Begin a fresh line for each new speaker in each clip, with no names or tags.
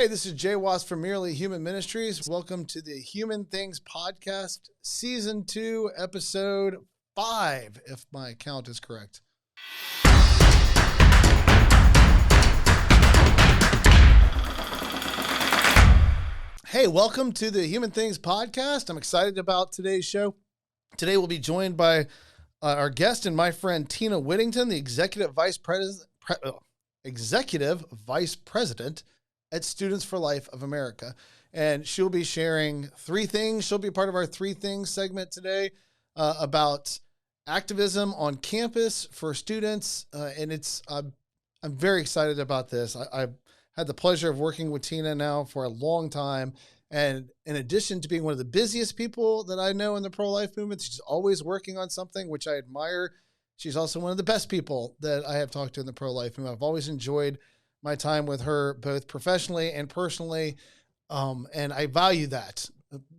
Hey, this is Jay Wass from Merely Human Ministries. Welcome to the Human Things Podcast, Season 2, Episode 5, if my count is correct. Hey, welcome to the Human Things Podcast. I'm excited about today's show. Today we'll be joined by our guest and my friend Tina Whittington, the Executive Vice President at Students for Life of America. And she'll be sharing three things. She'll be part of our three things segment today about activism on campus for students. I'm very excited about this. I've had the pleasure of working with Tina now for a long time. And in addition to being one of the busiest people that I know in the pro-life movement, she's always working on something, which I admire. She's also one of the best people that I have talked to in the pro-life movement. I've always enjoyed my time with her, both professionally and personally. And I value that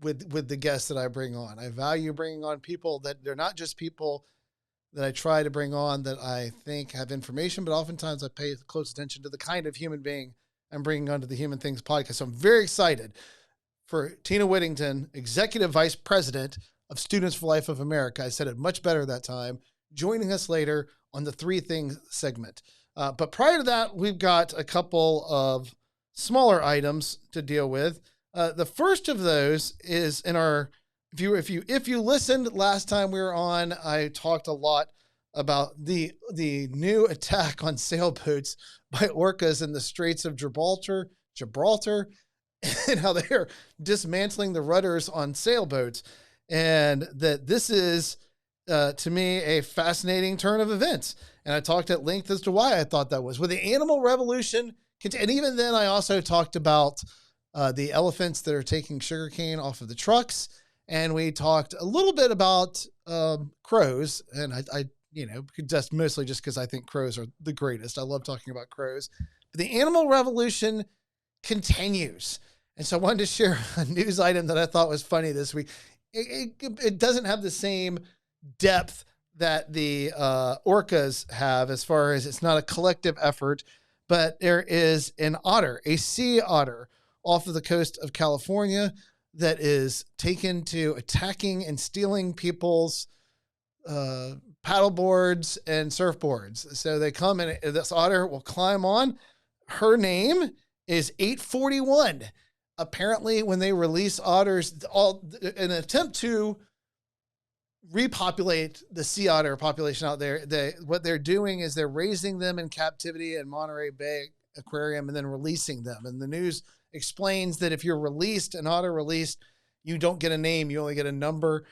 with the guests that I bring on. I value bringing on people that they're not just people that I try to bring on that I think have information, but oftentimes I pay close attention to the kind of human being I'm bringing onto the Human Things Podcast. So I'm very excited for Tina Whittington, Executive Vice President of Students for Life of America. I said it much better that time, joining us later on the Three Things segment. But prior to that, we've got a couple of smaller items to deal with. The first of those is in our, if you listened last time we were on, I talked a lot about the new attack on sailboats by Orcas in the Straits of Gibraltar, and how they are dismantling the rudders on sailboats. And that this is, to me, a fascinating turn of events. And I talked at length as to why I thought that was. With the animal revolution, and even then I also talked about the elephants that are taking sugarcane off of the trucks. And we talked a little bit about crows. And I just mostly just because I think crows are the greatest. I love talking about crows. But the animal revolution continues. And so I wanted to share a news item that I thought was funny this week. It doesn't have the same depth that the orcas have, as far as it's not a collective effort, but there is an otter, a sea otter off of the coast of California that is taken to attacking and stealing people's paddleboards and surfboards. So they come and this otter will climb on. Her name is 841. Apparently, when they release otters, in an attempt to repopulate the sea otter population out there, what they're doing is they're raising them in captivity in Monterey Bay Aquarium and then releasing them. And the news explains that if you're released, an otter released, you don't get a name, you only get a number,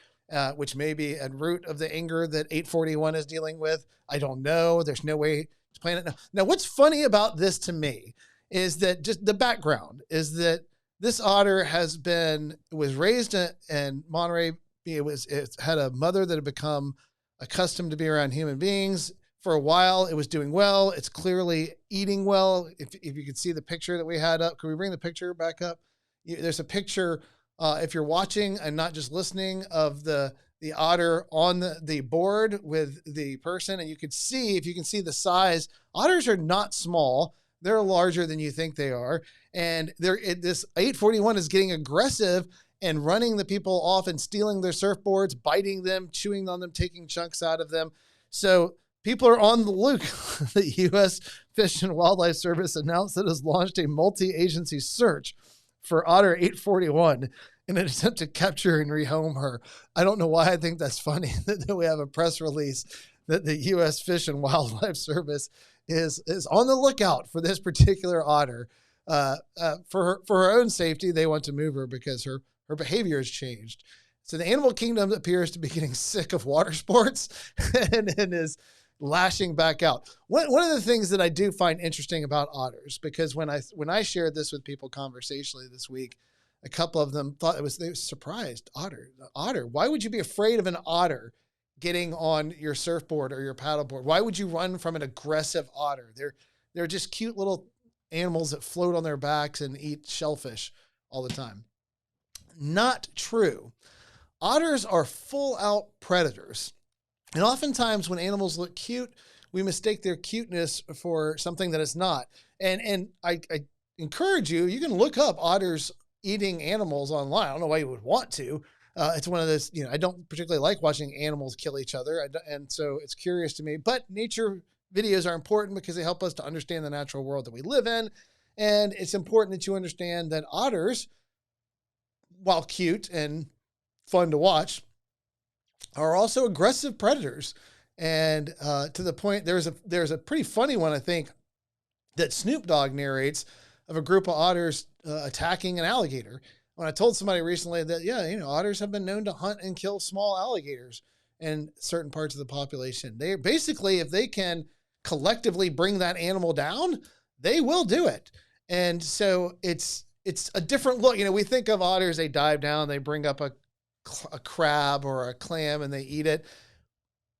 which may be at root of the anger that 841 is dealing with. I don't know. There's no way to explain it. Now, what's funny about this to me is that just the background is that this otter was raised in Monterey. It had a mother that had become accustomed to be around human beings. For a while, it was doing well. It's clearly eating well. If you could see the picture that we had up, can we bring the picture back up? There's a picture, if you're watching and not just listening, of the otter on the board with the person. And you could see, if you can see the size, otters are not small. They're larger than you think they are. And this 841 is getting aggressive and running the people off and stealing their surfboards, biting them, chewing on them, taking chunks out of them. So people are on the look. The U.S. Fish and Wildlife Service announced that it has launched a multi-agency search for Otter 841 in an attempt to capture and rehome her. I don't know why I think that's funny that we have a press release that the U.S. Fish and Wildlife Service is on the lookout for this particular otter. For her own safety, they want to move her because her behavior has changed. So the animal kingdom appears to be getting sick of water sports and is lashing back out. One of the things that I do find interesting about otters, because when I shared this with people conversationally this week, a couple of them thought they were surprised. Otter. Why would you be afraid of an otter getting on your surfboard or your paddleboard? Why would you run from an aggressive otter? They're just cute little animals that float on their backs and eat shellfish all the time. Not true. Otters are full out predators. And oftentimes when animals look cute, we mistake their cuteness for something that it's not. And I encourage you, you can look up otters eating animals online. I don't know why you would want to. It's one of those, I don't particularly like watching animals kill each other. And so it's curious to me, but nature videos are important because they help us to understand the natural world that we live in. And it's important that you understand that otters, while cute and fun to watch, are also aggressive predators. And to the point, there's a pretty funny one, I think, that Snoop Dogg narrates of a group of otters attacking an alligator. When I told somebody recently that, otters have been known to hunt and kill small alligators in certain parts of the population. They basically, if they can collectively bring that animal down, they will do it. And so it's a different look. We think of otters, they dive down, they bring up a crab or a clam and they eat it.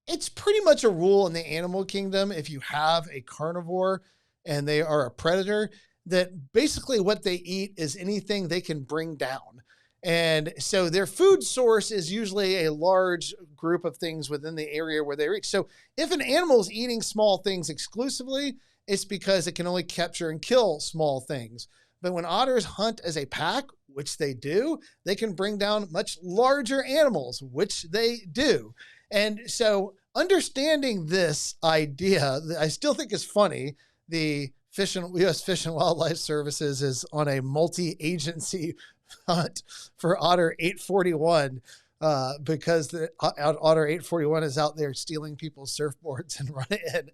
It's pretty much a rule in the animal kingdom. If you have a carnivore and they are a predator, that basically what they eat is anything they can bring down. And so their food source is usually a large group of things within the area where they reach. So if an animal is eating small things exclusively, it's because it can only capture and kill small things. But when otters hunt as a pack, which they do, they can bring down much larger animals, which they do. And so understanding this idea, I still think is funny. The U.S. Fish and Wildlife Services is on a multi-agency hunt for otter 841 because the otter 841 is out there stealing people's surfboards and running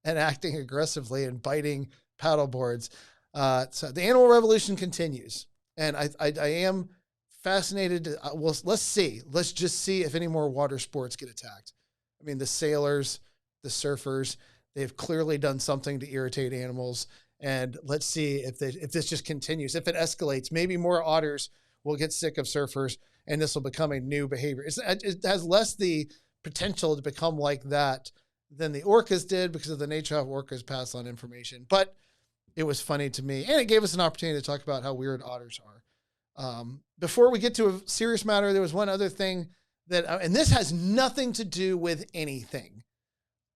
and acting aggressively and biting paddle boards. So the animal revolution continues, and I am fascinated. Let's see. Let's just see if any more water sports get attacked. I mean, the sailors, the surfers, they've clearly done something to irritate animals. And let's see if this just continues. If it escalates, maybe more otters will get sick of surfers, and this will become a new behavior. It has less the potential to become like that than the orcas did because of the nature of orcas pass on information. But it was funny to me, and it gave us an opportunity to talk about how weird otters are. Before we get to a serious matter, there was one other thing that, and this has nothing to do with anything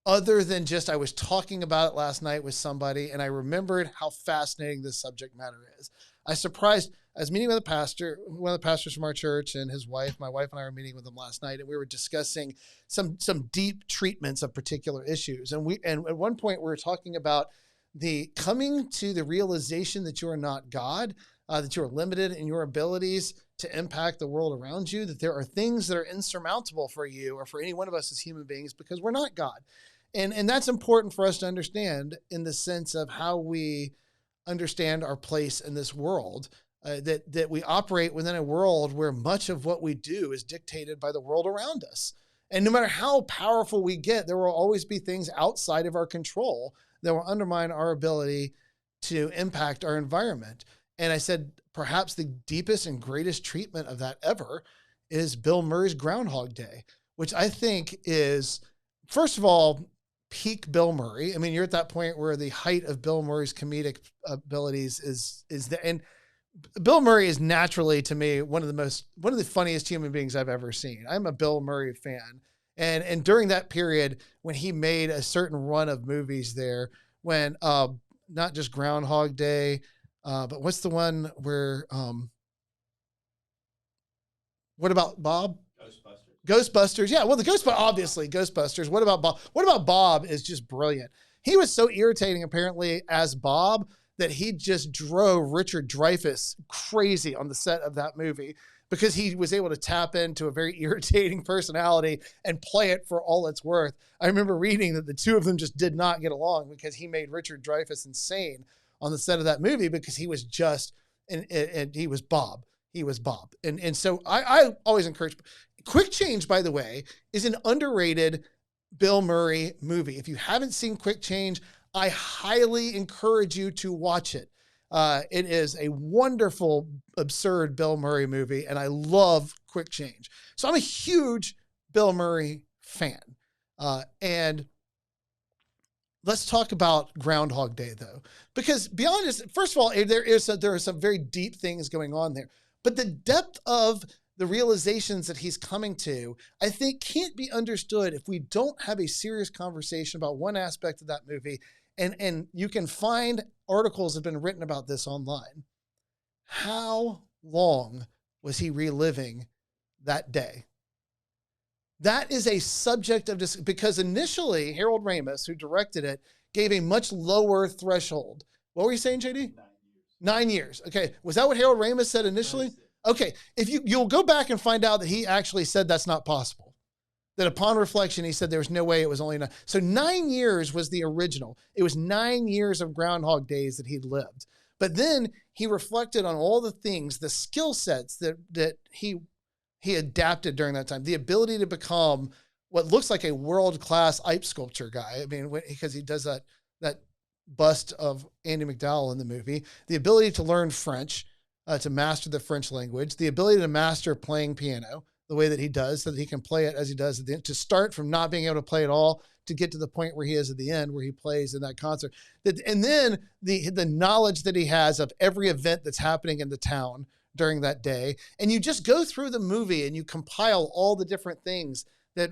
other than just I was talking about it last night with somebody, and I remembered how fascinating this subject matter is. I was meeting with one of the pastors from our church and his wife. My wife and I were meeting with them last night, and we were discussing some deep treatments of particular issues. And at one point we were talking about the coming to the realization that you are not God, that you are limited in your abilities to impact the world around you, that there are things that are insurmountable for you or for any one of us as human beings because we're not God. And that's important for us to understand in the sense of how we understand our place in this world, that we operate within a world where much of what we do is dictated by the world around us. And no matter how powerful we get, there will always be things outside of our control that will undermine our ability to impact our environment. And I said, perhaps the deepest and greatest treatment of that ever is Bill Murray's Groundhog Day, which I think is, first of all, peak Bill Murray. I mean, you're at that point where the height of Bill Murray's comedic abilities is there. And Bill Murray is naturally, to me, one of the funniest human beings I've ever seen. I'm a Bill Murray fan. And during that period when he made a certain run of movies there, when not just Groundhog Day, but what's the one where what about Bob? Ghostbusters. Yeah, well, obviously Ghostbusters. What about Bob? What about Bob is just brilliant. He was so irritating apparently as Bob that he just drove Richard Dreyfuss crazy on the set of that movie because he was able to tap into a very irritating personality and play it for all it's worth. I remember reading that the two of them just did not get along because he made Richard Dreyfuss insane on the set of that movie because he was just, and he was Bob. He was Bob. And so I always encourage. Quick Change, by the way, is an underrated Bill Murray movie. If you haven't seen Quick Change, I highly encourage you to watch it. It is a wonderful, absurd Bill Murray movie, and I love Quick Change. So I'm a huge Bill Murray fan. And let's talk about Groundhog Day, though, because beyond this, first of all, there are some very deep things going on there, but the depth of the realizations that he's coming to, I think, can't be understood if we don't have a serious conversation about one aspect of that movie, And you can find articles have been written about this online. How long was he reliving that day? That is a subject of this, because initially Harold Ramis, who directed it, gave a much lower threshold. What were you saying, JD? 9 years. Okay. Was that what Harold Ramis said initially? Okay. If you'll go back and find out that he actually said that's not possible. That upon reflection, he said there was no way it was only 9. So 9 years was the original. It was 9 years of Groundhog days that he'd lived. But then he reflected on all the things, the skill sets that he adapted during that time. The ability to become what looks like a world-class ice sculpture guy. I mean, because he does that bust of Andy McDowell in the movie. The ability to learn French, to master the French language. The ability to master playing piano the way that he does, so that he can play it as he does at the end, to start from not being able to play at all to get to the point where he is at the end, where he plays in that concert. And then the knowledge that he has of every event that's happening in the town during that day. And you just go through the movie and you compile all the different things that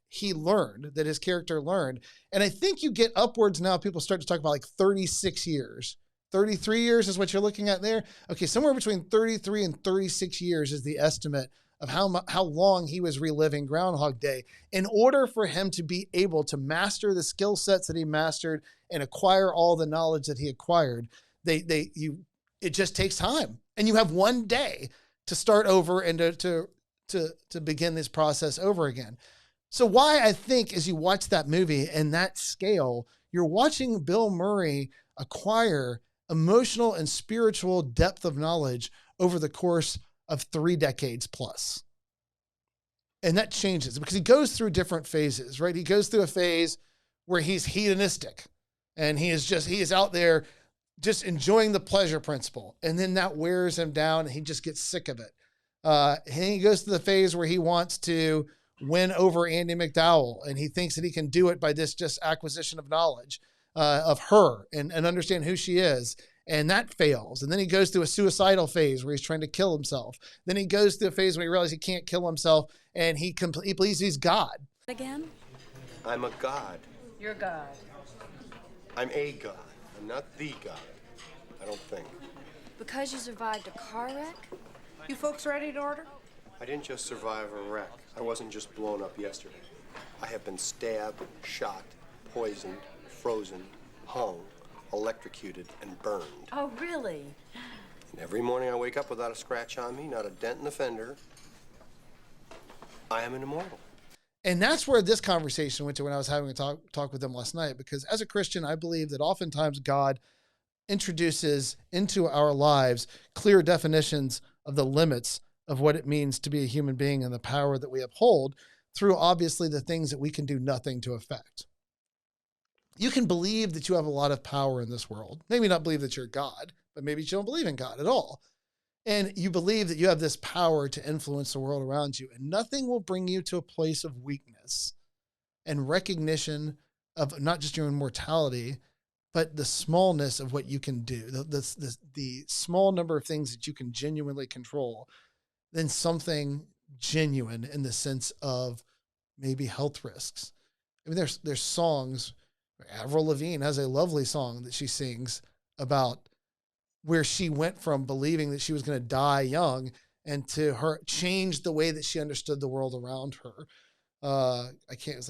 he learned, that his character learned. And I think you get upwards now, people start to talk about like 36 years. 33 years is what you're looking at there. Okay, somewhere between 33 and 36 years is the estimate of how long he was reliving Groundhog Day in order for him to be able to master the skill sets that he mastered and acquire all the knowledge that he acquired. It just takes time, and you have one day to start over and to begin this process over again. So why I think as you watch that movie in that scale, you're watching Bill Murray acquire emotional and spiritual depth of knowledge over the course of 3 decades plus. And that changes because he goes through different phases, right? He goes through a phase where he's hedonistic and he is out there just enjoying the pleasure principle. And then that wears him down and he just gets sick of it. And he goes to the phase where he wants to win over Andy McDowell. And he thinks that he can do it by this just acquisition of knowledge of her and understand who she is. And that fails. And then he goes through a suicidal phase where he's trying to kill himself. Then he goes through a phase where he realizes he can't kill himself and he believes he's God.
Again?
I'm a god.
You're God.
I'm a god. I'm not the god. I don't think.
Because you survived a car wreck?
You folks ready to order?
I didn't just survive a wreck. I wasn't just blown up yesterday. I have been stabbed, shot, poisoned, frozen, hung, electrocuted, and burned.
Oh, really?
And every morning I wake up without a scratch on me, not a dent in the fender. I am an immortal.
And that's where this conversation went to when I was having a talk with them last night, because as a Christian, I believe that oftentimes God introduces into our lives clear definitions of the limits of what it means to be a human being and the power that we uphold through obviously the things that we can do nothing to affect. You can believe that you have a lot of power in this world. Maybe not believe that you're God, but maybe you don't believe in God at all. And you believe that you have this power to influence the world around you, and nothing will bring you to a place of weakness and recognition of not just your own mortality, but the smallness of what you can do, the small number of things that you can genuinely control, than something genuine in the sense of maybe health risks. I mean, there's songs. Avril Lavigne has a lovely song that she sings about where she went from believing that she was going to die young and to her change the way that she understood the world around her. I can't,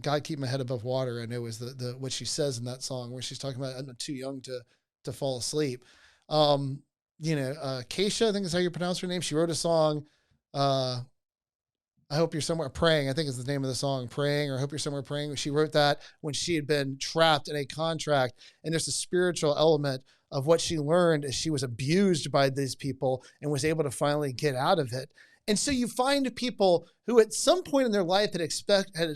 God Keep My Head Above Water, I know is the what she says in that song where she's talking about, I'm too young to fall asleep. Keisha, I think is how you pronounce her name. She wrote a song, I Hope You're Somewhere Praying, I think is the name of the song, Praying, or I Hope You're Somewhere Praying. She wrote that when she had been trapped in a contract. And there's a spiritual element of what she learned as she was abused by these people and was able to finally get out of it. And so you find people who at some point in their life had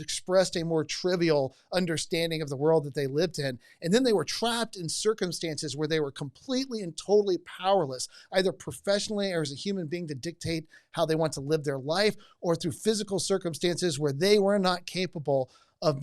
expressed a more trivial understanding of the world that they lived in. And then they were trapped in circumstances where they were completely and totally powerless, either professionally or as a human being, to dictate how they want to live their life, or through physical circumstances where they were not capable of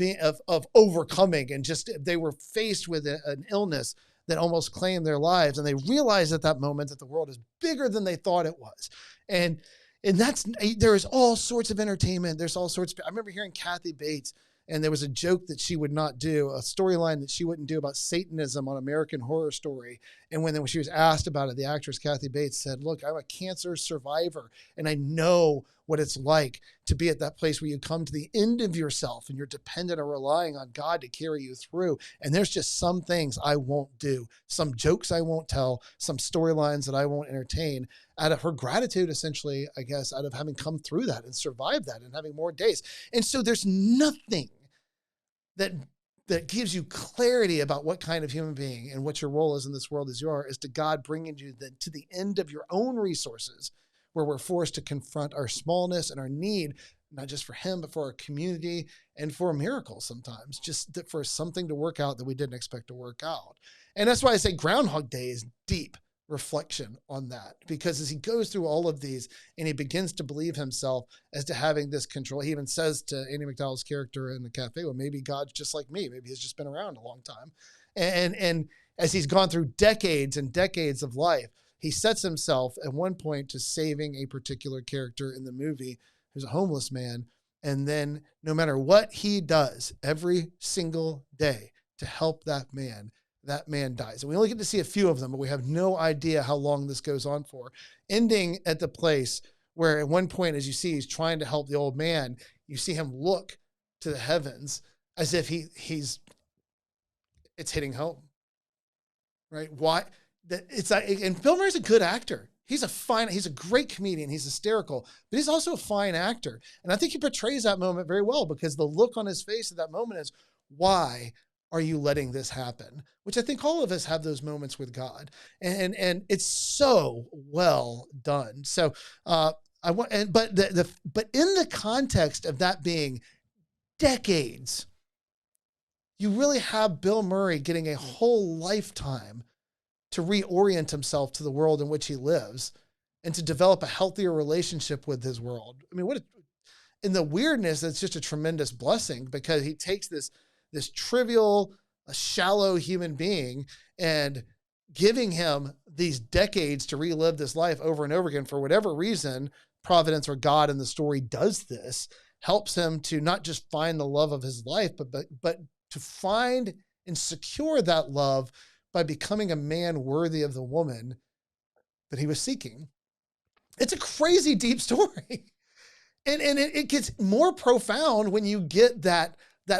overcoming, and just they were faced with an illness that almost claimed their lives. And they realized at that moment that the world is bigger than they thought it was. And there is all sorts of entertainment. There's all sorts of, I remember hearing Kathy Bates And there was a joke that she would not do, a storyline that she wouldn't do about Satanism on American Horror Story. And when she was asked about it, the actress Kathy Bates said, look, I'm a cancer survivor, and I know what it's like to be at that place where you come to the end of yourself and you're dependent or relying on God to carry you through. And there's just some things I won't do, some jokes I won't tell, some storylines that I won't entertain, out of her gratitude, essentially, I guess, out of having come through that and survived that and having more days. And so there's nothing that gives you clarity about what kind of human being and what your role is in this world as you are, is to God bringing you to the end of your own resources, where we're forced to confront our smallness and our need, not just for him, but for our community and for a miracle sometimes, just for something to work out that we didn't expect to work out. And that's why I say Groundhog Day is deep reflection on that, because as he goes through all of these and he begins to believe himself as to having this control, he even says to Andy McDowell's character in the cafe, well, maybe God's just like me. Maybe he's just been around a long time. And as he's gone through decades and decades of life, he sets himself at one point to saving a particular character in the movie who's a homeless man. And then no matter what he does every single day to help that man dies. And we only get to see a few of them, but we have no idea how long this goes on for, ending at the place where at one point, as you see, he's trying to help the old man. You see him look to the heavens as if it's hitting home, right? Why? It's like, and Bill Murray's a good actor. He's a great comedian. He's hysterical, but he's also a fine actor. And I think he portrays that moment very well, because the look on his face at that moment is, why are you letting this happen? Which I think all of us have those moments with God, and it's so well done. So but in the context of that being decades, you really have Bill Murray getting a whole lifetime to reorient himself to the world in which he lives and to develop a healthier relationship with his world. I mean, in the weirdness, it's just a tremendous blessing, because he takes this trivial, shallow human being and giving him these decades to relive this life over and over again. For whatever reason, Providence or God in the story does this, helps him to not just find the love of his life, but to find and secure that love by becoming a man worthy of the woman that he was seeking. It's a crazy deep story. And it gets more profound when you get that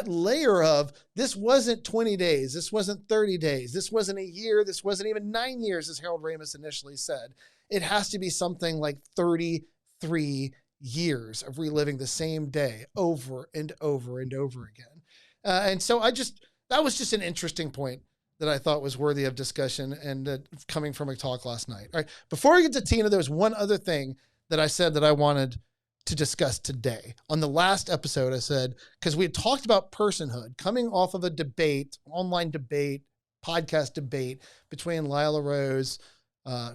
layer of, this wasn't 20 days. This wasn't 30 days. This wasn't a year. This wasn't even 9 years, as Harold Ramis initially said. It has to be something like 33 years of reliving the same day over and over and over again. And so that was just an interesting point that I thought was worthy of discussion, and coming from a talk last night. All right. Before we get to Tina, there was one other thing that I said that I wanted to discuss today. On the last episode, I said, because we had talked about personhood coming off of a debate, online debate, podcast debate between Lila Rose,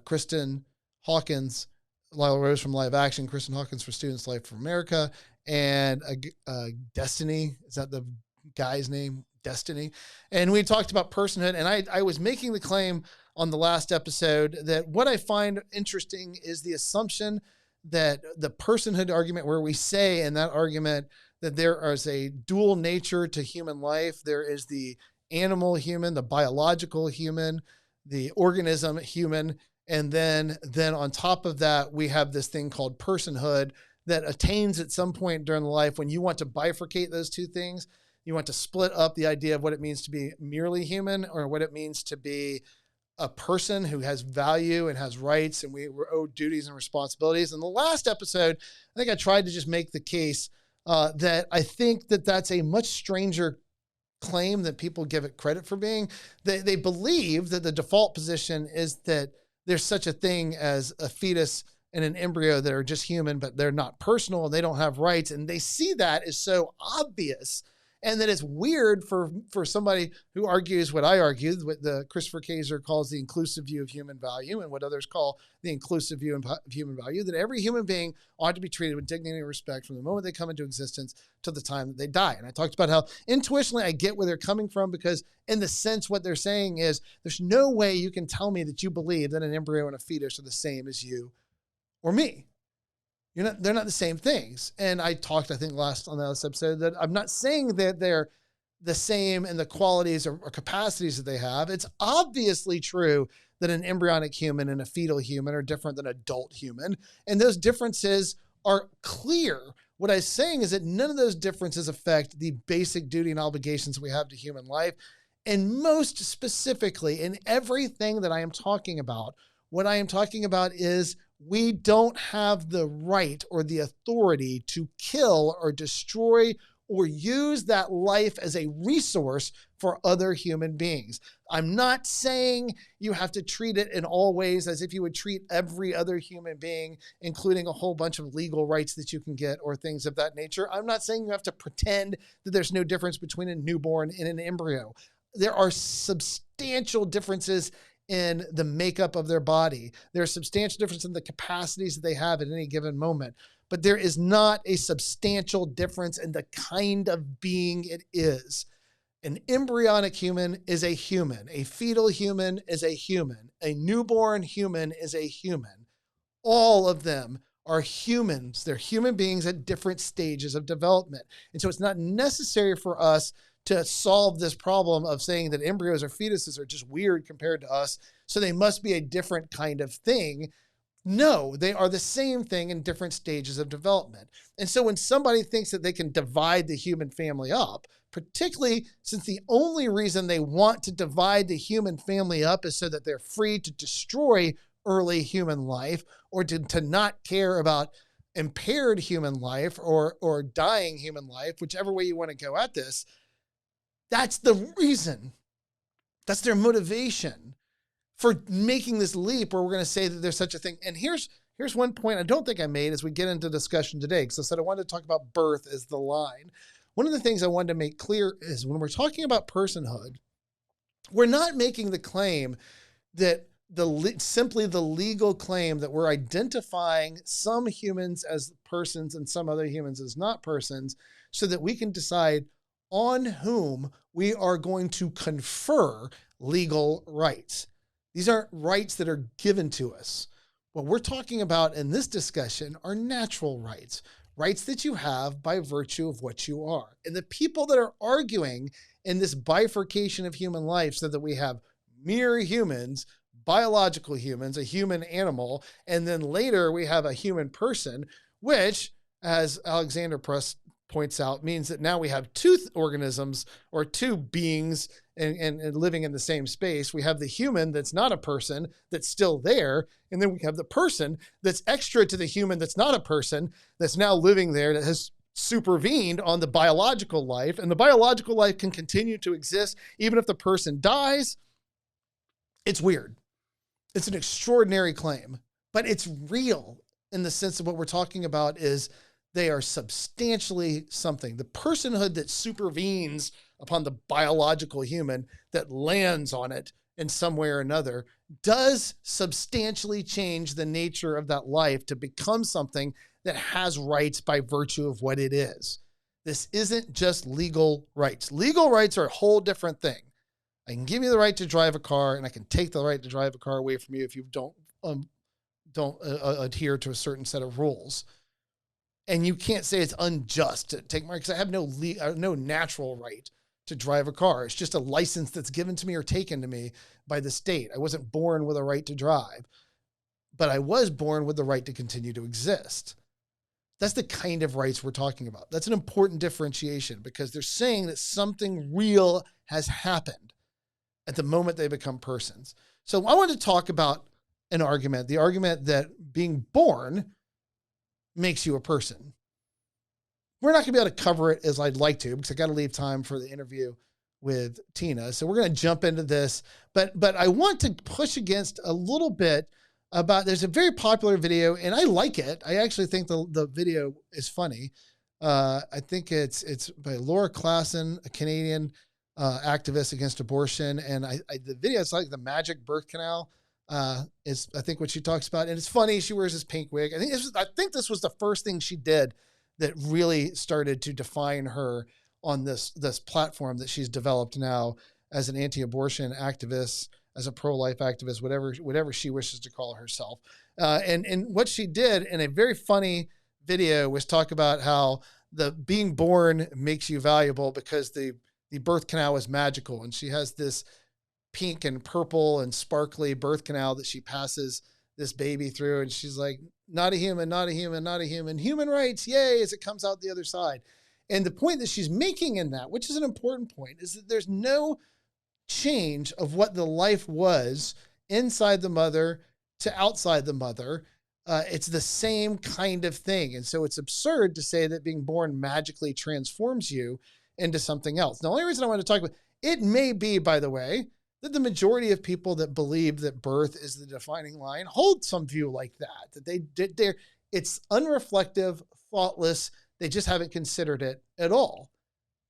Kristen Hawkins, Lila Rose from Live Action, Kristen Hawkins for Students Life for America, and Destiny. Is that the guy's name? Destiny. And we talked about personhood, and I was making the claim on the last episode that what I find interesting is the assumption that the personhood argument, where we say in that argument that there is a dual nature to human life. There is the animal human, the biological human, the organism human. And then on top of that, we have this thing called personhood that attains at some point during life when you want to bifurcate those two things. You want to split up the idea of what it means to be merely human, or what it means to be a person who has value and has rights, and we're owed duties and responsibilities. In the last episode, I think I tried to just make the case that I think that that's a much stranger claim than people give it credit for being. They believe that the default position is that there's such a thing as a fetus and an embryo that are just human, but they're not personal and they don't have rights. And they see that as so obvious, and that it's weird for somebody who argues what I argue, what the Christopher Kaiser calls the inclusive view of human value, and what others call the inclusive view of human value, that every human being ought to be treated with dignity and respect from the moment they come into existence to the time that they die. And I talked about how intuitionally I get where they're coming from, because in the sense what they're saying is there's no way you can tell me that you believe that an embryo and a fetus are the same as you or me. They're not the same things. And I talked, I think on the last episode, that I'm not saying that they're the same in the qualities or capacities that they have. It's obviously true that an embryonic human and a fetal human are different than adult human. And those differences are clear. What I'm saying is that none of those differences affect the basic duty and obligations we have to human life. And most specifically, in everything that I am talking about, what I am talking about is we don't have the right or the authority to kill or destroy or use that life as a resource for other human beings. I'm not saying you have to treat it in all ways as if you would treat every other human being, including a whole bunch of legal rights that you can get or things of that nature. I'm not saying you have to pretend that there's no difference between a newborn and an embryo. There are substantial differences in the makeup of their body. There's substantial difference in the capacities that they have at any given moment. But there is not a substantial difference in the kind of being it is. An embryonic human is a human. A fetal human is a human. A newborn human is a human. All of them are humans. They're human beings at different stages of development. And so it's not necessary for us to solve this problem of saying that embryos or fetuses are just weird compared to us, so they must be a different kind of thing. No, they are the same thing in different stages of development. And so when somebody thinks that they can divide the human family up, particularly since the only reason they want to divide the human family up is so that they're free to destroy early human life or to not care about impaired human life or dying human life, whichever way you want to go at this, that's the reason. That's their motivation for making this leap where we're going to say that there's such a thing. And here's one point I don't think I made as we get into discussion today, because I said I wanted to talk about birth as the line. One of the things I wanted to make clear is when we're talking about personhood, we're not making the claim that simply the legal claim that we're identifying some humans as persons and some other humans as not persons so that we can decide on whom we are going to confer legal rights. These aren't rights that are given to us. What we're talking about in this discussion are natural rights, rights that you have by virtue of what you are. And the people that are arguing in this bifurcation of human life so that we have mere humans, biological humans, a human animal, and then later we have a human person, which, as Alexander Press points out, means that now we have two organisms or two beings and living in the same space. We have the human that's not a person that's still there. And then we have the person that's extra to the human that's not a person that's now living there that has supervened on the biological life. And the biological life can continue to exist even if the person dies. It's weird. It's an extraordinary claim, but it's real in the sense of what we're talking about is they are substantially something. The personhood that supervenes upon the biological human that lands on it in some way or another does substantially change the nature of that life to become something that has rights by virtue of what it is. This isn't just legal rights. Legal rights are a whole different thing. I can give you the right to drive a car, and I can take the right to drive a car away from you if you don't adhere to a certain set of rules. And you can't say it's unjust to take my, because I have no natural right to drive a car. It's just a license that's given to me or taken to me by the state. I wasn't born with a right to drive, but I was born with the right to continue to exist. That's the kind of rights we're talking about. That's an important differentiation because they're saying that something real has happened at the moment they become persons. So I want to talk about an argument, the argument that being born makes you a person. We're not going to be able to cover it as I'd like to because I got to leave time for the interview with Tina. So we're going to jump into this, but I want to push against a little bit about, there's a very popular video and I like it. I actually think the video is funny. I think it's by Laura Klassen, a Canadian activist against abortion. And the video is like the magic birth canal. Is I think what she talks about, and it's funny. She wears this pink wig. I think this was the first thing she did that really started to define her on this platform that she's developed now as an anti-abortion activist, as a pro-life activist, whatever she wishes to call herself. And what she did in a very funny video was talk about how the being born makes you valuable because the birth canal is magical. And she has this pink and purple and sparkly birth canal that she passes this baby through. And she's like, not a human, not a human, not a human. Human rights, yay, as it comes out the other side. And the point that she's making in that, which is an important point, is that there's no change of what the life was inside the mother to outside the mother. It's the same kind of thing. And so it's absurd to say that being born magically transforms you into something else. The only reason I want to talk about it may be, by the way, that the majority of people that believe that birth is the defining line hold some view like that it's unreflective, thoughtless. They just haven't considered it at all.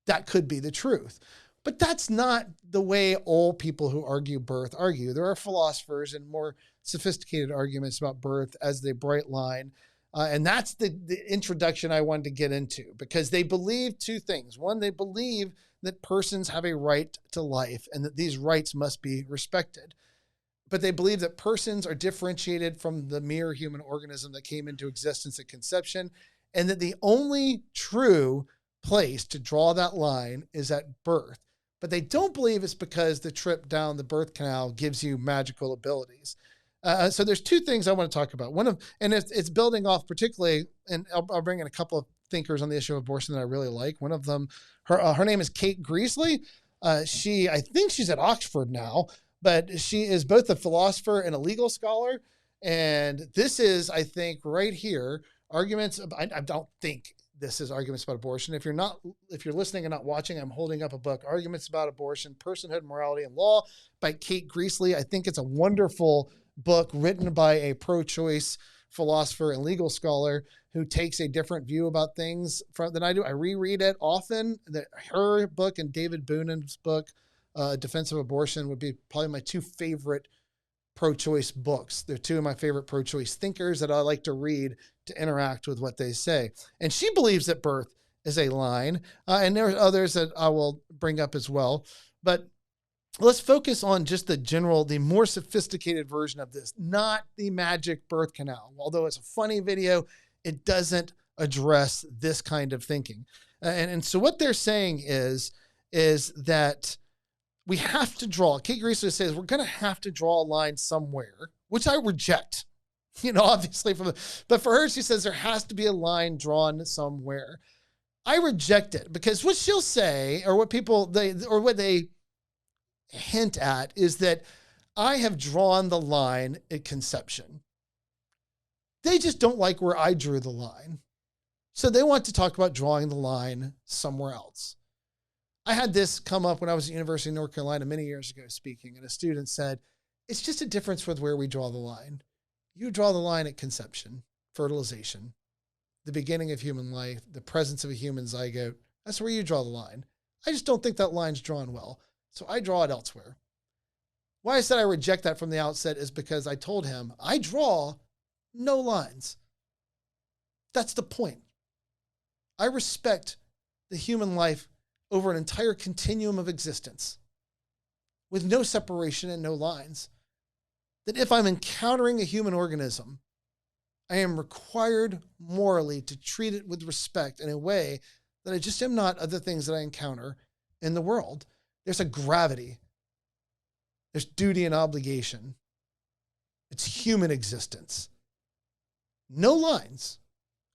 That could be the truth. But that's not the way all people who argue birth argue. There are philosophers and more sophisticated arguments about birth as the bright line. And that's the introduction I wanted to get into, because they believe two things. One, they believe that persons have a right to life and that these rights must be respected. But they believe that persons are differentiated from the mere human organism that came into existence at conception, and that the only true place to draw that line is at birth. But they don't believe it's because the trip down the birth canal gives you magical abilities. So there's two things I want to talk about. And it's building off particularly, and I'll bring in a couple of thinkers on the issue of abortion that I really like. One of them, her name is Kate Greasley. I think she's at Oxford now, but she is both a philosopher and a legal scholar. And this is, I think, right here, arguments. I don't think this is arguments about abortion. If you're listening and not watching, I'm holding up a book, Arguments About Abortion, Personhood, Morality, and Law by Kate Greasley. I think it's a wonderful book written by a pro-choice philosopher and legal scholar who takes a different view about things than I do. I reread it often. Her book and David Boonan's book, Defense of Abortion, would be probably my two favorite pro-choice books. They're two of my favorite pro-choice thinkers that I like to read to interact with what they say. And she believes that birth is a line. And there are others that I will bring up as well. But let's focus on just the more sophisticated version of this, not the magic birth canal. Although it's a funny video, it doesn't address this kind of thinking. And so what they're saying is that we have to draw. Kate Greasley says we're going to have to draw a line somewhere, which I reject, obviously. But for her, she says there has to be a line drawn somewhere. I reject it because what she'll say, or what they hint at, is that I have drawn the line at conception. They just don't like where I drew the line. So they want to talk about drawing the line somewhere else. I had this come up when I was at the University of North Carolina many years ago speaking, and a student said, it's just a difference with where we draw the line. You draw the line at conception, fertilization, the beginning of human life, the presence of a human zygote. That's where you draw the line. I just don't think that line's drawn well. So I draw it elsewhere. Why I said I reject that from the outset is because I told him I draw no lines. That's the point. I respect the human life over an entire continuum of existence with no separation and no lines. That if I'm encountering a human organism, I am required morally to treat it with respect in a way that I just am not other things that I encounter in the world. There's a gravity. There's duty and obligation. It's human existence. No lines.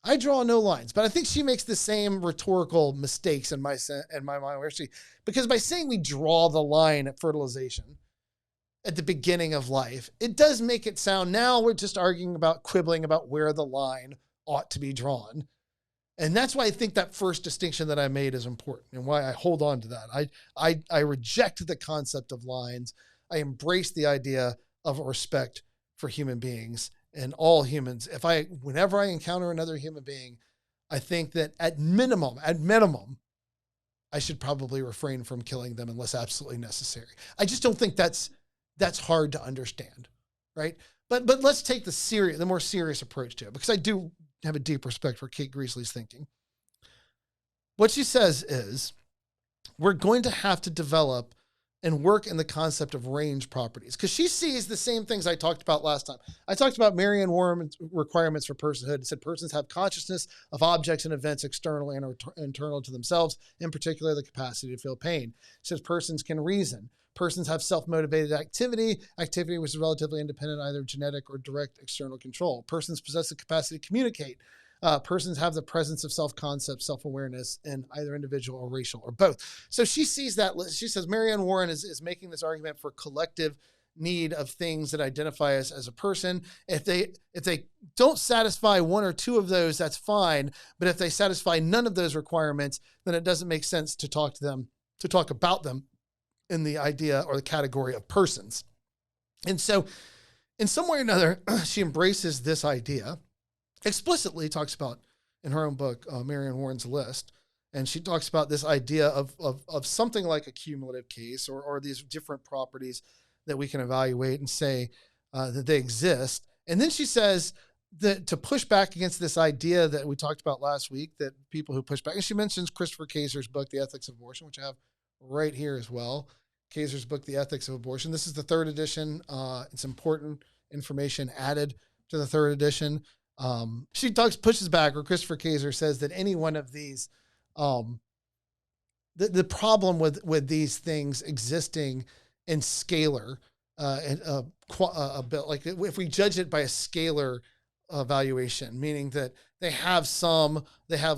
I draw no lines, but I think she makes the same rhetorical mistakes in my mind, because by saying we draw the line at fertilization at the beginning of life, it does make it sound now we're just quibbling about where the line ought to be drawn. And that's why I think that first distinction that I made is important and why I hold on to that. I reject the concept of lines. I embrace the idea of respect for human beings and all humans. Whenever I encounter another human being, I think that at minimum, I should probably refrain from killing them unless absolutely necessary. I just don't think that's hard to understand, right? But let's take the more serious approach to it, because I do have a deep respect for Kate Greasley's thinking. What she says is we're going to have to develop and work in the concept of range properties, because she sees the same things I talked about last time. I talked about Marianne Warren's requirements for personhood. It said persons have consciousness of objects and events external and internal to themselves, in particular the capacity to feel pain. It says persons can reason. Persons have self-motivated activity which is relatively independent, either genetic or direct external control. Persons possess the capacity to communicate. Persons have the presence of self-concept, self-awareness in either individual or racial or both. So she sees that. She says Marianne Warren is making this argument for collective need of things that identify us as a person. If they don't satisfy one or two of those, that's fine. But if they satisfy none of those requirements, then it doesn't make sense to talk about them in the idea or the category of persons. And so in some way or another, she embraces this idea, explicitly talks about in her own book, Marianne Warren's List. And she talks about this idea of something like a cumulative case or these different properties that we can evaluate and say that they exist. And then she says that to push back against this idea that we talked about last week, that people who push back, and she mentions Christopher Kaiser's book, The Ethics of Abortion, which I have right here as well. Kaiser's book, The Ethics of Abortion. This is the third edition. It's important information added to the third edition. She pushes back, or Christopher Kaiser says that any one of these, the problem with these things existing in scalar, a bit like if we judge it by a scalar evaluation, meaning that they have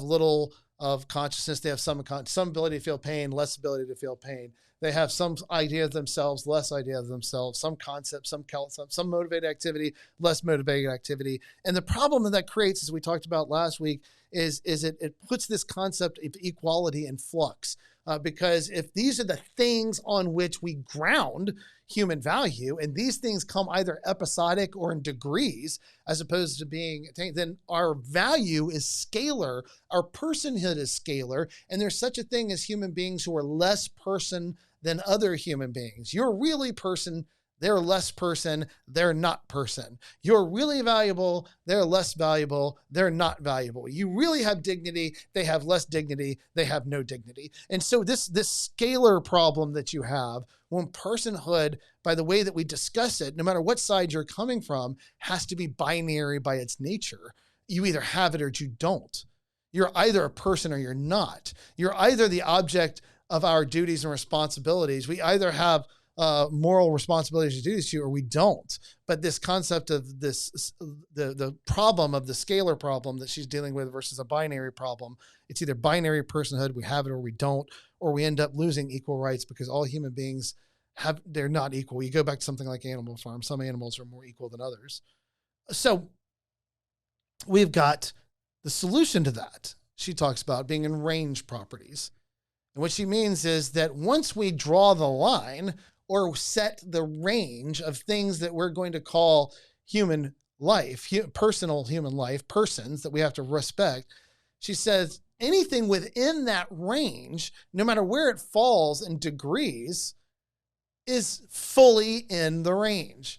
little of consciousness, they have some ability to feel pain, less ability to feel pain. They have some idea of themselves, less idea of themselves, some concept, some motivated activity, less motivated activity. And the problem that creates, as we talked about last week, is it puts this concept of equality in flux. Because if these are the things on which we ground human value, and these things come either episodic or in degrees, as opposed to being, then our value is scalar, our personhood is scalar, and there's such a thing as human beings who are less person than other human beings. You're really person, they're less person, they're not person. You're really valuable, they're less valuable, they're not valuable. You really have dignity, they have less dignity, they have no dignity. And so this scalar problem that you have, when personhood, by the way that we discuss it, no matter what side you're coming from, has to be binary by its nature. You either have it or you don't. You're either a person or you're not. You're either the object of our duties and responsibilities. We either have moral responsibilities to do this to you, or we don't. But this concept of the problem of the scalar problem that she's dealing with versus a binary problem, it's either binary personhood, we have it or we don't, or we end up losing equal rights because all human beings they're not equal. You go back to something like Animal Farm, some animals are more equal than others. So we've got the solution to that. She talks about being in range properties. And what she means is that once we draw the line or set the range of things that we're going to call human life, personal human life, persons that we have to respect, she says anything within that range, no matter where it falls in degrees, is fully in the range.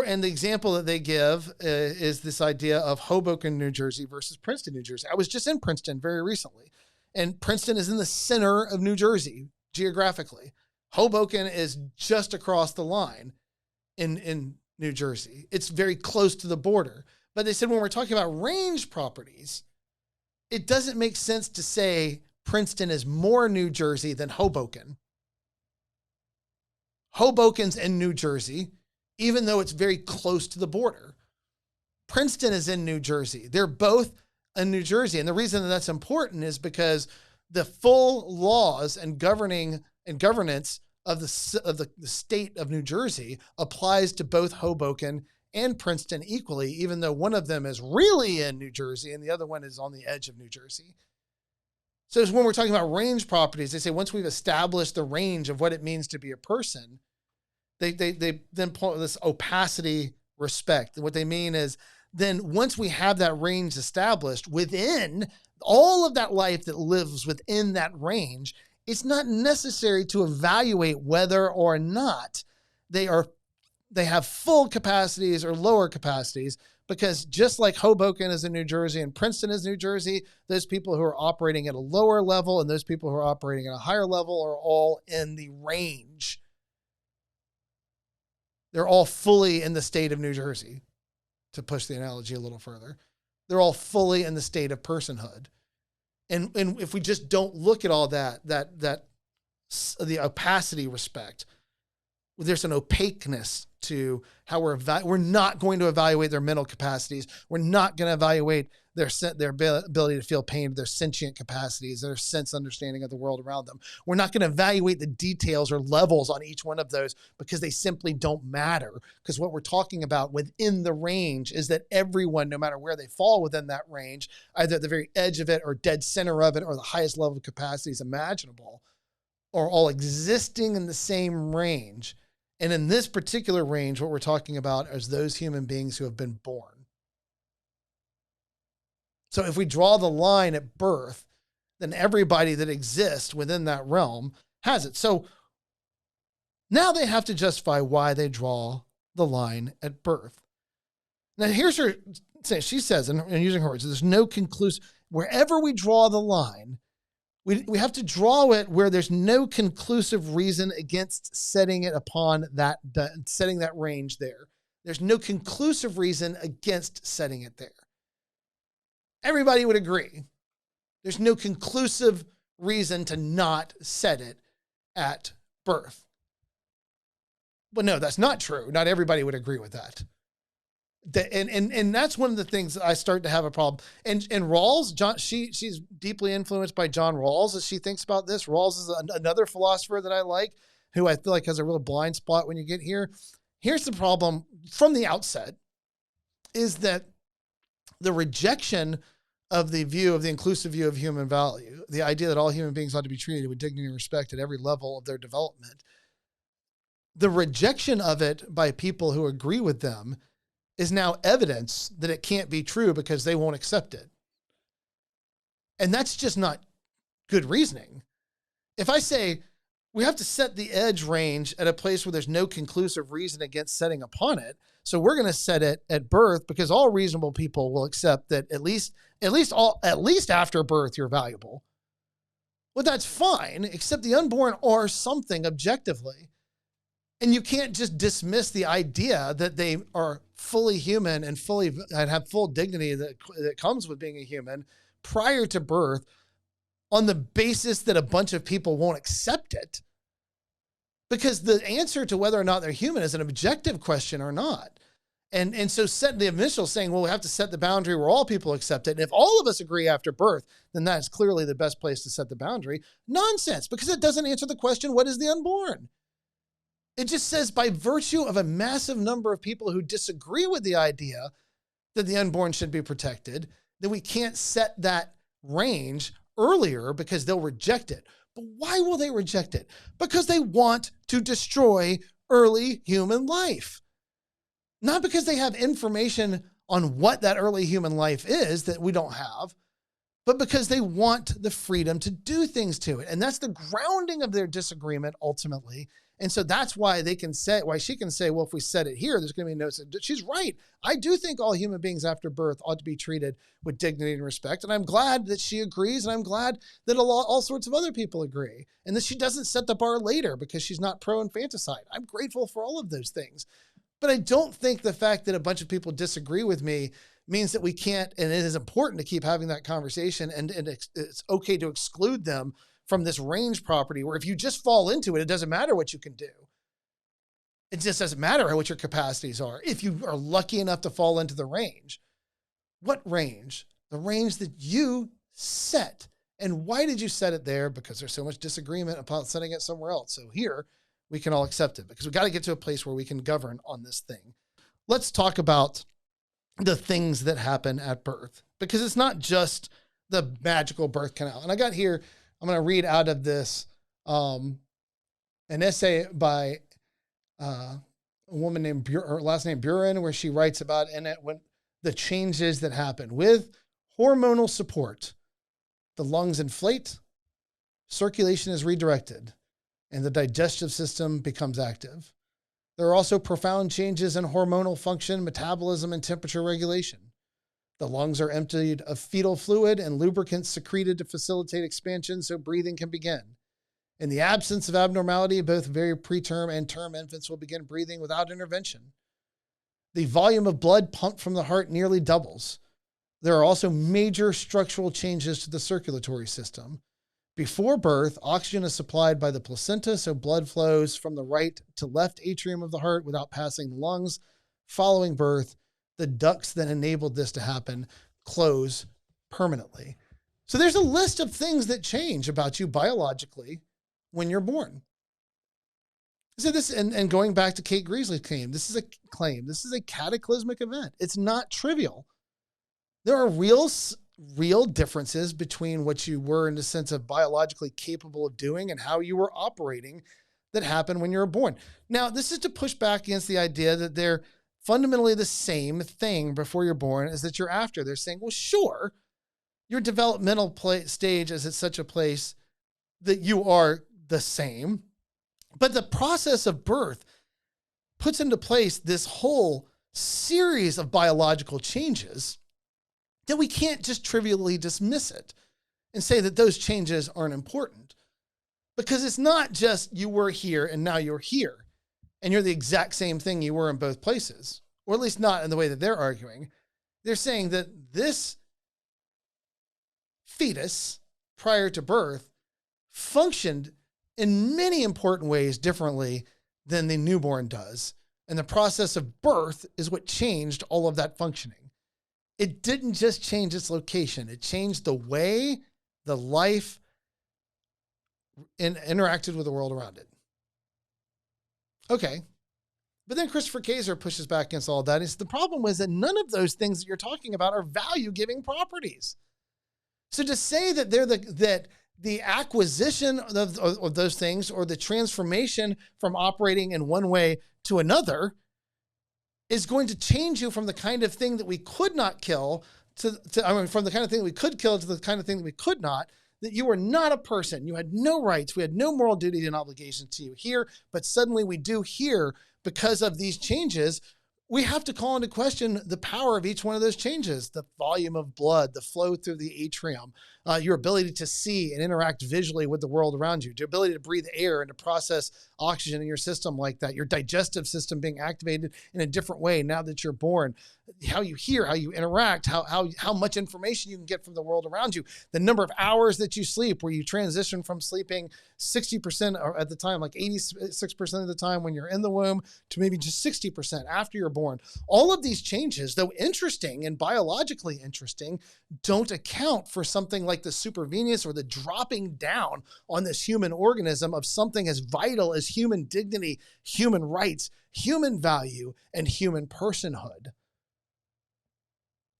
And the example that they give is this idea of Hoboken, New Jersey versus Princeton, New Jersey. I was just in Princeton very recently. And Princeton is in the center of New Jersey, geographically. Hoboken is just across the line in New Jersey. It's very close to the border. But they said when we're talking about range properties, it doesn't make sense to say Princeton is more New Jersey than Hoboken. Hoboken's in New Jersey, even though it's very close to the border. Princeton is in New Jersey. They're both in New Jersey. And the reason that that's important is because the full laws and governance of the state of New Jersey applies to both Hoboken and Princeton equally, even though one of them is really in New Jersey and the other one is on the edge of New Jersey. So when we're talking about range properties, they say once we've established the range of what it means to be a person, they then point this opacity respect. And what they mean is then once we have that range established within all of that life that lives within that range, it's not necessary to evaluate whether or not they are they have full capacities or lower capacities, because just like Hoboken is in New Jersey and Princeton is New Jersey, those people who are operating at a lower level and those people who are operating at a higher level are all in the range. They're all fully in the state of New Jersey, to push the analogy a little further. They're all fully in the state of personhood. And if we just don't look at all that the opacity respect, there's an opaqueness to how we're not going to evaluate their mental capacities. We're not going to evaluate their ability to feel pain, their sentient capacities, their sense understanding of the world around them. We're not going to evaluate the details or levels on each one of those, because they simply don't matter. Because what we're talking about within the range is that everyone, no matter where they fall within that range, either at the very edge of it or dead center of it or the highest level of capacities imaginable, are all existing in the same range. And in this particular range, what we're talking about is those human beings who have been born. So if we draw the line at birth, then everybody that exists within that realm has it. So now they have to justify why they draw the line at birth. Now here's her saying, she says, and using her words, there's no conclusive, wherever we draw the line, we have to draw it where there's no conclusive reason against setting it upon setting that range there. There's no conclusive reason against setting it there. Everybody would agree. There's no conclusive reason to not set it at birth. But no, that's not true. Not everybody would agree with that. And that's one of the things that I start to have a problem. And Rawls, she's deeply influenced by John Rawls as she thinks about this. Rawls is another philosopher that I like, who I feel like has a real blind spot when you get here. Here's the problem from the outset, is that the rejection of the inclusive view of human value, the idea that all human beings ought to be treated with dignity and respect at every level of their development, the rejection of it by people who agree with them is now evidence that it can't be true because they won't accept it. And that's just not good reasoning. If I say we have to set the edge range at a place where there's no conclusive reason against setting upon it, so we're going to set it at birth because all reasonable people will accept that at least after birth you're valuable. Well, that's fine, except the unborn are something objectively. And you can't just dismiss the idea that they are fully human and have full dignity that comes with being a human prior to birth on the basis that a bunch of people won't accept it. Because the answer to whether or not they're human is an objective question or not. And so set the initial saying, well, we have to set the boundary where all people accept it. And if all of us agree after birth, then that's clearly the best place to set the boundary. Nonsense, because it doesn't answer the question, what is the unborn? It just says by virtue of a massive number of people who disagree with the idea that the unborn should be protected, that we can't set that range earlier because they'll reject it. But why will they reject it? Because they want to destroy early human life. Not because they have information on what that early human life is that we don't have, but because they want the freedom to do things to it. And that's the grounding of their disagreement ultimately. And so that's why she can say, well, if we set it here, there's going to be no, she's right. I do think all human beings after birth ought to be treated with dignity and respect. And I'm glad that she agrees. And I'm glad that all sorts of other people agree. And that she doesn't set the bar later because she's not pro-infanticide. I'm grateful for all of those things. But I don't think the fact that a bunch of people disagree with me means that we can't, and it is important to keep having that conversation, and it's okay to exclude them from this range property where if you just fall into it, it doesn't matter what you can do. It just doesn't matter what your capacities are. If you are lucky enough to fall into the range. What range? The range that you set. And why did you set it there? Because there's so much disagreement about setting it somewhere else. So here we can all accept it because we got to get to a place where we can govern on this thing. Let's talk about the things that happen at birth, because it's not just the magical birth canal. And I got here, I'm going to read out of this, an essay by a woman named her last name Buren, where she writes about in it when the changes that happen with hormonal support. The lungs inflate, circulation is redirected, and the digestive system becomes active. There are also profound changes in hormonal function, metabolism, and temperature regulation. The lungs are emptied of fetal fluid and lubricants secreted to facilitate expansion so breathing can begin. In the absence of abnormality, both very preterm and term infants will begin breathing without intervention. The volume of blood pumped from the heart nearly doubles. There are also major structural changes to the circulatory system. Before birth, oxygen is supplied by the placenta, so blood flows from the right to left atrium of the heart without passing the lungs. Following birth, the ducts that enabled this to happen close permanently. So there's a list of things that change about you biologically when you're born. So this, and going back to Kate Greasley's claim, this is a cataclysmic event. It's not trivial. There are real differences between what you were in the sense of biologically capable of doing and how you were operating that happened when you were born. Now, this is to push back against the idea that they're fundamentally the same thing before you're born as that you're after. They're saying, well, sure, your developmental stage is at such a place that you are the same, but the process of birth puts into place this whole series of biological changes that we can't just trivially dismiss it and say that those changes aren't important. Because it's not just you were here and now you're here and you're the exact same thing you were in both places, or at least not in the way that they're arguing. They're saying that this fetus prior to birth functioned in many important ways differently than the newborn does. And the process of birth is what changed all of that functioning. It didn't just change its location. It changed the way the life interacted with the world around it. Okay. But then Christopher Kaiser pushes back against all of that. He says the problem was that none of those things that you're talking about are value-giving properties. So to say that they're the acquisition of those things or the transformation from operating in one way to another is going to change you from the kind of thing that we could not kill from the kind of thing that we could kill to the kind of thing that we could not, that you were not a person. You had no rights. We had no moral duty and obligation to you here, but suddenly we do here because of these changes. We have to call into question the power of each one of those changes, the volume of blood, the flow through the atrium, your ability to see and interact visually with the world around you, your ability to breathe air and to process oxygen in your system like that, your digestive system being activated in a different way now that you're born, how you hear, how you interact, how much information you can get from the world around you, the number of hours that you sleep, where you transition from sleeping 60% at the time, like 86% of the time when you're in the womb, to maybe just 60% after you're born. All of these changes, though interesting and biologically interesting, don't account for something like the supervenous or the dropping down on this human organism of something as vital as human dignity, human rights, human value, and human personhood.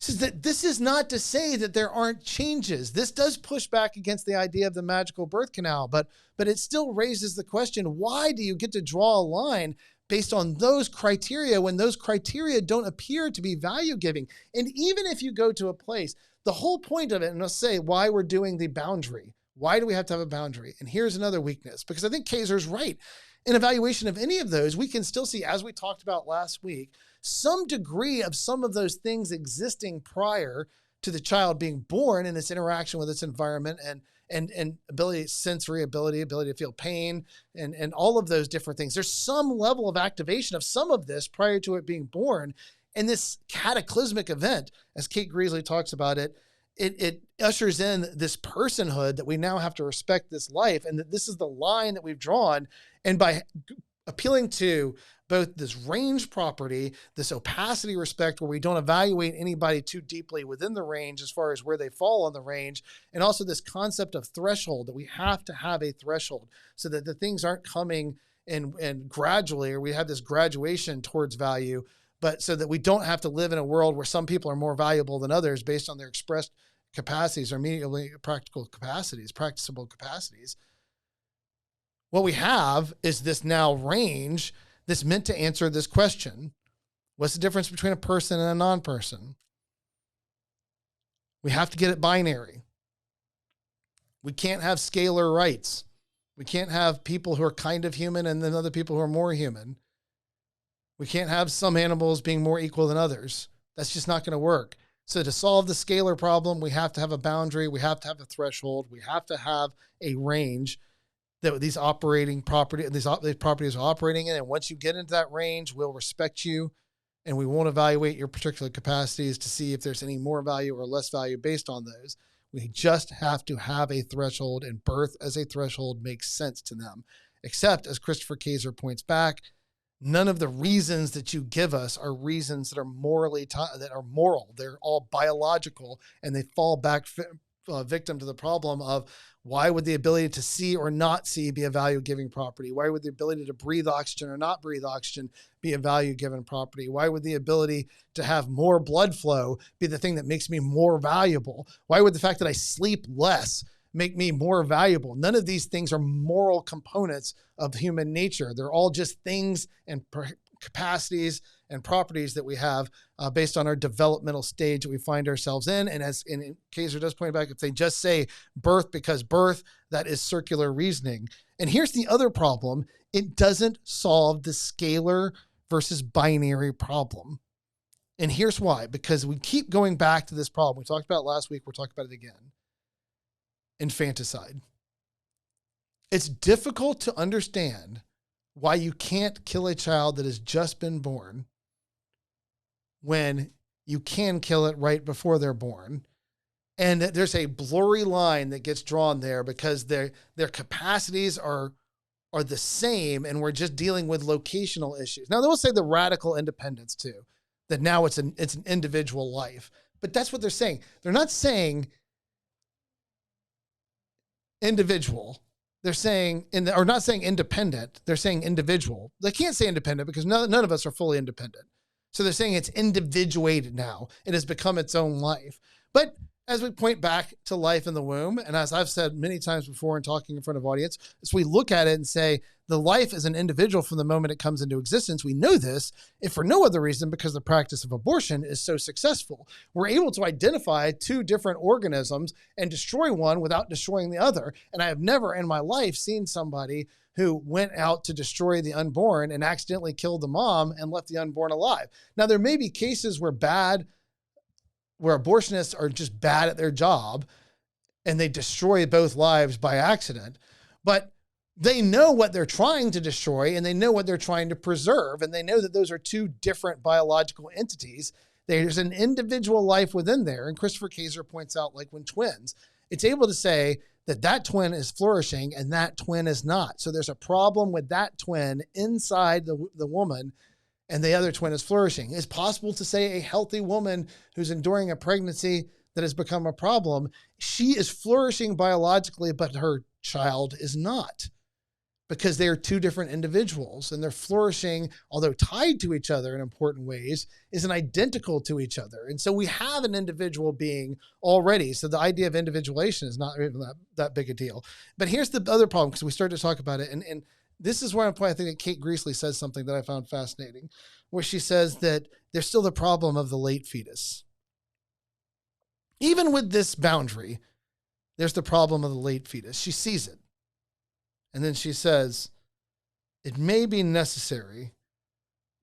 This is not to say that there aren't changes. This does push back against the idea of the magical birth canal, but it still raises the question, why do you get to draw a line based on those criteria when those criteria don't appear to be value-giving? And even if you go to a place, the whole point of it, and let's say why we're doing the boundary. Why do we have to have a boundary? And here's another weakness, because I think Kaiser's right. In evaluation of any of those, we can still see, as we talked about last week, some degree of some of those things existing prior to the child being born and its interaction with its environment and ability, sensory ability to feel pain and all of those different things. There's some level of activation of some of this prior to it being born. And this cataclysmic event, as Kate Greasley talks about it, it ushers in this personhood that we now have to respect this life, and that this is the line that we've drawn. And by appealing to both this range property, this opacity respect, where we don't evaluate anybody too deeply within the range as far as where they fall on the range, and also this concept of threshold, that we have to have a threshold so that the things aren't coming and gradually, or we have this graduation towards value, but so that we don't have to live in a world where some people are more valuable than others based on their expressed capacities or immediately practicable capacities, practicable capacities. What we have is this now range that's meant to answer this question. What's the difference between a person and a non-person? We have to get it binary. We can't have scalar rights. We can't have people who are kind of human and then other people who are more human. We can't have some animals being more equal than others. That's just not going to work. So to solve the scalar problem, we have to have a boundary. We have to have a threshold. We have to have a range that these properties are operating in. And once you get into that range, we'll respect you and we won't evaluate your particular capacities to see if there's any more value or less value based on those. We just have to have a threshold, and birth as a threshold makes sense to them. Except, as Christopher Kaiser points back, none of the reasons that you give us are reasons that are moral. They're all biological, and they fall back victim to the problem of why would the ability to see or not see be a value-giving property? Why would the ability to breathe oxygen or not breathe oxygen be a value-given property? Why would the ability to have more blood flow be the thing that makes me more valuable? Why would the fact that I sleep less make me more valuable? None of these things are moral components of human nature. They're all just things and capacities and properties that we have based on our developmental stage that we find ourselves in. And as Kaiser does point back, if they just say birth because birth, that is circular reasoning. And here's the other problem. It doesn't solve the scalar versus binary problem. And here's why, because we keep going back to this problem. We talked about it last week. We're talking about it again. Infanticide. It's difficult to understand why you can't kill a child that has just been born when you can kill it right before they're born. And there's a blurry line that gets drawn there because their capacities are the same, and we're just dealing with locational issues. Now, they'll say the radical independence too, that now it's an individual life. But that's what they're saying. They're not saying individual. They're saying, or not saying independent, they're saying individual. They can't say independent because none of us are fully independent. So they're saying it's individuated now. It has become its own life. But as we point back to life in the womb, and as I've said many times before in talking in front of audience, as we look at it and say the life is an individual from the moment it comes into existence, we know this, if for no other reason, because the practice of abortion is so successful. We're able to identify two different organisms and destroy one without destroying the other. And I have never in my life seen somebody who went out to destroy the unborn and accidentally killed the mom and left the unborn alive. Now, there may be cases where abortionists are just bad at their job and they destroy both lives by accident, but they know what they're trying to destroy and they know what they're trying to preserve. And they know that those are two different biological entities. There's an individual life within there. And Christopher Kaiser points out, like when twins, it's able to say that twin is flourishing and that twin is not. So there's a problem with that twin inside the woman, and the other twin is flourishing. It's possible to say a healthy woman who's enduring a pregnancy that has become a problem, she is flourishing biologically, but her child is not, because they are two different individuals, and they're flourishing, although tied to each other in important ways, isn't identical to each other. And so we have an individual being already. So the idea of individuation is not even that big a deal. But here's the other problem, because we started to talk about it. And this is where I think that Kate Greasley says something that I found fascinating, where she says that there's still the problem of the late fetus. Even with this boundary, there's the problem of the late fetus. She sees it. And then she says, it may be necessary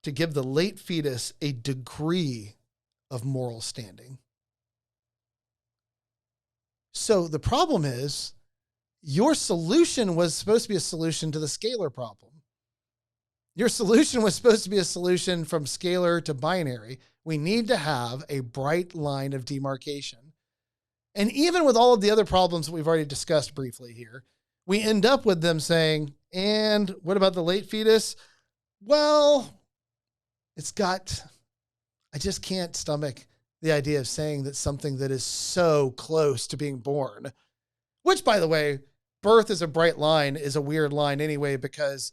to give the late fetus a degree of moral standing. So the problem is, your solution was supposed to be a solution to the scalar problem. Your solution was supposed to be a solution from scalar to binary. We need to have a bright line of demarcation. And even with all of the other problems that we've already discussed briefly here, we end up with them saying, and what about the late fetus? Well, I just can't stomach the idea of saying that something that is so close to being born, which, by the way, birth is a bright line, is a weird line anyway, because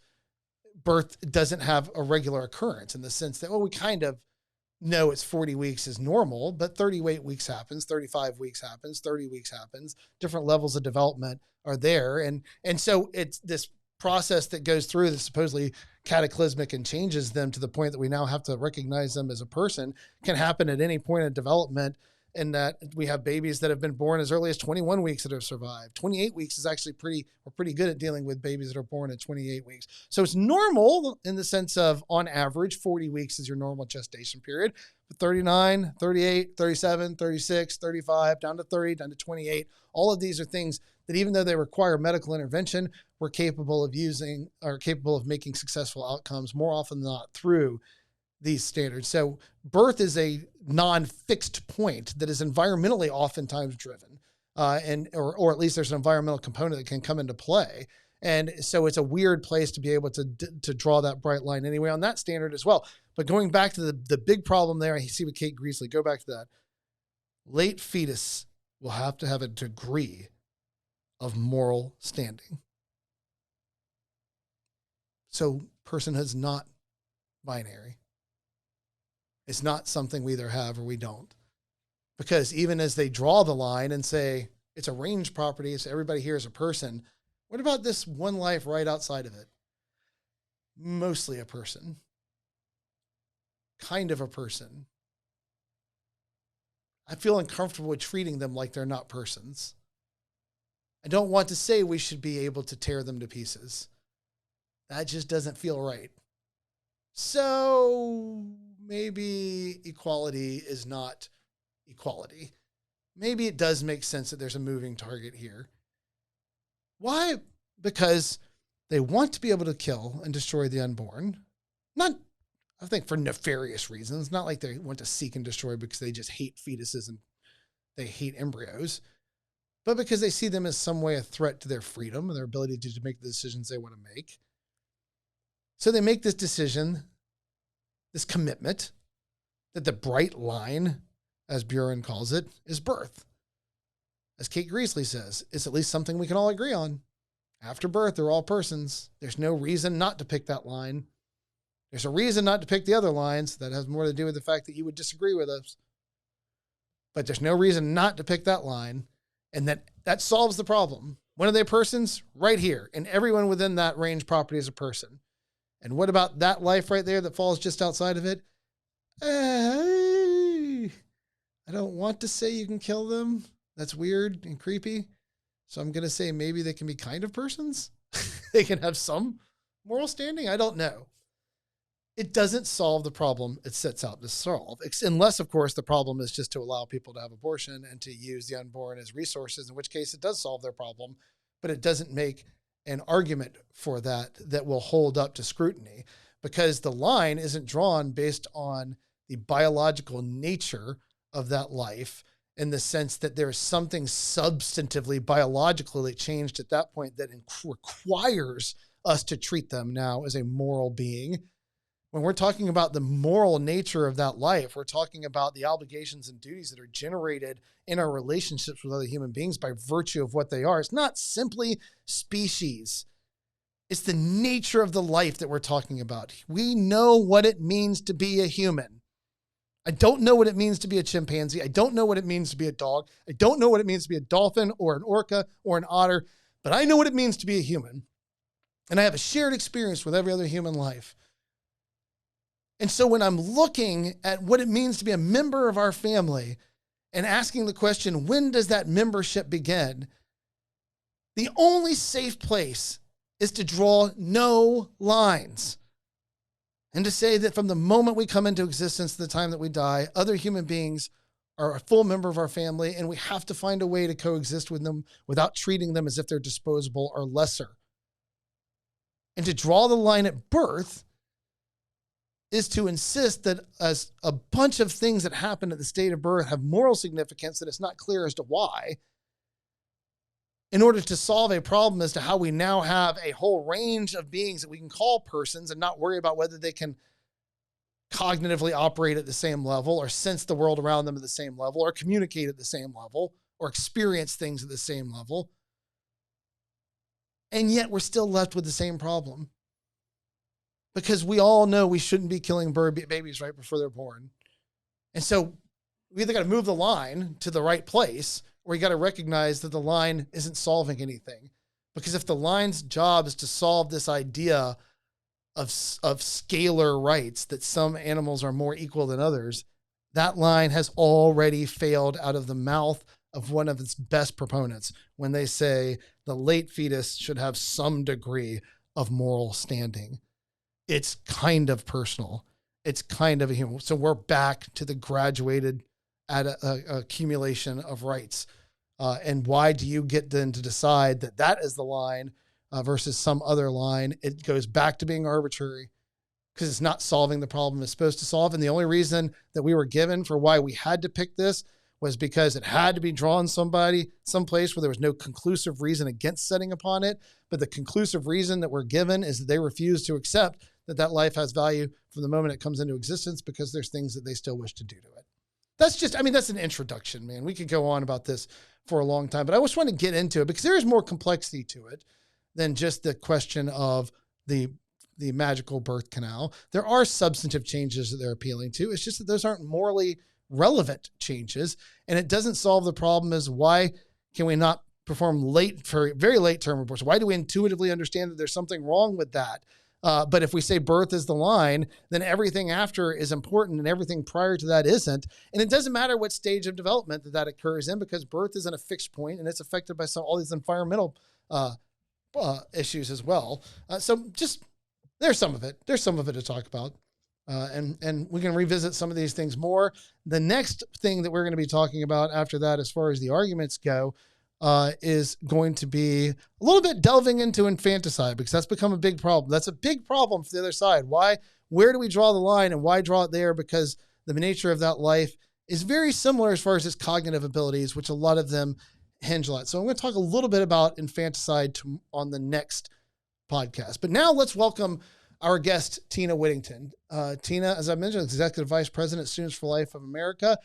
birth doesn't have a regular occurrence in the sense that, well, we kind of know it's 40 weeks is normal, but 38 weeks happens, 35 weeks happens, 30 weeks happens, different levels of development are there. And so it's this process that goes through that's supposedly cataclysmic and changes them to the point that we now have to recognize them as a person, can happen at any point in development. in that we have babies that have been born as early as 21 weeks that have survived. 28 weeks is actually we're pretty good at dealing with babies that are born at 28 weeks. So it's normal in the sense of, on average, 40 weeks is your normal gestation period. 39, 38, 37, 36, 35, down to 30, down to 28. All of these are things that, even though they require medical intervention, we're capable of using or capable of making successful outcomes more often than not through these standards. So birth is a non-fixed point that is environmentally oftentimes driven, or at least there's an environmental component that can come into play. And so it's a weird place to be able to draw that bright line anyway on that standard as well. But going back to the big problem there, I see with Kate Greasley, go back to that. Late fetus will have to have a degree of moral standing. So personhood's not binary. It's not something we either have or we don't. Because even as they draw the line and say it's a range property, so everybody here is a person, what about this one life right outside of it? Mostly a person. Kind of a person. I feel uncomfortable with treating them like they're not persons. I don't want to say we should be able to tear them to pieces. That just doesn't feel right. So maybe equality is not equality. Maybe it does make sense that there's a moving target here. Why? Because they want to be able to kill and destroy the unborn. Not, I think, for nefarious reasons. Not like they want to seek and destroy because they just hate fetuses and they hate embryos, but because they see them as some way a threat to their freedom and their ability to make the decisions they want to make. So they make this decision, this commitment, that the bright line, as Buren calls it, is birth. As Kate Greasley says, it's at least something we can all agree on. After birth, they're all persons. There's no reason not to pick that line. There's a reason not to pick the other lines. That has more to do with the fact that you would disagree with us. But there's no reason not to pick that line. And that solves the problem. When are they persons? Right here. And everyone within that range property is a person. And what about that life right there that falls just outside of it? I don't want to say you can kill them. That's weird and creepy. So I'm going to say maybe they can be kind of persons. They can have some moral standing. I don't know. It doesn't solve the problem it sets out to solve. Unless, of course, the problem is just to allow people to have abortion and to use the unborn as resources, in which case it does solve their problem, but it doesn't make an argument for that will hold up to scrutiny, because the line isn't drawn based on the biological nature of that life, in the sense that there's something substantively biologically changed at that point that requires us to treat them now as a moral being. When we're talking about the moral nature of that life, we're talking about the obligations and duties that are generated in our relationships with other human beings by virtue of what they are. It's not simply species. It's the nature of the life that we're talking about. We know what it means to be a human. I don't know what it means to be a chimpanzee. I don't know what it means to be a dog. I don't know what it means to be a dolphin or an orca or an otter, but I know what it means to be a human. And I have a shared experience with every other human life. And so when I'm looking at what it means to be a member of our family and asking the question, when does that membership begin? The only safe place is to draw no lines and to say that from the moment we come into existence to the time that we die, other human beings are a full member of our family, and we have to find a way to coexist with them without treating them as if they're disposable or lesser. And to draw the line at birth is to insist that as a bunch of things that happen at the state of birth have moral significance that it's not clear as to why, in order to solve a problem as to how we now have a whole range of beings that we can call persons and not worry about whether they can cognitively operate at the same level or sense the world around them at the same level or communicate at the same level or experience things at the same level. And yet we're still left with the same problem. Because we all know we shouldn't be killing babies right before they're born. And so we either got to move the line to the right place, or you got to recognize that the line isn't solving anything. Because if the line's job is to solve this idea of scalar rights, that some animals are more equal than others, that line has already failed out of the mouth of one of its best proponents when they say the late fetus should have some degree of moral standing. It's kind of personal. It's kind of a human. So we're back to the graduated accumulation of rights. And why do you get then to decide that that is the line versus some other line? It goes back to being arbitrary because it's not solving the problem it's supposed to solve. And the only reason that we were given for why we had to pick this was because it had to be drawn someplace where there was no conclusive reason against setting upon it. But the conclusive reason that we're given is that they refuse to accept that life has value from the moment it comes into existence because there's things that they still wish to do to it. That's an introduction, man. We could go on about this for a long time, but I just want to get into it because there is more complexity to it than just the question of the magical birth canal. There are substantive changes that they're appealing to. It's just that those aren't morally relevant changes, and it doesn't solve the problem as why can we not perform very late term abortion? Why do we intuitively understand that there's something wrong with that? But if we say birth is the line, then everything after is important and everything prior to that isn't. And it doesn't matter what stage of development that occurs in because birth isn't a fixed point and it's affected by all these environmental issues as well. So just there's some of it. There's some of it to talk about. And we can revisit some of these things more. The next thing that we're going to be talking about after that, as far as the arguments go, is going to be a little bit delving into infanticide because that's become a big problem. That's a big problem for the other side. Where do we draw the line and why draw it there? Because the nature of that life is very similar as far as its cognitive abilities, which a lot of them hinge on. So I'm going to talk a little bit about infanticide on the next podcast. But now let's welcome our guest, Tina Whittington. Tina, as I mentioned, is Executive Vice President, Students for Life of America.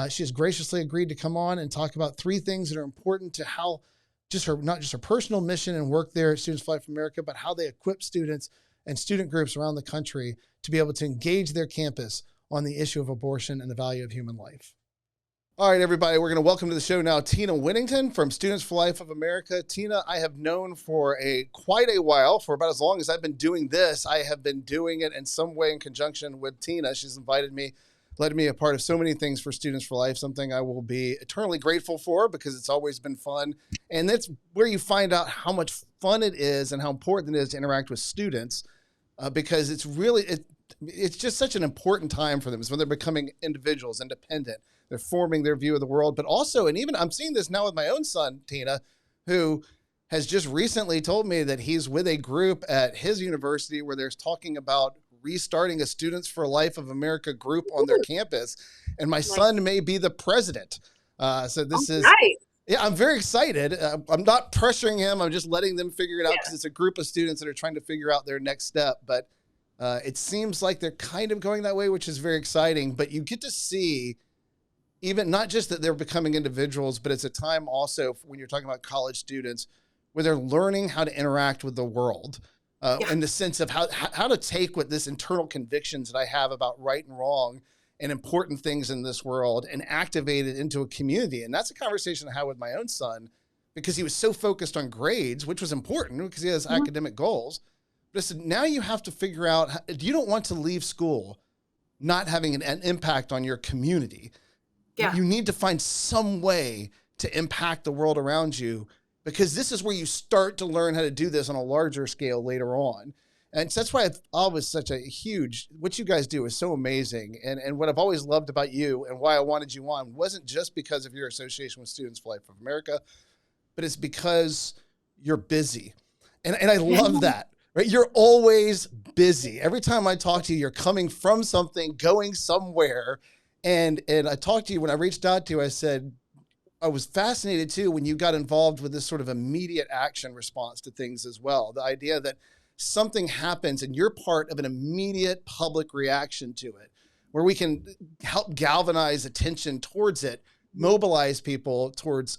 She has graciously agreed to come on and talk about three things that are important to how not just her personal mission and work there at Students for Life of America, but how they equip students and student groups around the country to be able to engage their campus on the issue of abortion and the value of human life. All right, everybody, we're going to welcome to the show now Tina Whittington from Students for Life of America. Tina, I have known for quite a while, for about as long as I've been doing this. I have been doing it in some way in conjunction with Tina. She's invited me, led me a part of so many things for Students for Life, something I will be eternally grateful for because it's always been fun. And that's where you find out how much fun it is and how important it is to interact with students because it's just such an important time for them. It's when they're becoming individuals, independent. They're forming their view of the world, but also, and even I'm seeing this now with my own son, Tina, who has just recently told me that he's with a group at his university where they're talking about restarting a Students for Life of America group on their campus. And my son may be the president. So this is,
nice.
Yeah, I'm very excited. I'm not pressuring him. I'm just letting them figure it out because it's a group of students that are trying to figure out their next step. But it seems like they're kind of going that way, which is very exciting. But you get to see even not just that they're becoming individuals, but it's a time also when you're talking about college students where they're learning how to interact with the world in the sense of how to take what this internal convictions that I have about right and wrong and important things in this world and activate it into a community. And that's a conversation I had with my own son because he was so focused on grades, which was important because he has academic goals. But I said, now you have to figure out, you don't want to leave school not having an impact on your community. Yeah. You need to find some way to impact the world around you because this is where you start to learn how to do this on a larger scale later on. And so that's why I've always such a huge, what you guys do is so amazing. And what I've always loved about you and why I wanted you on wasn't just because of your association with Students for Life of America, but it's because you're busy. And I love that, right? You're always busy. Every time I talk to you, you're coming from something, going somewhere. And I talked to you when I reached out to you, I said, I was fascinated too when you got involved with this sort of immediate action response to things as well. The idea that something happens and you're part of an immediate public reaction to it, where we can help galvanize attention towards it, mobilize people towards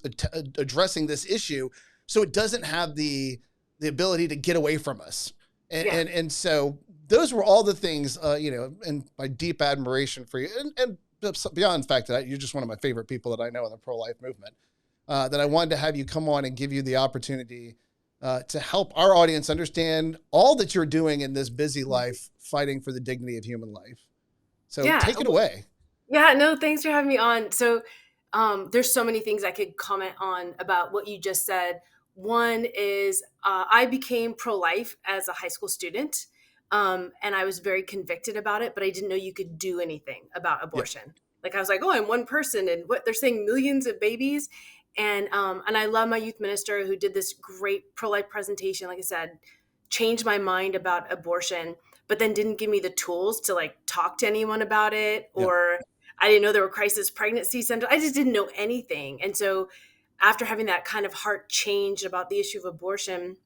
addressing this issue so it doesn't have the ability to get away from us. And so those were all the things, and my deep admiration for you. And beyond the fact that you're just one of my favorite people that I know in the pro-life movement, that I wanted to have you come on and give you the opportunity to help our audience understand all that you're doing in this busy life, fighting for the dignity of human life. So take it away.
Yeah, no, thanks for having me on. So, there's so many things I could comment on about what you just said. One is I became pro life as a high school student, and I was very convicted about it, but I didn't know you could do anything about
Yeah.
abortion. Like I was like, oh, I'm one person, and what they're saying millions of babies, and I love my youth minister who did this great pro life presentation. Like I said, changed my mind about abortion, but then didn't give me the tools to like talk to anyone about it
Yeah.
or I didn't know there were crisis pregnancy centers. I just didn't know anything. And so after having that kind of heart change about the issue of abortion,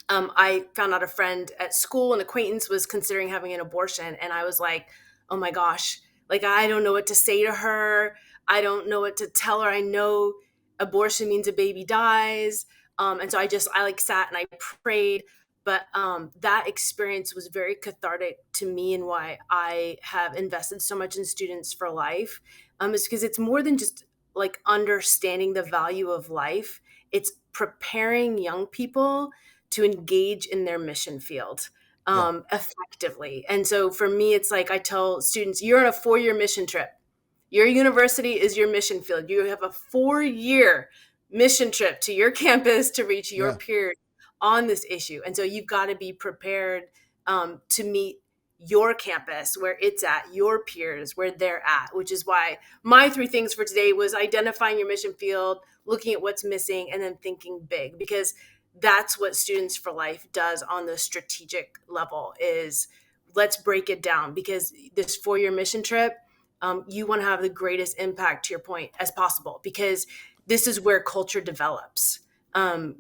I found out a friend at school, an acquaintance was considering having an abortion. And I was like, oh my gosh, like, I don't know what to say to her. I don't know what to tell her. I know abortion means a baby dies. And so I like sat and I prayed. But that experience was very cathartic to me and why I have invested so much in Students for Life is because it's more than just like understanding the value of life. It's preparing young people to engage in their mission field
Yeah.
effectively. And so for me, it's like I tell students, you're on a 4-year mission trip. Your university is your mission field. You have a 4-year mission trip to your campus to reach your
Yeah.
peers on this issue. And so you've got to be prepared to meet your campus where it's at, your peers where they're at, which is why my 3 things for today was identifying your mission field, looking at what's missing, and then thinking big, because that's what Students for Life does on the strategic level is let's break it down, because this 4-year mission trip, you want to have the greatest impact, to your point, as possible, because this is where culture develops.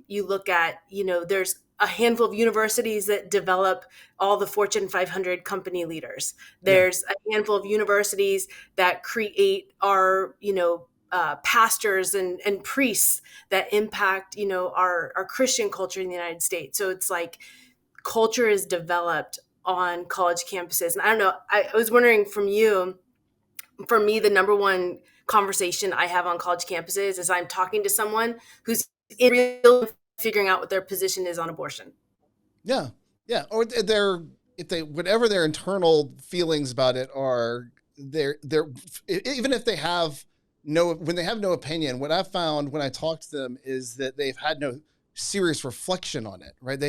You look at, there's a handful of universities that develop all the Fortune 500 company leaders.
Yeah.
There's a handful of universities that create our, pastors and priests that impact, our Christian culture in the United States. So it's like culture is developed on college campuses. And I don't know, I was wondering from you, for me, the number one conversation I have on college campuses is I'm talking to someone who's in real figuring out what their position is on abortion.
Yeah. Yeah. Or if they, whatever their internal feelings about it are, they're, even if they have when they have no opinion, what I've found when I talk to them is that they've had no serious reflection on it, right?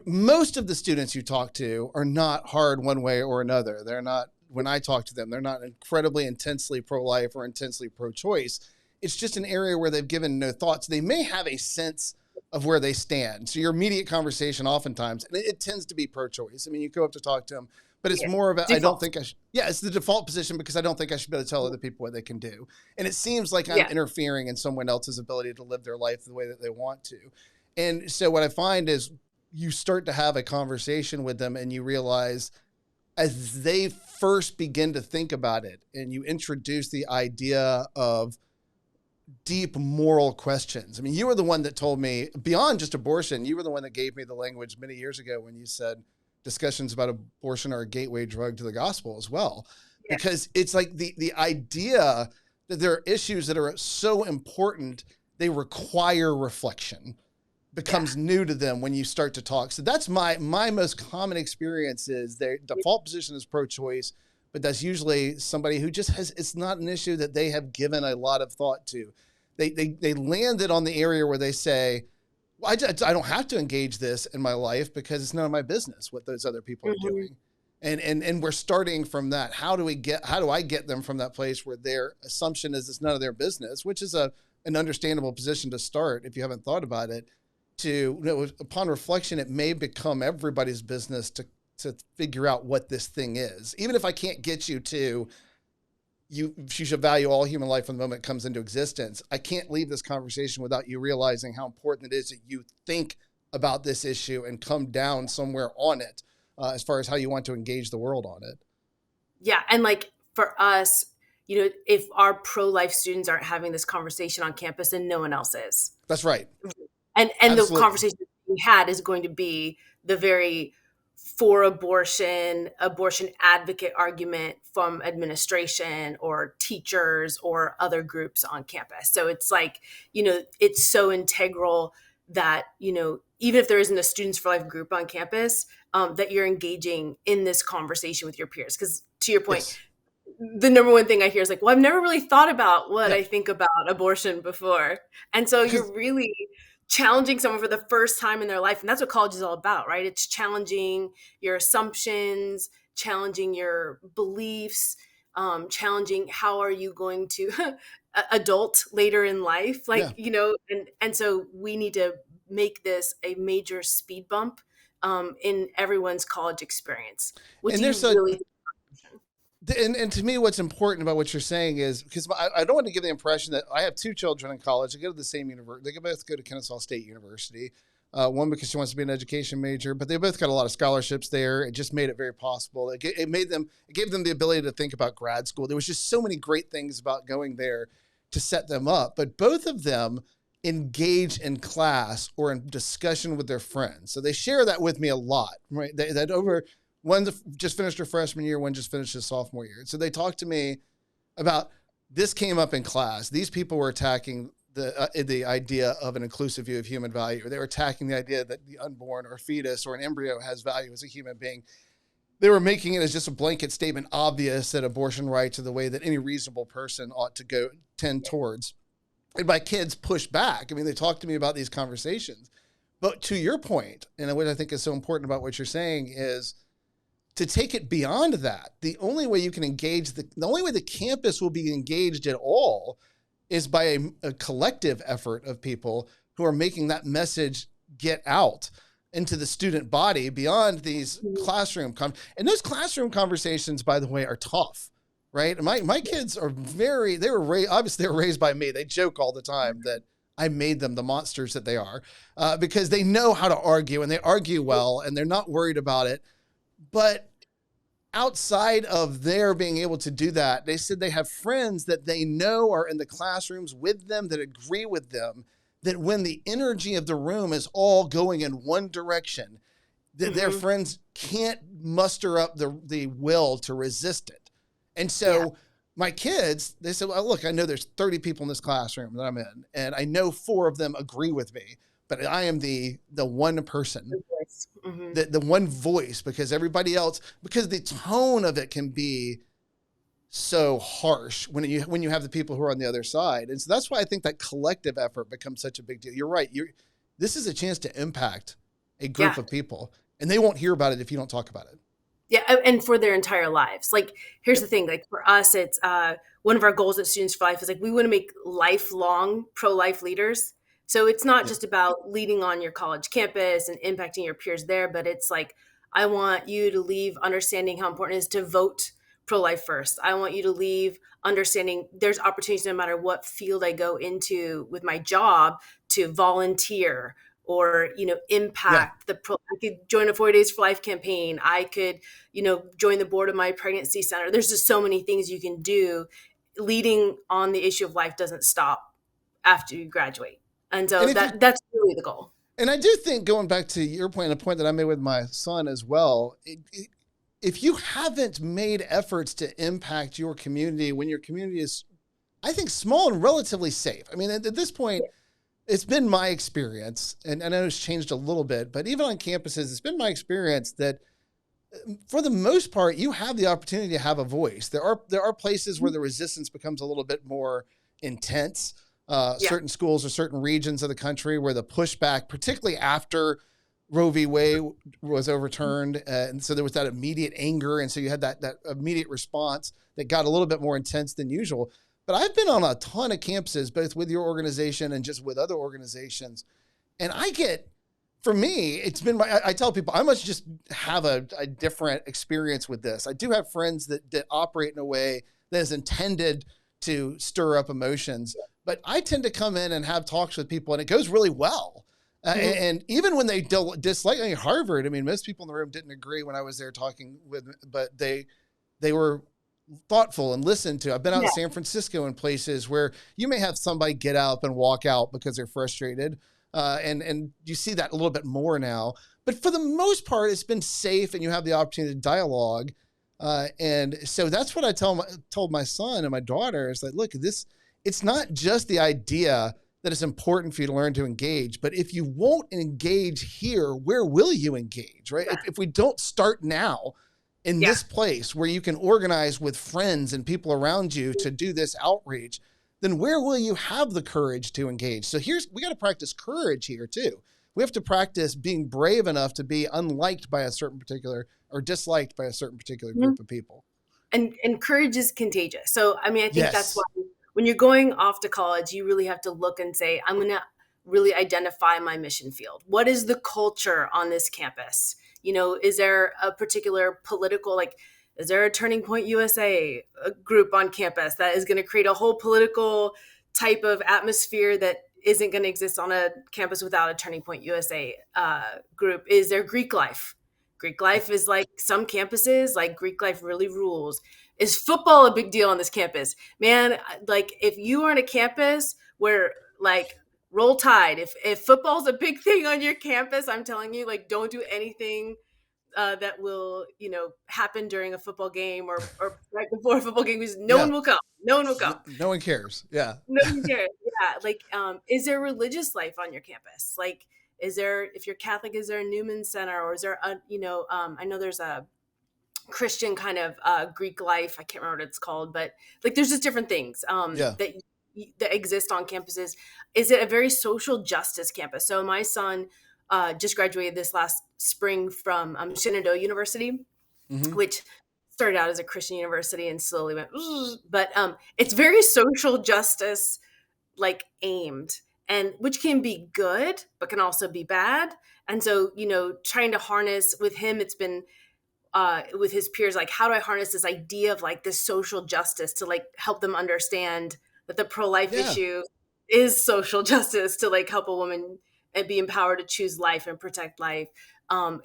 Most of the students you talk to are not hard one way or another. They're not, when I talk to them, they're not incredibly intensely pro-life or intensely pro-choice. It's just an area where they've given no thoughts. They may have a sense of where they stand. So your immediate conversation oftentimes, and it tends to be pro-choice. I mean, you go up to talk to them, but it's more of a, I don't think I should, it's the default position because I don't think I should be able to tell other people what they can do. And it seems like I'm interfering in someone else's ability to live their life the way that they want to. And so what I find is you start to have a conversation with them and you realize as they first begin to think about it and you introduce the idea of deep moral questions. I mean, you were the one that told me beyond just abortion, you were the one that gave me the language many years ago when you said discussions about abortion are a gateway drug to the gospel as well, because it's like the idea that there are issues that are so important, they require reflection becomes new to them when you start to talk. So that's my most common experience is their default position is pro-choice, but that's usually somebody who just has, it's not an issue that they have given a lot of thought to. They landed on the area where they say, well, I don't have to engage this in my life because it's none of my business what those other people are doing. And we're starting from that. How do I get them from that place where their assumption is it's none of their business, which is an understandable position to start if you haven't thought about it, to, upon reflection, it may become everybody's business to figure out what this thing is. Even if I can't get you to, you should value all human life from the moment it comes into existence. I can't leave this conversation without you realizing how important it is that you think about this issue and come down somewhere on it as far as how you want to engage the world on it.
Yeah. And like for us, if our pro-life students aren't having this conversation on campus, then no one else is.
That's right.
And the conversation we had is going to be the very for abortion advocate argument from administration or teachers or other groups on campus. So it's like, it's so integral that, even if there isn't a Students for Life group on campus, that you're engaging in this conversation with your peers. Because to your point, the number one thing I hear is like, well, I've never really thought about what I think about abortion before. And so you're really challenging someone for the first time in their life. And that's what college is all about, right? It's challenging your assumptions, challenging your beliefs, challenging how are you going to adult later in life, like, and so we need to make this a major speed bump in everyone's college experience. What
And
do you
there's
really
and to me, what's important about what you're saying is, because I don't want to give the impression that I have two children in college. They go to the same university. They both go to Kennesaw State University. One because she wants to be an education major, but they both got a lot of scholarships there. It just made it very possible. It gave them the ability to think about grad school. There was just so many great things about going there to set them up. But both of them engage in class or in discussion with their friends. So they share that with me a lot, right? One just finished her freshman year, one just finished his sophomore year. So they talked to me about this came up in class. These people were attacking the idea of an inclusive view of human value, or they were attacking the idea that the unborn or fetus or an embryo has value as a human being. They were making it as just a blanket statement, obvious that abortion rights are the way that any reasonable person ought to tend towards. And my kids pushed back. I mean, they talked to me about these conversations. But to your point, and what I think is so important about what you're saying is to take it beyond that. The only way you can engage, the only way the campus will be engaged at all is by a collective effort of people who are making that message get out into the student body beyond these classroom. And those classroom conversations, by the way, are tough, right? And my kids are obviously they were raised by me. They joke all the time that I made them the monsters that they are because they know how to argue and they argue well and they're not worried about it. But outside of their being able to do that, they said they have friends that they know are in the classrooms with them that agree with them, that when the energy of the room is all going in one direction, that their friends can't muster up the will to resist it. And so my kids, they said, well, look, I know there's 30 people in this classroom that I'm in, and I know 4 of them agree with me, but I am the one person, the one voice, because everybody else, because the tone of it can be so harsh when you have the people who are on the other side. And so that's why I think that collective effort becomes such a big deal. You're right. This is a chance to impact a group of people, and they won't hear about it if you don't talk about it.
Yeah. And for their entire lives. Like, here's the thing, like for us, it's one of our goals at Students for Life is like, we want to make lifelong pro-life leaders. So it's not just about leading on your college campus and impacting your peers there, but it's like, I want you to leave understanding how important it is to vote pro-life first. I want you to leave understanding there's opportunities no matter what field I go into with my job to volunteer or, impact I could join a 40 Days for Life campaign. I could, join the board of my pregnancy center. There's just so many things you can do. Leading on the issue of life doesn't stop after you graduate. And so that's really the goal.
And I do think, going back to your point, and a point that I made with my son as well, if you haven't made efforts to impact your community when your community is, I think, small and relatively safe. I mean, at this point, it's been my experience, and I know it's changed a little bit, but even on campuses, it's been my experience that for the most part, you have the opportunity to have a voice. There are places where the resistance becomes a little bit more intense. Certain schools or certain regions of the country where the pushback, particularly after Roe v. Wade was overturned, and so there was that immediate anger, and so you had that immediate response that got a little bit more intense than usual. But I've been on a ton of campuses, both with your organization and just with other organizations, and for me, it's been I tell people I must just have a different experience with this. I do have friends that operate in a way that is intended to stir up emotions. But I tend to come in and have talks with people, and it goes really well. And even when they dislike Harvard, I mean, most people in the room didn't agree when I was there talking with, but they were thoughtful and listened to. I've been out in San Francisco in places where you may have somebody get up and walk out because they're frustrated. And you see that a little bit more now. But for the most part, it's been safe, and you have the opportunity to dialogue. And so that's what I told my son and my daughter is like, look, it's not just the idea that it's important for you to learn to engage, but if you won't engage here, where will you engage, right? If we don't start now in this place where you can organize with friends and people around you to do this outreach, then where will you have the courage to engage? So we got to practice courage here too. We have to practice being brave enough to be unliked by a certain particular or disliked by a certain particular group of people.
And courage is contagious. So, I mean, I think that's why when you're going off to college, you really have to look and say, I'm going to really identify my mission field. What is the culture on this campus? You know, is there a particular political, like, is there a Turning Point USA group on campus that is going to create a whole political type of atmosphere that isn't going to exist on a campus without a Turning Point USA group? Is there Greek life? Greek life is like some campuses, like Greek life really rules. Is football a big deal on this campus? Man, like if you are on a campus where like roll tide, if football's a big thing on your campus, I'm telling you, like don't do anything that will, you know, happen during a football game or right before a football game because no one will come. No one will come.
No one cares. Yeah.
No one cares. Yeah. Like, is there religious life on your campus? Like, is there, if you're Catholic, is there a Newman Center or is there a, you know, I know there's a Christian kind of Greek life. I can't remember what it's called, but like there's just different things that exist on campuses. Is it a very social justice campus? So my son just graduated this last spring from Shenandoah University, which started out as a Christian university and slowly went, but it's very social justice like aimed, and which can be good, but can also be bad. And so, you know, trying to harness with him, it's been with his peers, like, how do I harness this idea of like this social justice to like help them understand that the pro-life issue is social justice to like help a woman and be empowered to choose life and protect life.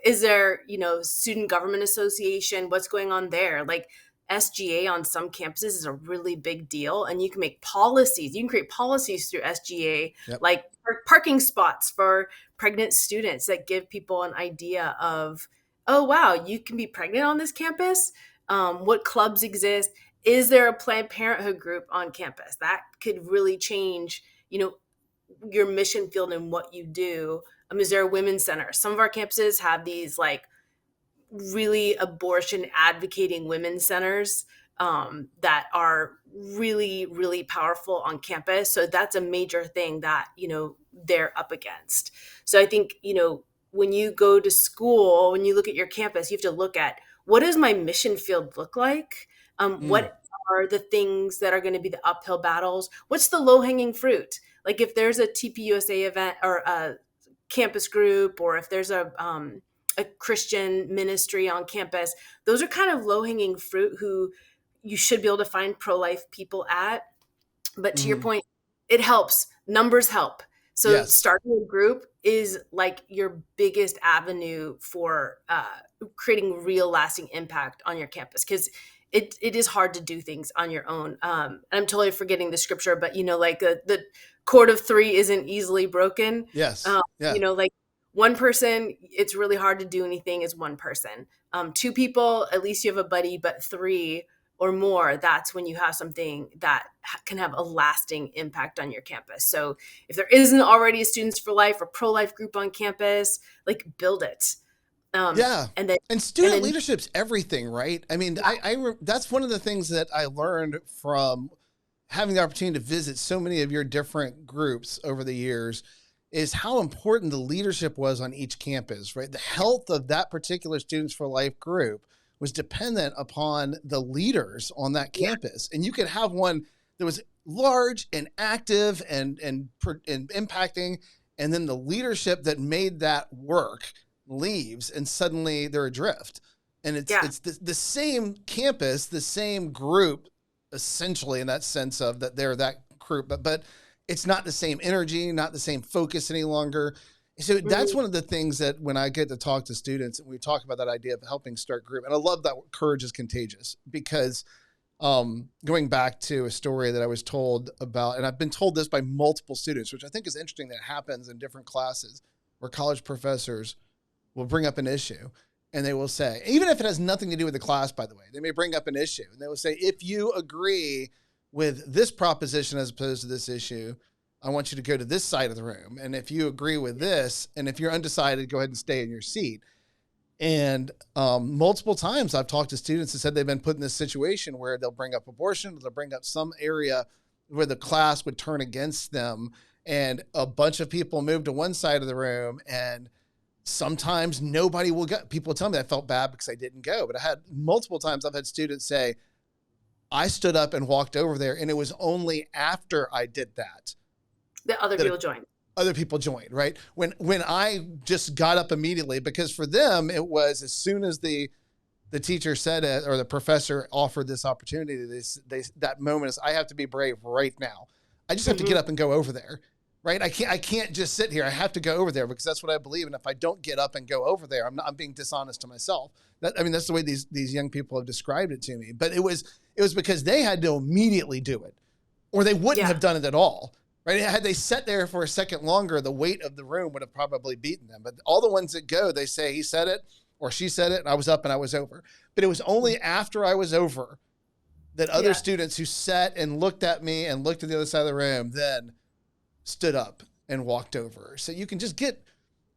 Is there, you know, student government association? What's going on there? Like SGA on some campuses is a really big deal, and you can make policies. You can create policies through SGA, like parking spots for pregnant students that give people an idea of, oh, wow, you can be pregnant on this campus. What clubs exist? Is there a Planned Parenthood group on campus? That could really change, you know, your mission field and what you do. Is there a women's center? Some of our campuses have these like really abortion advocating women's centers that are really, really powerful on campus. So that's a major thing that, you know, they're up against. So I think, you know, when you go to school, when you look at your campus, you have to look at, what does my mission field look like? What are the things that are going to be the uphill battles? What's the low-hanging fruit? Like if there's a TPUSA event or a campus group, or if there's a Christian ministry on campus, those are kind of low-hanging fruit who you should be able to find pro-life people at. But to your point, it helps. Numbers help. So starting a group is like your biggest avenue for creating real lasting impact on your campus, because it is hard to do things on your own. And I'm totally forgetting the scripture, but you know, like the cord of three isn't easily broken.
Yes.
You know, like one person, it's really hard to do anything as one person. Two people, at least you have a buddy, but three or more, that's when you have something that can have a lasting impact on your campus. So if there isn't already a Students for Life or pro-life group on campus, like build it. And student leadership's everything, right? I mean, that's one of the things that I learned from having the opportunity to visit so many of your different groups over the years, is how important the leadership was on each campus, right? The health of that particular Students for Life group was dependent upon the leaders on that campus. And you could have one that was large and active and impacting, and then the leadership that made that work leaves, and suddenly they're adrift. And it's the same campus, the same group, essentially, in that sense of that they're that group, but it's not the same energy, not the same focus any longer. So that's one of the things that when I get to talk to students, and we talk about that idea of helping start group, and I love that courage is contagious, because going back to a story that I was told about, and I've been told this by multiple students, which I think is interesting that it happens in different classes, where college professors will bring up an issue and they will say, even if it has nothing to do with the class, by the way, they may bring up an issue and they will say, if you agree with this proposition as opposed to this issue, I want you to go to this side of the room. And if you agree with this, and if you're undecided, go ahead and stay in your seat.
And multiple times I've talked to students that said they've been put in this situation where they'll bring up abortion, they'll bring up some area where the class would turn against them, and a bunch of people move to one side of the room, and sometimes nobody will go. People tell me I felt bad because I didn't go, but I had multiple times I've had students say, I stood up and walked over there, and it was only after I did that
The other people joined, right? When I just got up immediately, because for them, it was as soon as the teacher said it or the professor offered this opportunity, that moment is, I have to be brave right now. I just have to get up and go over there, right? I can't just sit here. I have to go over there because that's what I believe. And if I don't get up and go over there, I'm being dishonest to myself. That's the way these young people have described it to me. But it was because they had to immediately do it, or they wouldn't have done it at all. Right? Had they sat there for a second longer, the weight of the room would have probably beaten them. But all the ones that go, they say, he said it or she said it, and I was up and I was over. But it was only after I was over that other students who sat and looked at me and looked at the other side of the room then stood up and walked over. So you can just get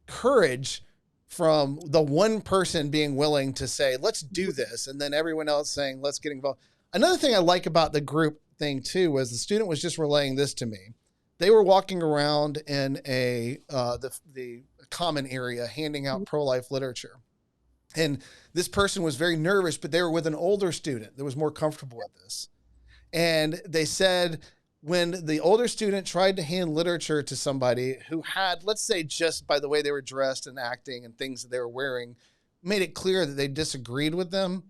courage from the one person being willing to say, let's do this. And then everyone else saying, let's get involved. Another thing I like about the group thing too, was the student was just relaying this to me. They were walking around in the common area, handing out pro-life literature. And this person was very nervous, but they were with an older student that was more comfortable with this. And they said when the older student tried to hand literature to somebody who had, let's say, just by the way they were dressed and acting and things that they were wearing, made it clear that they disagreed with them,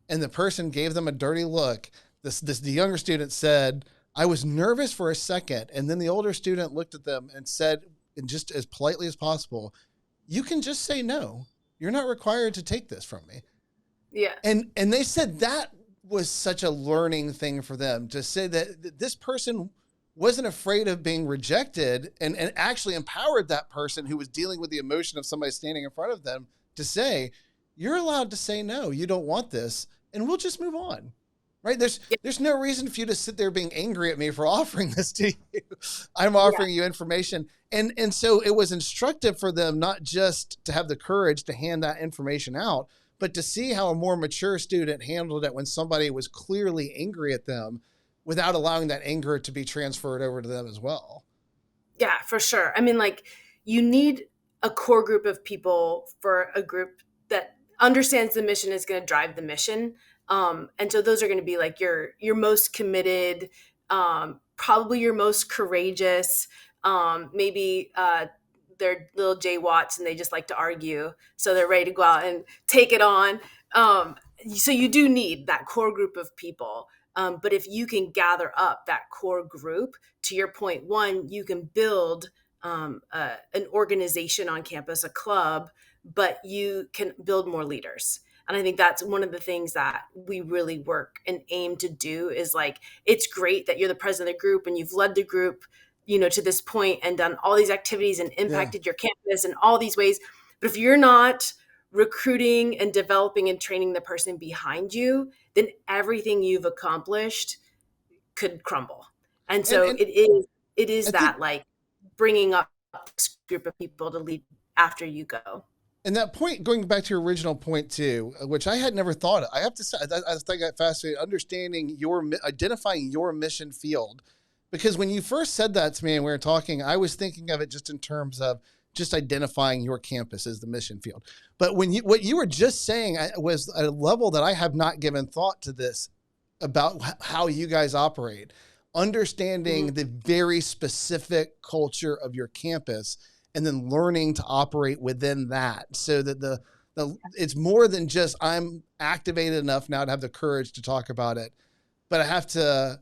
and the person gave them a dirty look, the younger student said, I was nervous for a second. And then the older student looked at them and said, and just as politely as possible, you can just say no. You're not required to take this from me. Yeah.
And they said that was such a learning thing for them, to say that this person wasn't afraid of being rejected, and actually empowered that person who was dealing with the emotion of somebody standing in front of them to say, you're allowed to say no, you don't want this, and we'll just move on. Right? There's no reason for you to sit there being angry at me for offering this to you. I'm offering you information. And so it was instructive for them, not just to have the courage to hand that information out, but to see how a more mature student handled it when somebody was clearly angry at them without allowing that anger to be transferred over to them as well.
Yeah, for sure. I mean, like, you need a core group of people for a group that understands the mission is going to drive the mission. And so those are going to be like your most committed, probably your most courageous, maybe they're little Jay Watts and they just like to argue. So they're ready to go out and take it on. So you do need that core group of people. But if you can gather up that core group, to your point, one, you can build an organization on campus, a club, but you can build more leaders. And I think that's one of the things that we really work and aim to do is, like, it's great that you're the president of the group and you've led the group, to this point and done all these activities and impacted your campus in all these ways. But if you're not recruiting and developing and training the person behind you, then everything you've accomplished could crumble. And so it is that like bringing up this group of people to lead after you go.
And that point, going back to your original point too, which I had never thought of, I have to say, I think that fascinating, identifying your mission field. Because when you first said that to me and we were talking, I was thinking of it just in terms of just identifying your campus as the mission field. But what you were just saying was a level that I have not given thought to this about how you guys operate, understanding the very specific culture of your campus, and then learning to operate within that, so that it's more than just I'm activated enough now to have the courage to talk about it, but I have to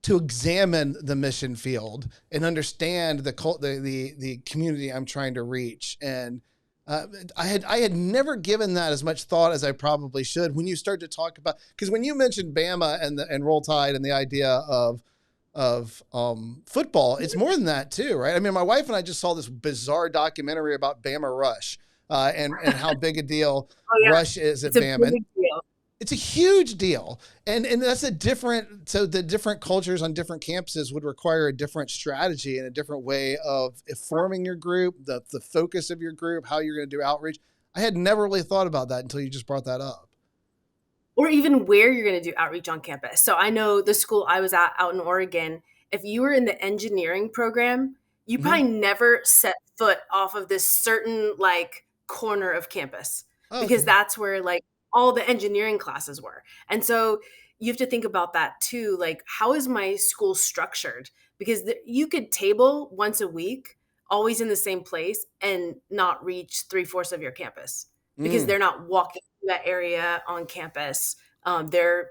examine the mission field and understand the community I'm trying to reach. And I had never given that as much thought as I probably should when you start to talk about, because when you mentioned Bama and Roll Tide and the idea of football, it's more than that too, right? I mean, my wife and I just saw this bizarre documentary about Bama Rush and how big a deal Rush is at Bama. It's a huge deal. And that's so the different cultures on different campuses would require a different strategy and a different way of forming your group, the focus of your group, how you're going to do outreach. I had never really thought about that until you just brought that up.
Or even where you're going to do outreach on campus. So I know the school I was at out in Oregon, if you were in the engineering program, you probably never set foot off of this certain like corner of campus, because that's where like all the engineering classes were. And so you have to think about that too. Like, how is my school structured? Because you could table once a week, always in the same place, and not reach 3/4 of your campus because they're not walking that area on campus. They're,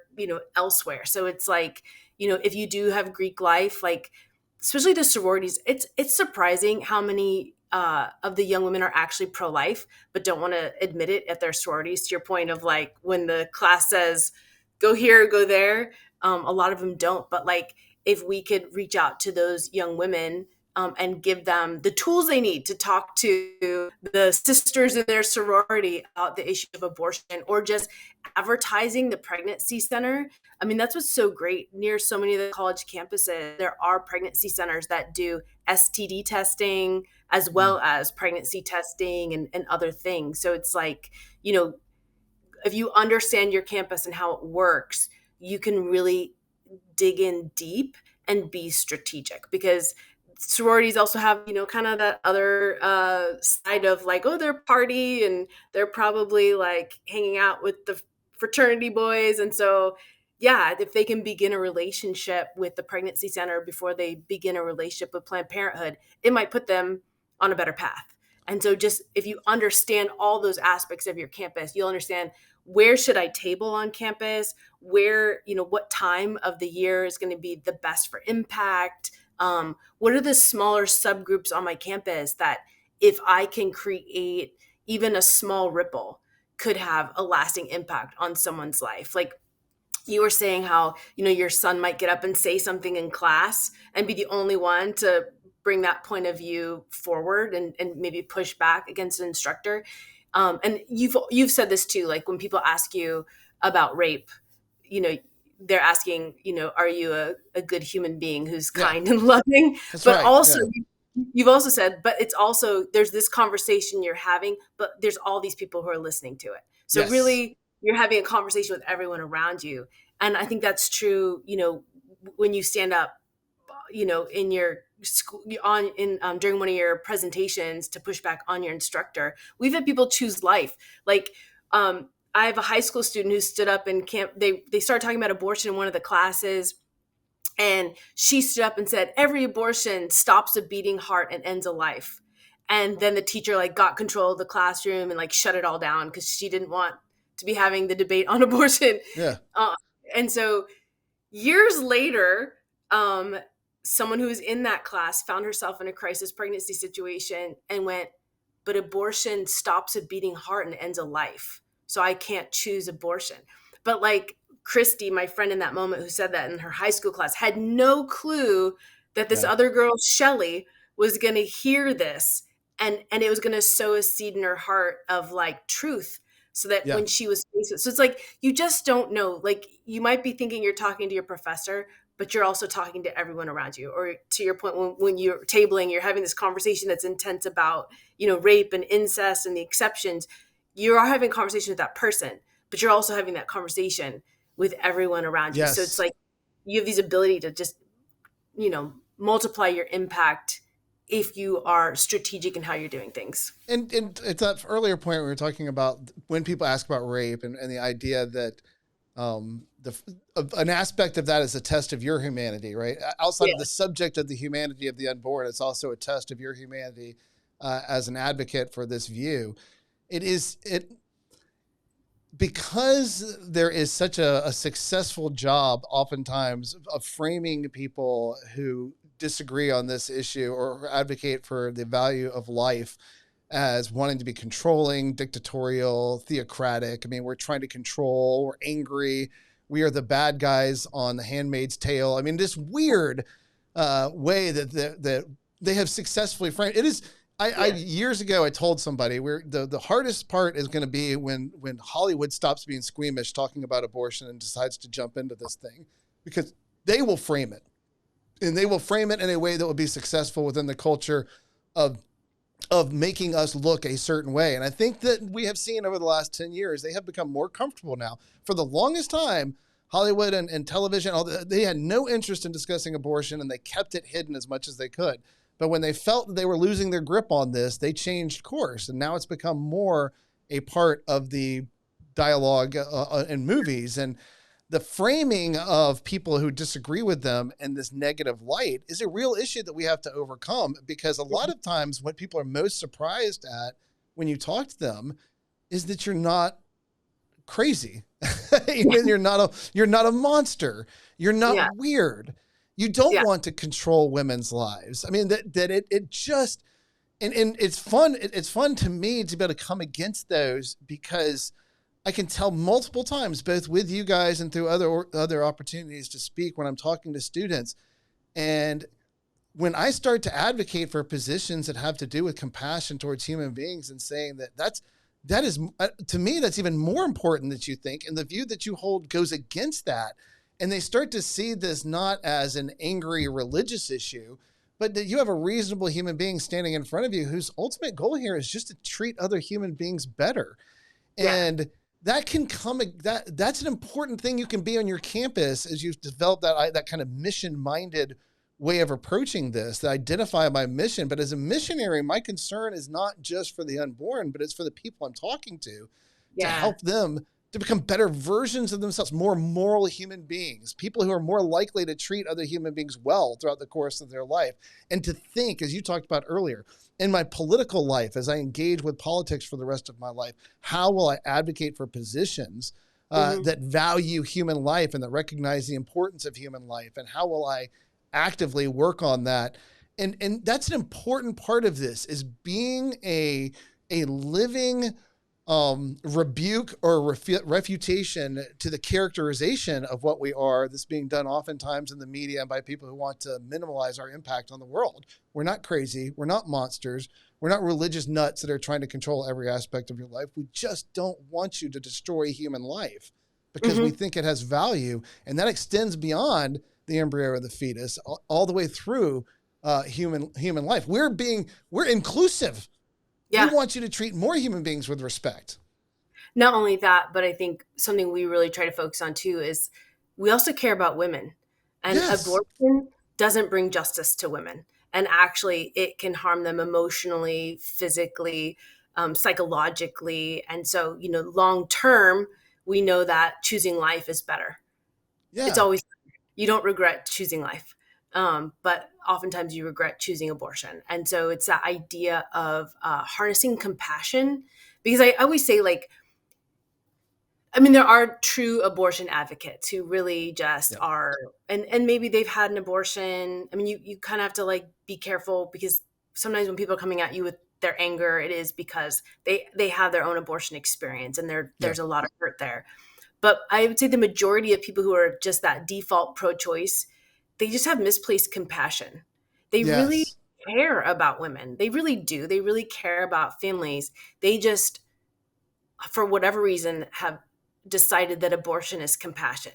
elsewhere. So it's like, if you do have Greek life, like especially the sororities, it's surprising how many of the young women are actually pro-life, but don't want to admit it at their sororities. To your point of like when the class says, go here, go there, a lot of them don't. But like if we could reach out to those young women and give them the tools they need to talk to the sisters in their sorority about the issue of abortion, or just advertising the pregnancy center. I mean, that's what's so great. Near so many of the college campuses, there are pregnancy centers that do STD testing as well as pregnancy testing and other things. So it's like, if you understand your campus and how it works, you can really dig in deep and be strategic, because sororities also have, kind of that other side of like, oh, they're party and they're probably like hanging out with the fraternity boys. And so, yeah, if they can begin a relationship with the pregnancy center before they begin a relationship with Planned Parenthood, it might put them on a better path. And so just if you understand all those aspects of your campus, you'll understand, where should I table on campus? Where, what time of the year is going to be the best for impact? What are the smaller subgroups on my campus that if I can create even a small ripple could have a lasting impact on someone's life? Like you were saying how, your son might get up and say something in class and be the only one to bring that point of view forward and maybe push back against an instructor. And you've said this too, like when people ask you about rape, they're asking, are you a good human being who's kind and loving?
That's
but
right.
also,
Yeah.
you've also said, but it's also, there's this conversation you're having, but there's all these people who are listening to it. So
Yes.
really, you're having a conversation with everyone around you. And I think that's true, when you stand up, in your school during one of your presentations to push back on your instructor. We've had people choose life. Like, I have a high school student who stood up in camp. They started talking about abortion in one of the classes, and she stood up and said, every abortion stops a beating heart and ends a life. And then the teacher like got control of the classroom and like shut it all down because she didn't want to be having the debate on abortion.
Yeah.
And so years later, someone who was in that class found herself in a crisis pregnancy situation and went, but abortion stops a beating heart and ends a life. So I can't choose abortion. But like Christy, my friend in that moment who said that in her high school class, had no clue that this other girl, Shelly, was going to hear this. And it was going to sow a seed in her heart of like truth, so that when she was faced with, so it's like, you just don't know. Like you might be thinking you're talking to your professor, but you're also talking to everyone around you. Or to your point, when you're tabling, you're having this conversation that's intense about, rape and incest and the exceptions. You are having a conversation with that person, but you're also having that conversation with everyone around you.
Yes.
So it's like you have these ability to just, multiply your impact if you are strategic in how you're doing things.
And it's that earlier point we were talking about when people ask about rape and the idea that an aspect of that is a test of your humanity, right? Outside of the subject of the humanity of the unborn, it's also a test of your humanity as an advocate for this view. Because there is such a successful job oftentimes of framing people who disagree on this issue or advocate for the value of life as wanting to be controlling, dictatorial, theocratic. I mean, we're trying to control, we're angry, we are the bad guys on The Handmaid's Tale. I mean, this weird way that they have successfully framed it is. I years ago, I told somebody the hardest part is going to be when Hollywood stops being squeamish talking about abortion and decides to jump into this thing, because they will frame it, and they will frame it in a way that will be successful within the culture of of making us look a certain way. And I think that we have seen over the last 10 years, they have become more comfortable now. For the longest time, Hollywood and television, they had no interest in discussing abortion, and they kept it hidden as much as they could. But when they felt that they were losing their grip on this, they changed course. And now it's become more a part of the dialogue in movies. And the framing of people who disagree with them in this negative light is a real issue that we have to overcome, because a lot of times what people are most surprised at when you talk to them is that you're not crazy. You're not a monster. You're not weird. You don't want to control women's lives. I mean, it just, and it's fun. It's fun to me to be able to come against those, because I can tell multiple times, both with you guys and through other opportunities to speak when I'm talking to students. And when I start to advocate for positions that have to do with compassion towards human beings and saying that is, to me, that's even more important than you think. And the view that you hold goes against that. And they start to see this not as an angry religious issue, but that you have a reasonable human being standing in front of you whose ultimate goal here is just to treat other human beings better. And that can that's an important thing you can be on your campus as you've developed that kind of mission-minded way of approaching this, that identify my mission. But as a missionary, my concern is not just for the unborn, but it's for the people I'm talking to help them to become better versions of themselves, more moral human beings, people who are more likely to treat other human beings well throughout the course of their life. And to think, as you talked about earlier, in my political life, as I engage with politics for the rest of my life, how will I advocate for positions that value human life and that recognize the importance of human life? And how will I actively work on that? And that's an important part of this, is being a living rebuke or refutation to the characterization of what we are, that's being done oftentimes in the media and by people who want to minimize our impact on the world. We're not crazy. We're not monsters. We're not religious nuts that are trying to control every aspect of your life. We just don't want you to destroy human life because we think it has value. And that extends beyond the embryo or the fetus all the way through human life. We're inclusive. Yeah. We want you to treat more human beings with respect.
Not only that, but I think something we really try to focus on too is we also care about women. And abortion doesn't bring justice to women. And actually, it can harm them emotionally, physically, psychologically. And so, long term, we know that choosing life is better. Yeah. It's always, you don't regret choosing life. But oftentimes you regret choosing abortion. And so it's that idea of harnessing compassion, because I always say, there are true abortion advocates who really just are, and maybe they've had an abortion. You kind of have to be careful, because sometimes when people are coming at you with their anger, it is because they have their own abortion experience, and there's a lot of hurt there. But I would say the majority of people who are just that default pro-choice, they just have misplaced compassion. They really care about women. They really do. They really care about families. They just, for whatever reason, have decided that abortion is compassion.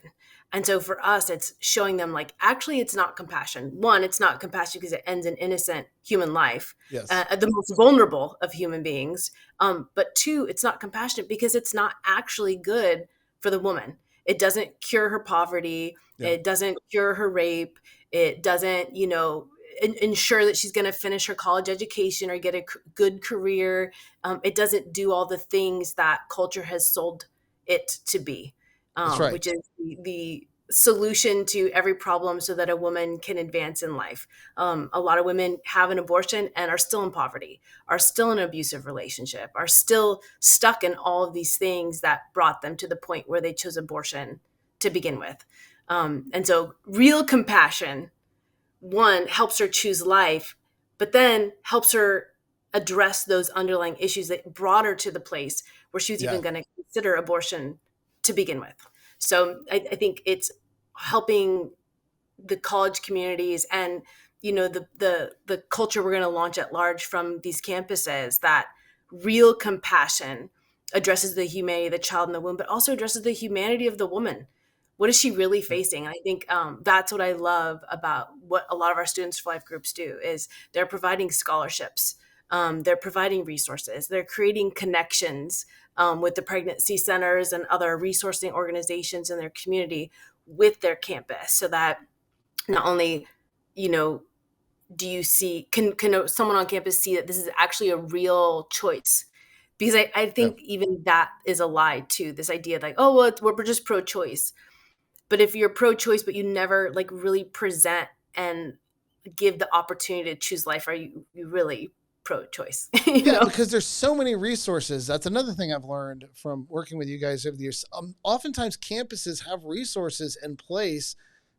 And so for us, it's showing them actually, it's not compassion. One, it's not compassion because it ends an innocent human life, the most vulnerable of human beings. But two, it's not compassionate because it's not actually good for the woman. It doesn't cure her poverty. Yeah. It doesn't cure her rape. It doesn't, ensure that she's going to finish her college education or get a good career. It doesn't do all the things that culture has sold it to be, which is the solution to every problem so that a woman can advance in life. A lot of women have an abortion and are still in poverty, are still in an abusive relationship, are still stuck in all of these things that brought them to the point where they chose abortion to begin with. And so real compassion, one, helps her choose life, but then helps her address those underlying issues that brought her to the place where she was even going to consider abortion to begin with. So I think it's helping the college communities and, the culture we're going to launch at large from these campuses, that real compassion addresses the humanity of the child in the womb, but also addresses the humanity of the woman. What is she really facing? And I think that's what I love about what a lot of our Students for Life groups do, is they're providing scholarships They're providing resources. They're creating connections with the pregnancy centers and other resourcing organizations in their community with their campus, so that not only, you know, do you see, can someone on campus see that this is actually a real choice? Because I
Yeah.
think even that is a lie too. This idea like, oh, well, we're just pro-choice. But if you're pro-choice, but you never like really present and give the opportunity to choose life, are you really pro-choice? You
Yeah,
know?
because there's so many resources. That's another thing I've learned from working with you guys over the years. Oftentimes, campuses have resources in place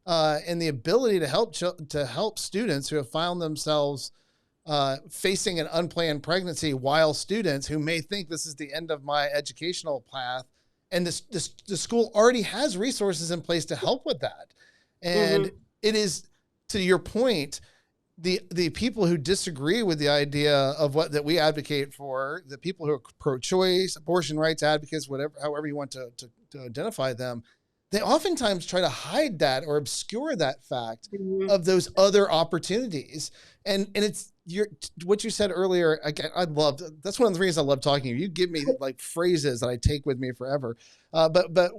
and the ability to help students who have found themselves facing an unplanned pregnancy while students who may think this is the end of my educational path. And the school already has resources in place to help with that. And
Mm-hmm.
it is, to your point, the people who disagree with the idea of what that we advocate for, the people who are pro-choice, abortion rights advocates, whatever, however you want to identify them, they oftentimes try to hide that or obscure that fact
Mm-hmm.
of those other opportunities. And it's what you said earlier. I love, that's one of the reasons I love talking to you. You give me like phrases that I take with me forever. But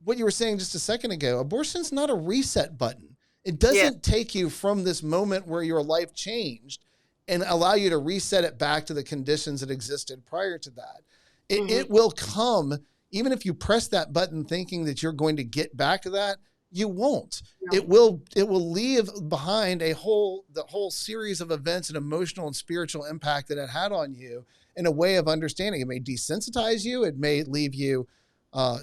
what you were saying just a second ago, abortion's not a reset button. It
Yeah.
doesn't take you from this moment where your life changed and allow you to reset it back to the conditions that existed prior to that. It will come, even if you press that button thinking that you're going to get back to that, you won't.
No.
It will leave behind the whole series of events and emotional and spiritual impact that it had on you in a way of understanding. It may desensitize you. It may leave you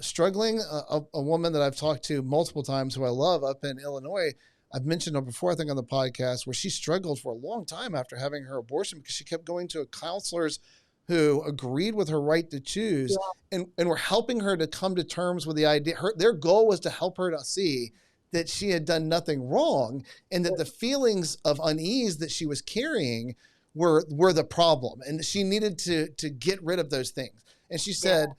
struggling. A woman that I've talked to multiple times who I love up in Illinois, I've mentioned her before, I think on the podcast, where she struggled for a long time after having her abortion because she kept going to counselors who agreed with her right to choose and were helping her to come to terms with the idea. Their goal was to help her to see that she had done nothing wrong and that the feelings of unease that she was carrying were the problem. And she needed to get rid of those things. And she said,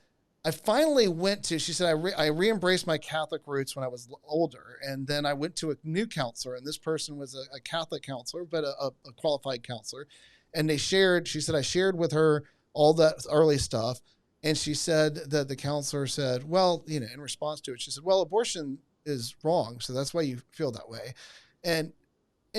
I finally she said, I re-embraced my Catholic roots when I was older. And then I went to a new counselor, and this person was a Catholic counselor, but a qualified counselor. And she said, I shared with her all that early stuff. And she said that the counselor said, well, in response to it, she said, well, abortion is wrong. So that's why you feel that way. And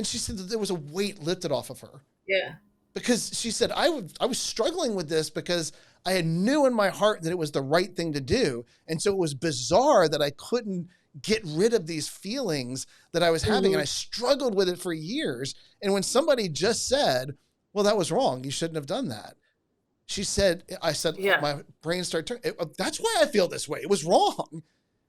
she said that there was a weight lifted off of her.
Yeah.
Because she said, I was struggling with this because I knew in my heart that it was the right thing to do. And so it was bizarre that I couldn't get rid of these feelings that I was having. And I struggled with it for years. And when somebody just said, well, that was wrong, you shouldn't have done that. She said, my brain started turning. That's why I feel this way. It was wrong.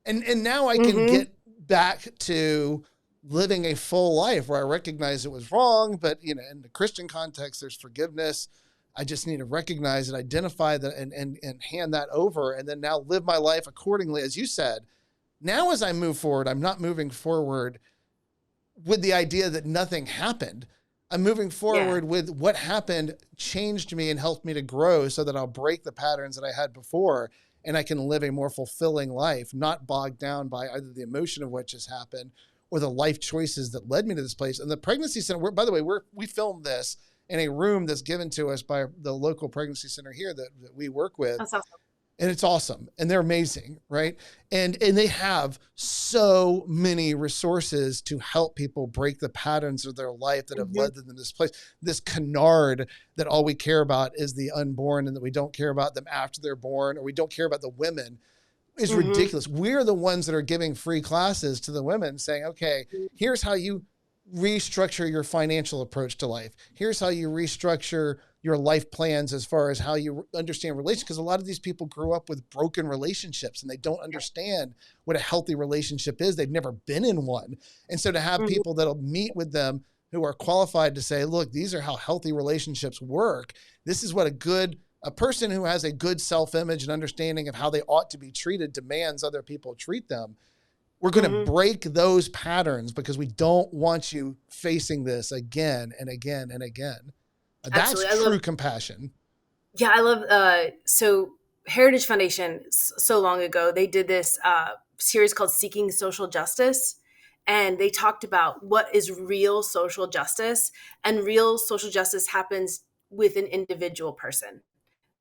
And now I can get back to living a full life where I recognize it was wrong. But, in the Christian context, there's forgiveness. I just need to recognize it, identify that and hand that over, and then now live my life accordingly. As you said, now as I move forward, I'm not moving forward with the idea that nothing happened. I'm moving forward with what happened changed me and helped me to grow so that I'll break the patterns that I had before and I can live a more fulfilling life, not bogged down by either the emotion of what just happened or the life choices that led me to this place. And the pregnancy center, by the way, we filmed this in a room that's given to us by the local pregnancy center here that we work with.
That's awesome.
And it's awesome. And they're amazing, right? And they have so many resources to help people break the patterns of their life that have led them to this place. This canard that all we care about is the unborn and that we don't care about them after they're born, or we don't care about the women, is ridiculous. We're the ones that are giving free classes to the women saying, okay, here's how you restructure your financial approach to life. Here's how you restructure your life plans as far as how you understand relationships. Because a lot of these people grew up with broken relationships and they don't understand what a healthy relationship is. They've never been in one. And so to have people that'll meet with them who are qualified to say, look, these are how healthy relationships work. This is what a person who has a good self-image and understanding of how they ought to be treated demands other people treat them. We're going to break those patterns because we don't want you facing this again and again and again. That's true compassion.
Yeah, I love, so Heritage Foundation, so long ago, they did this series called Seeking Social Justice. And they talked about what is real social justice. And real social justice happens with an individual person.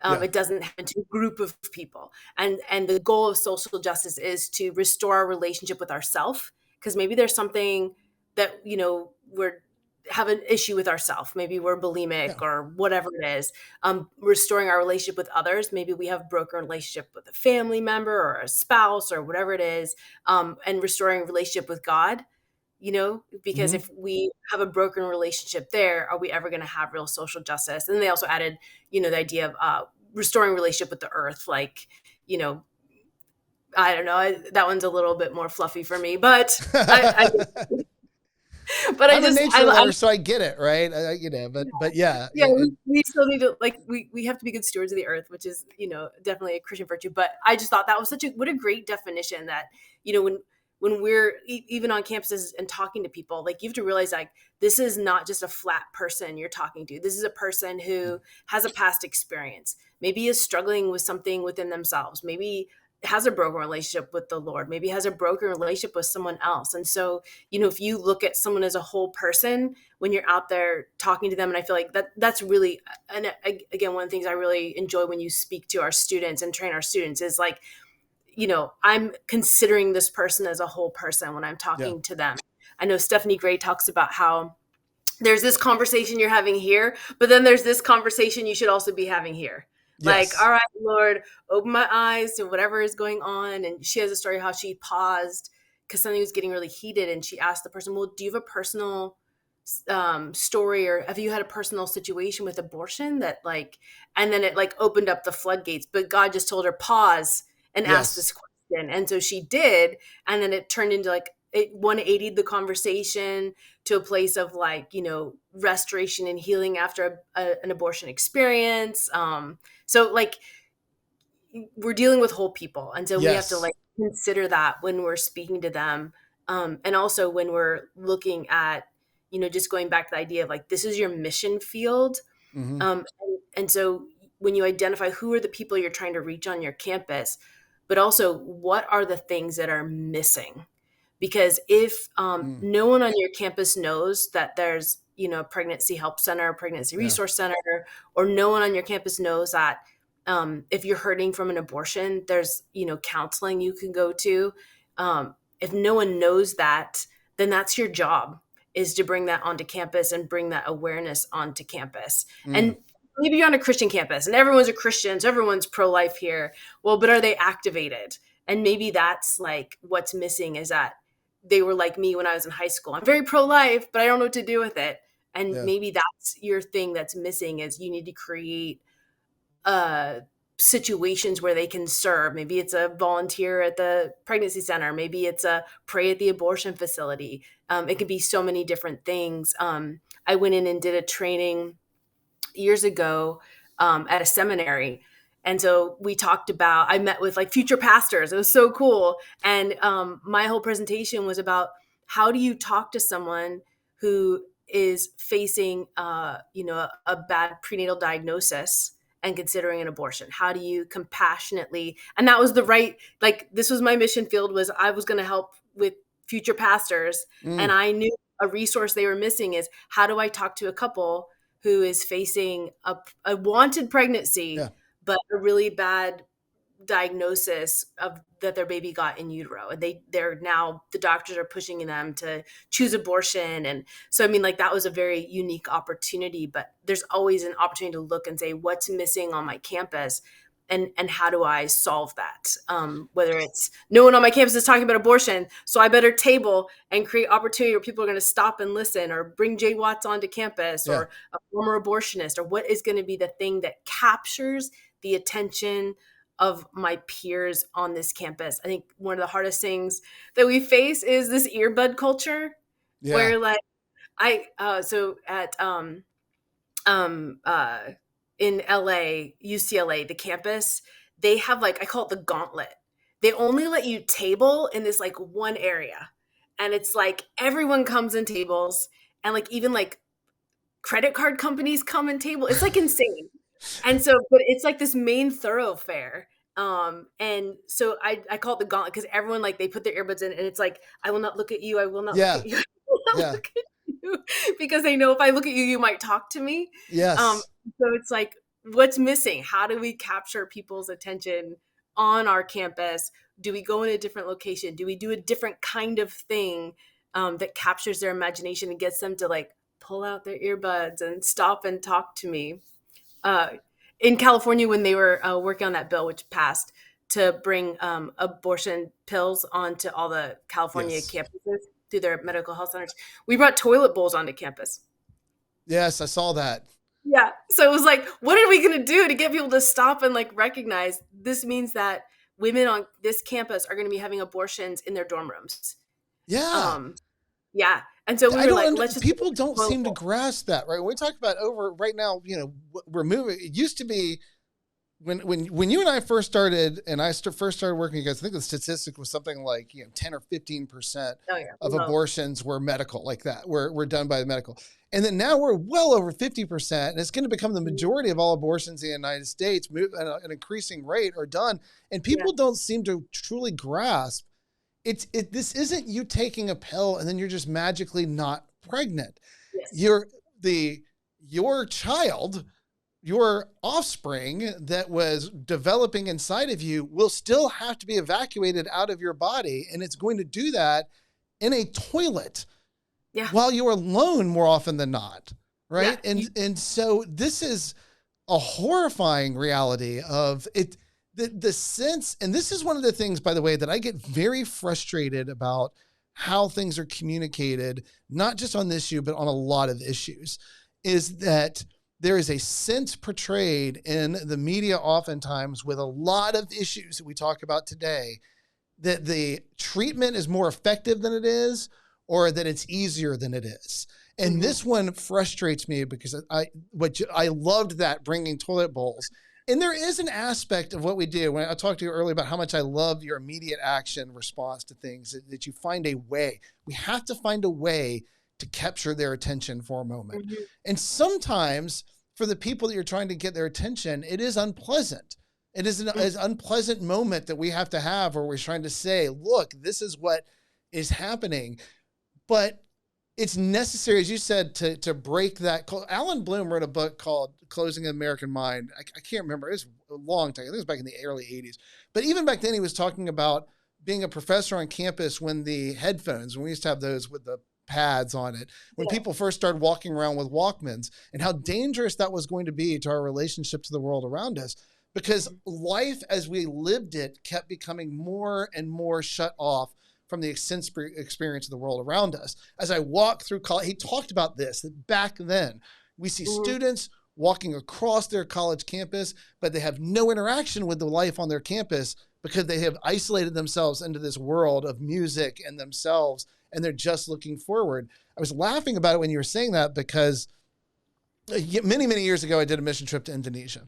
Yeah.
It doesn't happen to a group of people. And the goal of social justice is to restore our relationship with ourselves, because maybe there's something that, we're have an issue with ourselves. Maybe we're bulimic or whatever it is. Restoring our relationship with others. Maybe we have broken relationship with a family member or a spouse or whatever it is. And restoring relationship with God, because if we have a broken relationship there, are we ever going to have real social justice? And they also added, the idea of restoring relationship with the earth. Like, I don't know. That one's a little bit more fluffy for me, but
I'm a nature lover, so I get it, right? But yeah.
Yeah, we still need to, like, we have to be good stewards of the earth, which is, definitely a Christian virtue. But I just thought that was what a great definition that, when we're even on campuses and talking to people, like, you have to realize, like, this is not just a flat person you're talking to. This is a person who has a past experience, maybe is struggling with something within themselves, maybe has a broken relationship with the Lord, maybe has a broken relationship with someone else. And so, if you look at someone as a whole person, when you're out there talking to them, and I feel like that's really, and again, one of the things I really enjoy when you speak to our students and train our students is, like, I'm considering this person as a whole person when I'm talking to them. I know Stephanie Gray talks about how there's this conversation you're having here, but then there's this conversation you should also be having here. Like, all right, Lord, open my eyes to whatever is going on. And she has a story how she paused because something was getting really heated. And she asked the person, well, do you have a personal story, or have you had a personal situation with abortion that, like, and then it, like, opened up the floodgates, but God just told her pause and ask this question. And so she did. And then it turned into, like, it 180'd the conversation to a place of, like, restoration and healing after an abortion experience. So, like, we're dealing with whole people. And so we have to, like, consider that when we're speaking to them. And also when we're looking at, just going back to the idea of, like, this is your mission field. And so when you identify who are the people you're trying to reach on your campus, but also what are the things that are missing? Because if no one on your campus knows that there's, a pregnancy help center, pregnancy resource center, or no one on your campus knows that if you're hurting from an abortion, there's, counseling you can go to. If no one knows that, then that's your job, is to bring that onto campus and bring that awareness onto campus. And maybe you're on a Christian campus and everyone's a Christian, so everyone's pro-life here. Well, but are they activated? And maybe that's, like, what's missing, is that they were like me when I was in high school. I'm very pro-life, but I don't know what to do with it. And maybe that's your thing that's missing, is you need to create situations where they can serve. Maybe it's a volunteer at the pregnancy center. Maybe it's a pray at the abortion facility. It could be so many different things. I went in and did a training years ago at a seminary. And so we talked about, I met with, like, future pastors. It was so cool. And my whole presentation was about, how do you talk to someone who is facing, a bad prenatal diagnosis and considering an abortion? How do you compassionately, and that was this was my mission field, was I was going to help with future pastors. And I knew a resource they were missing is, how do I talk to a couple who is facing a wanted pregnancy, but a really bad diagnosis of that their baby got in utero, and they're now, the doctors are pushing them to choose abortion. And so, I mean, like, that was a very unique opportunity. But there's always an opportunity to look and say, what's missing on my campus, and how do I solve that? Whether it's, no one on my campus is talking about abortion, so I better table and create opportunity where people are going to stop and listen, or bring Jay Watts onto campus, or a former abortionist, or what is going to be the thing that captures the attention of my peers on this campus. I think one of the hardest things that we face is this earbud culture, where, like, so at in LA, UCLA, the campus, they have, like, I call it the gauntlet. They only let you table in this, like, one area. And it's like everyone comes in tables, and, like, even, like, credit card companies come and table. It's, like, insane. And so, but it's, like, this main thoroughfare. And so I call it the gauntlet, because everyone, like, they put their earbuds in, and it's like, I will not look at you. I will not look at you. I will not look at you. because they know if I look at you, you might talk to me.
Yes.
So it's like, what's missing? How do we capture people's attention on our campus? Do we go in a different location? Do we do a different kind of thing that captures their imagination and gets them to like pull out their earbuds and stop and talk to me? In California, when they were working on that bill, which passed, to bring abortion pills onto all the California campuses through their medical health centers, we brought toilet bowls onto campus.
Yes, I saw that.
Yeah. So it was like, what are we going to do to get people to stop and like recognize this means that women on this campus are going to be having abortions in their dorm rooms?
Yeah.
Yeah. And so we were like, let's just.
People don't seem to grasp that, right? When we talk about right now, we're moving. It used to be when you and I first started, and I first started working with you guys, I think the statistic was something like 10 or 15% of abortions were medical, like that. Were done by the medical, and then now we're well over 50%, and it's going to become the majority of all abortions in the United States, at an increasing rate, are done, and people don't seem to truly grasp. This isn't you taking a pill and then you're just magically not pregnant. Yes. Your child, your offspring that was developing inside of you will still have to be evacuated out of your body. And it's going to do that in a toilet while you're alone more often than not. Right. Yeah. And so this is a horrifying reality of it. The sense, and this is one of the things, by the way, that I get very frustrated about how things are communicated, not just on this issue, but on a lot of issues, is that there is a sense portrayed in the media oftentimes with a lot of issues that we talk about today, that the treatment is more effective than it is, or that it's easier than it is. And this one frustrates me because I loved that, bringing toilet bowls. And there is an aspect of what we do. When I talked to you earlier about how much I love your immediate action response to things, that you find a way. We have to find a way to capture their attention for a moment. Mm-hmm. And sometimes for the people that you're trying to get their attention, it is unpleasant. It is an unpleasant moment that we have to have where we're trying to say, look, this is what is happening. But it's necessary, as you said, to break that. Alan Bloom wrote a book called Closing the American Mind. I can't remember. It was a long time. I think it was back in the early 80s. But even back then, he was talking about being a professor on campus when the headphones, when we used to have those with the pads on it, when people first started walking around with Walkmans, and how dangerous that was going to be to our relationship to the world around us. Because life as we lived it kept becoming more and more shut off from the experience of the world around us. As I walk through college, he talked about this, that back then we see students walking across their college campus, but they have no interaction with the life on their campus because they have isolated themselves into this world of music and themselves, and they're just looking forward. I was laughing about it when you were saying that because many, many years ago, I did a mission trip to Indonesia.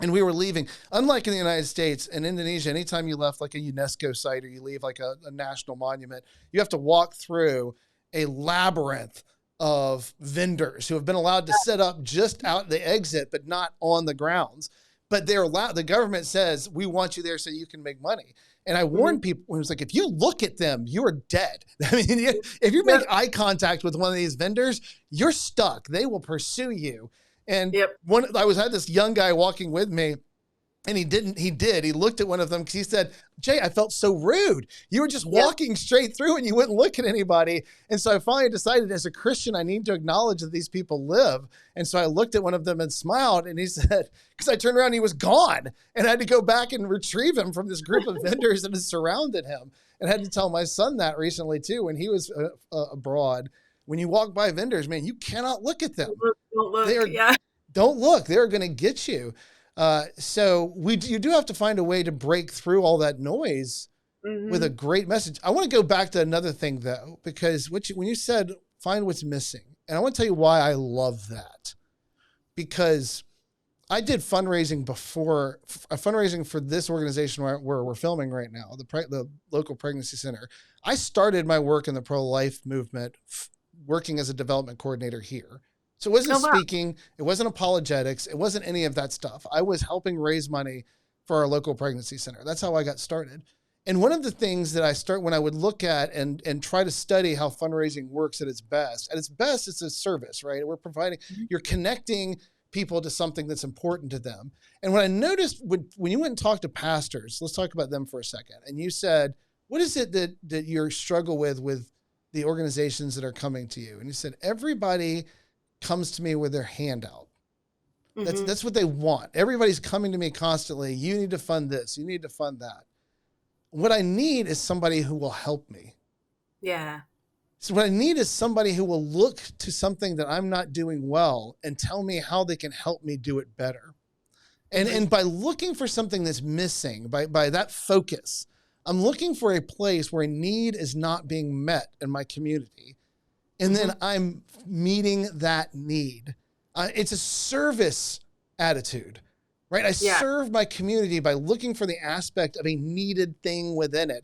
And we were leaving, unlike in the United States, in Indonesia, anytime you left like a UNESCO site or you leave like a national monument, you have to walk through a labyrinth of vendors who have been allowed to set up just out the exit, but not on the grounds. But they're allowed, the government says, we want you there so you can make money. And I warned people, when it was like, if you look at them, you are dead. I mean, if you make eye contact with one of these vendors, you're stuck. They will pursue you. And I had this young guy walking with me, and he looked at one of them because he said, Jay, I felt so rude. You were just walking straight through and you wouldn't look at anybody. And so I finally decided, as a Christian, I need to acknowledge that these people live. And so I looked at one of them and smiled, and he said, because I turned around and he was gone, and I had to go back and retrieve him from this group of vendors that had surrounded him. And I had to tell my son that recently too, when he was abroad. When you walk by vendors, man, you cannot look at them.
Don't look.
Don't look. They're going to get you. So you do have to find a way to break through all that noise with a great message. I want to go back to another thing, though, because when you said find what's missing, and I want to tell you why I love that. Because I did fundraising for this organization where we're filming right now, the local pregnancy center. I started my work in the pro-life movement working as a development coordinator here. So it wasn't speaking, it wasn't apologetics, it wasn't any of that stuff. I was helping raise money for our local pregnancy center. That's how I got started. And one of the things that I start when I would look at and try to study how fundraising works at its best, it's a service, right? We're providing, you're connecting people to something that's important to them. And what I noticed when you went and talked to pastors, let's talk about them for a second. And you said, what is it that you struggle with the organizations that are coming to you? And you said, everybody comes to me with their hand out. That's what they want. Everybody's coming to me constantly. You need to fund this. You need to fund that. What I need is somebody who will help me.
Yeah.
So what I need is somebody who will look to something that I'm not doing well and tell me how they can help me do it better. And by looking for something that's missing, by that focus, I'm looking for a place where a need is not being met in my community. And then I'm meeting that need. It's a service attitude. Right. I serve my community by looking for the aspect of a needed thing within it.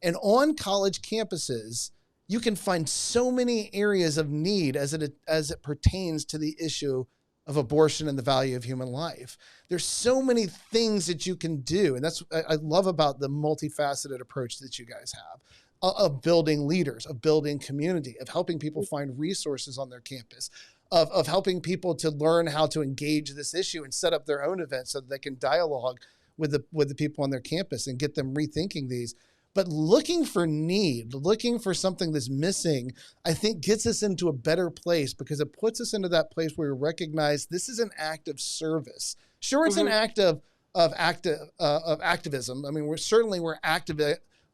And on college campuses, you can find so many areas of need as it pertains to the issue of abortion and the value of human life. There's so many things that you can do. And that's what I love about the multifaceted approach that you guys have of building leaders, of building community, of helping people find resources on their campus, of helping people to learn how to engage this issue and set up their own events so that they can dialogue with the people on their campus and get them rethinking these. But looking for need, looking for something that's missing, I think gets us into a better place because it puts us into that place where we recognize this is an act of service. Sure, it's an act of activism. I mean, we're active.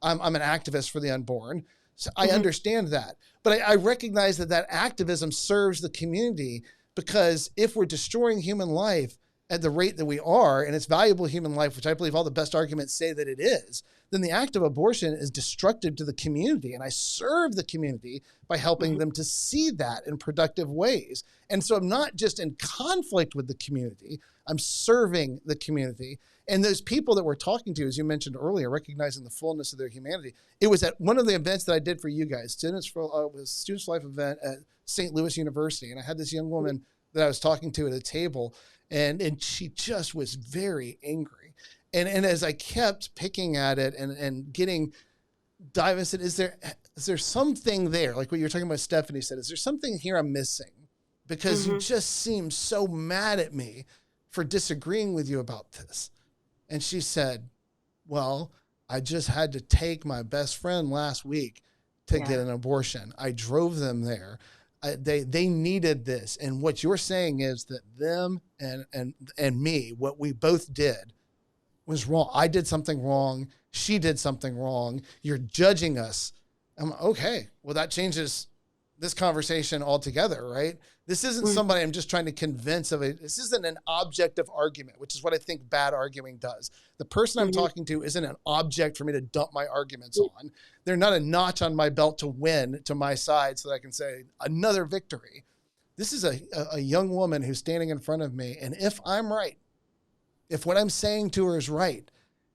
I'm an activist for the unborn. So I understand that, but I recognize that activism serves the community because if we're destroying human life at the rate that we are, and it's valuable human life, which I believe all the best arguments say that it is, then the act of abortion is destructive to the community. And I serve the community by helping them to see that in productive ways. And so I'm not just in conflict with the community, I'm serving the community. And those people that we're talking to, as you mentioned earlier, recognizing the fullness of their humanity. It was at one of the events that I did for you guys, Students for Life event at St. Louis University. And I had this young woman that I was talking to at a table, and she just was very angry. And as I kept picking at it and diving, I said, is there something there? Like what you were talking about, Stephanie said, is there something here I'm missing? Because you just seem so mad at me for disagreeing with you about this. And she said, well, I just had to take my best friend last week to get an abortion. I drove them there. They needed this. And what you're saying is that them and me, what we both did was wrong. I did something wrong. She did something wrong. You're judging us. I'm okay. Well, that changes this conversation altogether, right? This isn't somebody I'm just trying to convince of it. This isn't an object of argument, which is what I think bad arguing does. The person I'm talking to isn't an object for me to dump my arguments on. They're not a notch on my belt to win to my side so that I can say another victory. This is a young woman who's standing in front of me. And if I'm right, if what I'm saying to her is right,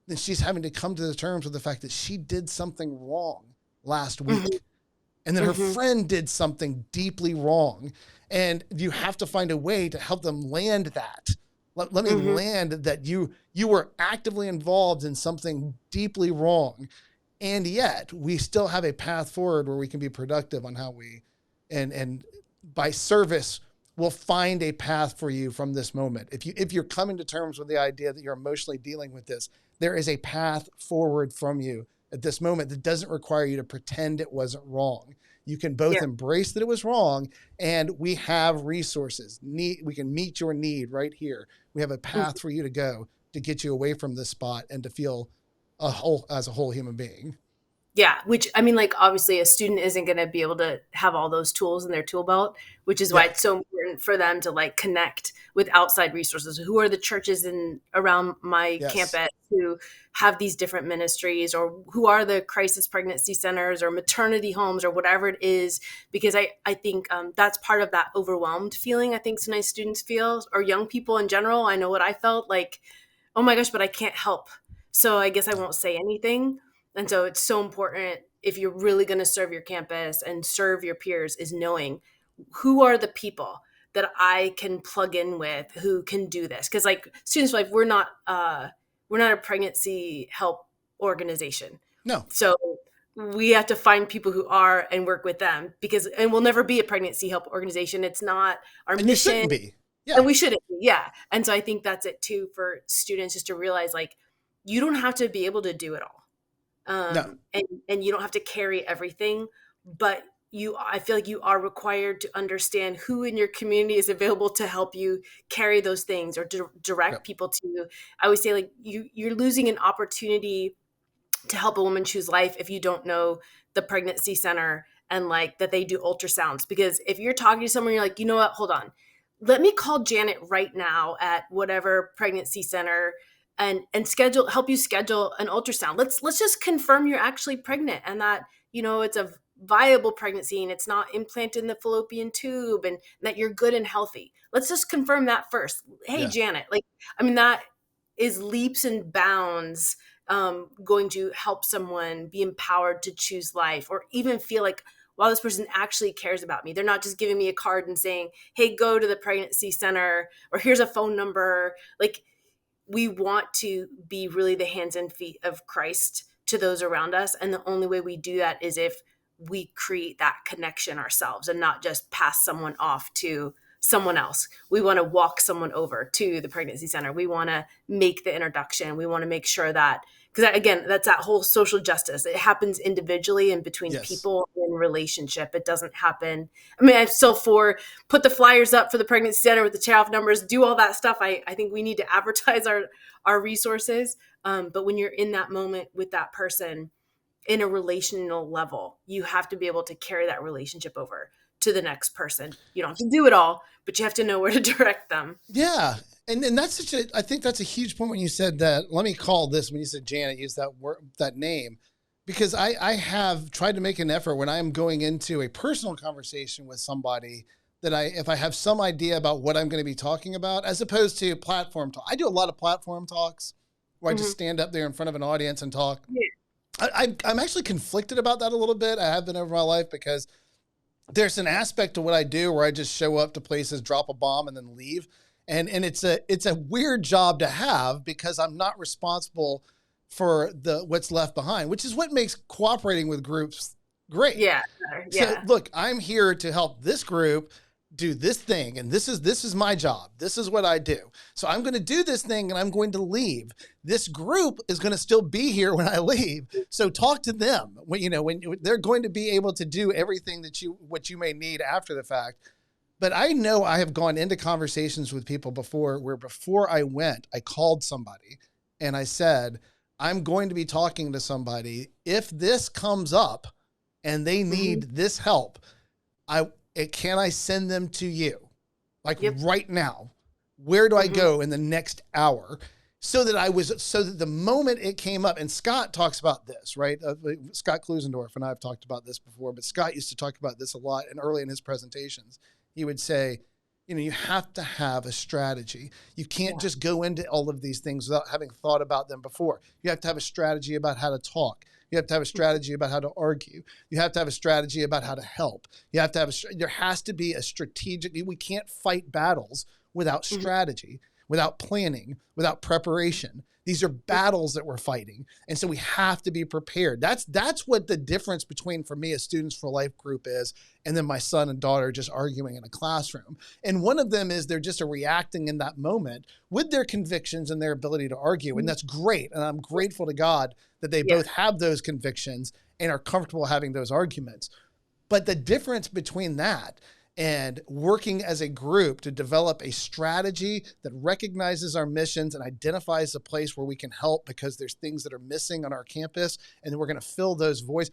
then she's having to come to the terms with the fact that she did something wrong last week. And then her friend did something deeply wrong. And you have to find a way to help them land that. Let me land that you were actively involved in something deeply wrong. And yet we still have a path forward where we can be productive on how we, and by service, we'll find a path for you from this moment. If you're coming to terms with the idea that you're emotionally dealing with this, there is a path forward from you at this moment that doesn't require you to pretend it wasn't wrong. You can both embrace that it was wrong, and we have resources. We can meet your need right here. We have a path for you to go to get you away from this spot and to feel as a whole human being.
Yeah, which, I mean, like, obviously a student isn't going to be able to have all those tools in their tool belt, which is why it's so important for them to like connect with outside resources. Who are the churches around my campus who have these different ministries, or who are the crisis pregnancy centers or maternity homes or whatever it is? Because I think that's part of that overwhelmed feeling I think sometimes students feel, or young people in general. I know what I felt like, oh my gosh, but I can't help. So I guess I won't say anything. And so it's so important, if you're really going to serve your campus and serve your peers, is knowing who are the people that I can plug in with who can do this. Because like Students for Life, we're not a pregnancy help organization.
No.
So we have to find people who are and work with them and we'll never be a pregnancy help organization. It's not our
And you
mission.
shouldn't be. Yeah.
And we shouldn't be. Yeah. And so I think that's it too for students, just to realize like, you don't have to be able to do it all.
No.
And you don't have to carry everything, but I feel like you are required to understand who in your community is available to help you carry those things or direct
Yep.
people to. I always say like you're losing an opportunity to help a woman choose life if you don't know the pregnancy center and like that they do ultrasounds. Because if you're talking to someone, you're like, you know what, hold on, let me call Janet right now at whatever pregnancy center and help you schedule an ultrasound. Let's just confirm you're actually pregnant and that, it's a viable pregnancy and it's not implanted in the fallopian tube and that you're good and healthy. Let's just confirm that first. Hey,
Yeah.
Janet, that is leaps and bounds going to help someone be empowered to choose life or even feel like, wow, this person actually cares about me. They're not just giving me a card and saying, hey, go to the pregnancy center or here's a phone number. Like, we want to be really the hands and feet of Christ to those around us. And the only way we do that is if we create that connection ourselves and not just pass someone off to someone else. We want to walk someone over to the pregnancy center. We want to make the introduction. We want to make sure that, because again, that's that whole social justice. It happens individually and between
Yes.
people in relationship. It doesn't happen. I mean, I'm still for put the flyers up for the pregnancy center with the chair-off numbers, do all that stuff. I think we need to advertise our resources. But when you're in that moment with that person in a relational level, you have to be able to carry that relationship over to the next person. You don't have to do it all, but you have to know where to direct them.
Yeah. And that's I think that's a huge point when you said that. Let me call this, when you said Janet, use that word, that name, because I have tried to make an effort when I'm going into a personal conversation with somebody that if I have some idea about what I'm going to be talking about, as opposed to platform talk. I do a lot of platform talks where I just stand up there in front of an audience and talk. Yeah. I'm actually conflicted about that a little bit. I have been over my life because there's an aspect to what I do where I just show up to places, drop a bomb, and then leave. And it's a weird job to have because I'm not responsible for what's left behind, which is what makes cooperating with groups great.
Yeah.
So look, I'm here to help this group do this thing, and this is my job. This is what I do. So I'm going to do this thing and I'm going to leave. This group is going to still be here when I leave. So talk to them when they're going to be able to do everything what you may need after the fact. But I know I have gone into conversations with people before where before I went, I called somebody and I said, I'm going to be talking to somebody. If this comes up and they need this help, can I send them to you? Right now? Where do I go in the next hour? So that the moment it came up, and Scott talks about this, right? Scott Klusendorf and I have talked about this before, but Scott used to talk about this a lot, and early in his presentations, he would say, you have to have a strategy. You can't just go into all of these things without having thought about them before. You have to have a strategy about how to talk. You have to have a strategy about how to argue. You have to have a strategy about how to help. You have to have there has to be a strategic. We can't fight battles without strategy, without planning, without preparation. These are battles that we're fighting. And so we have to be prepared. That's what the difference between, for me, a Students for Life group is, and then my son and daughter just arguing in a classroom. And one of them is they're just reacting in that moment with their convictions and their ability to argue. And that's great. And I'm grateful to God that they both have those convictions and are comfortable having those arguments. But the difference between that and working as a group to develop a strategy that recognizes our missions and identifies the place where we can help because there's things that are missing on our campus, and then we're going to fill those voids.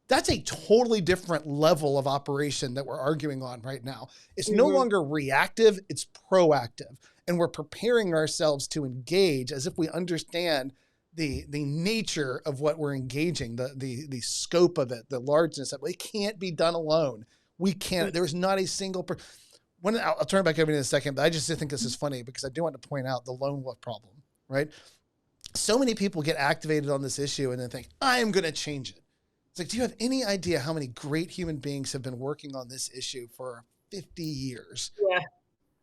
That's a totally different level of operation that we're arguing on right now. It's no longer reactive, it's proactive. And we're preparing ourselves to engage as if we understand the nature of what we're engaging, the scope of it, the largeness of it. It can't be done alone. We can't. There's not a single I'll turn it back over in a second, but I just think this is funny because I do want to point out the lone wolf problem, right? So many people get activated on this issue and then think, I am going to change it. It's like, do you have any idea how many great human beings have been working on this issue for 50 years?
Yeah.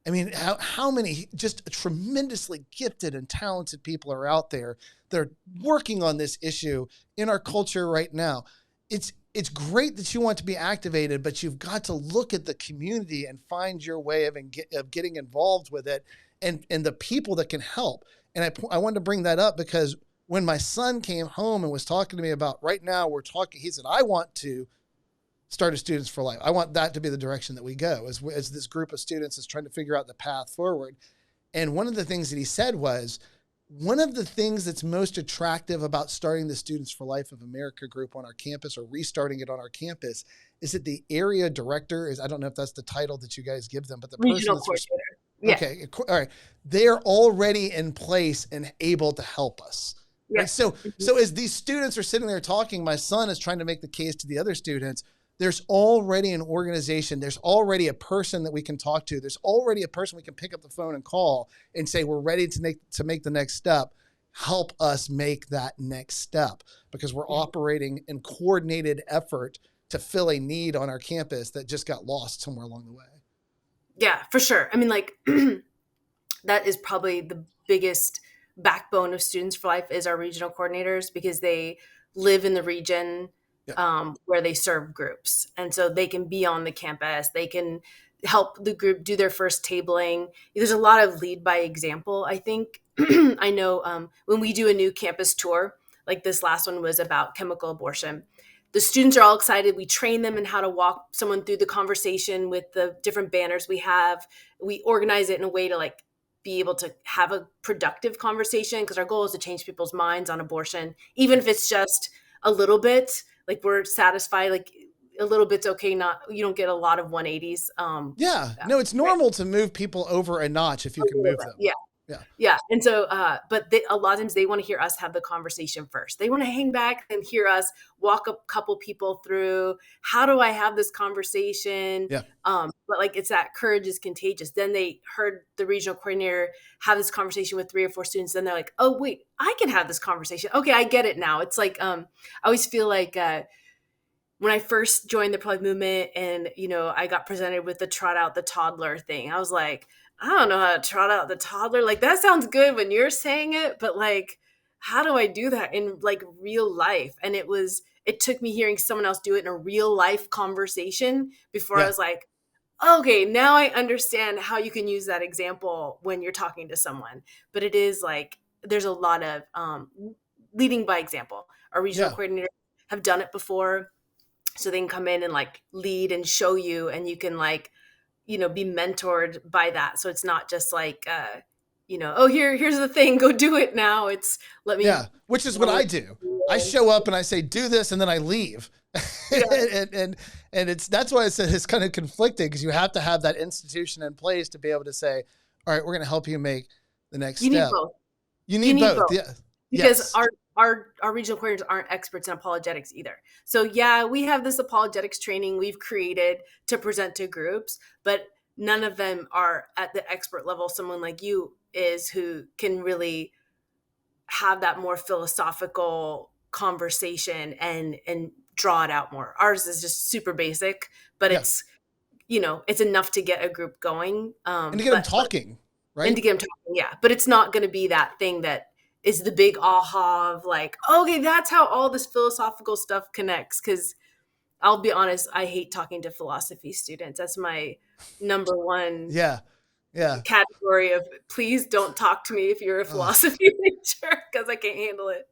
I mean, how many just tremendously gifted and talented people are out there that are working on this issue in our culture right now? It's great that you want to be activated, but you've got to look at the community and find your way of getting involved with it and the people that can help. And I wanted to bring that up because when my son came home and was talking to me about right now, he said, I want to start a Students for Life. I want that to be the direction that we go as this group of students is trying to figure out the path forward. And one of the things that he said was, one of the things that's most attractive about starting the Students for Life of America group on our campus or restarting it on our campus is that the area director I don't know if that's the title that you guys give them, but the
Regional
person that's
coordinator. Yeah.
okay. All right. They're already in place and able to help us.
Yeah.
Right? So as these students are sitting there talking, my son is trying to make the case to the other students. There's already an organization. There's already a person that we can talk to. There's already a person we can pick up the phone and call and say, we're ready to make the next step. Help us make that next step, because we're operating in coordinated effort to fill a need on our campus that just got lost somewhere along the way.
Yeah, for sure. I mean, like that is probably the biggest backbone of Students for Life is our regional coordinators, because they live in the region where they serve groups. And so they can be on the campus. They can help the group do their first tabling. There's a lot of lead by example, I think. I know when we do a new campus tour, like this last one was about chemical abortion, the students are all excited. We train them in how to walk someone through the conversation with the different banners we have. We organize it in a way to like be able to have a productive conversation, because our goal is to change people's minds on abortion, even if it's just a little bit. Like we're satisfied, like a little bit's okay. You don't get a lot of 180s.
No, it's normal to move people over a notch if you can move them.
Yeah. And so, but a lot of times they want to hear us have the conversation first. They want to hang back and hear us walk a couple people through, how do I have this conversation?
Yeah.
But like, it's that courage is contagious. Then they heard the regional coordinator have this conversation with 3 or 4 students. Then they're like, oh wait, I can have this conversation. Okay. I get it now. It's like, I always feel like, when I first joined the pro-life movement and, I got presented with the trot out the toddler thing, I was like, I don't know how to trot out the toddler. Like, that sounds good when you're saying it, but like, how do I do that in like real life? And it took me hearing someone else do it in a real life conversation before I was like, okay, now I understand how you can use that example when you're talking to someone. But it is like, there's a lot of leading by example. Our regional coordinators have done it before, so they can come in and like lead and show you, and you can like, be mentored by that. So it's not just like, oh, here's the thing, go do it now. It's
which is what I do. I show up and I say, do this, and then I leave. and that's why I said it's kind of conflicting, because you have to have that institution in place to be able to say, all right, we're going to help you make the next step. You need both. Yeah.
Because our regional coordinators aren't experts in apologetics either. So we have this apologetics training we've created to present to groups, but none of them are at the expert level. Someone like you is, who can really have that more philosophical conversation and draw it out more. Ours is just super basic, but it's enough to get a group going.
And to get them talking, right?
And to get them talking, but it's not going to be that thing that is the big aha of like, okay, that's how all this philosophical stuff connects. Because I'll be honest, I hate talking to philosophy students. That's my number one category of, please don't talk to me if you're a philosophy major, because I can't handle it.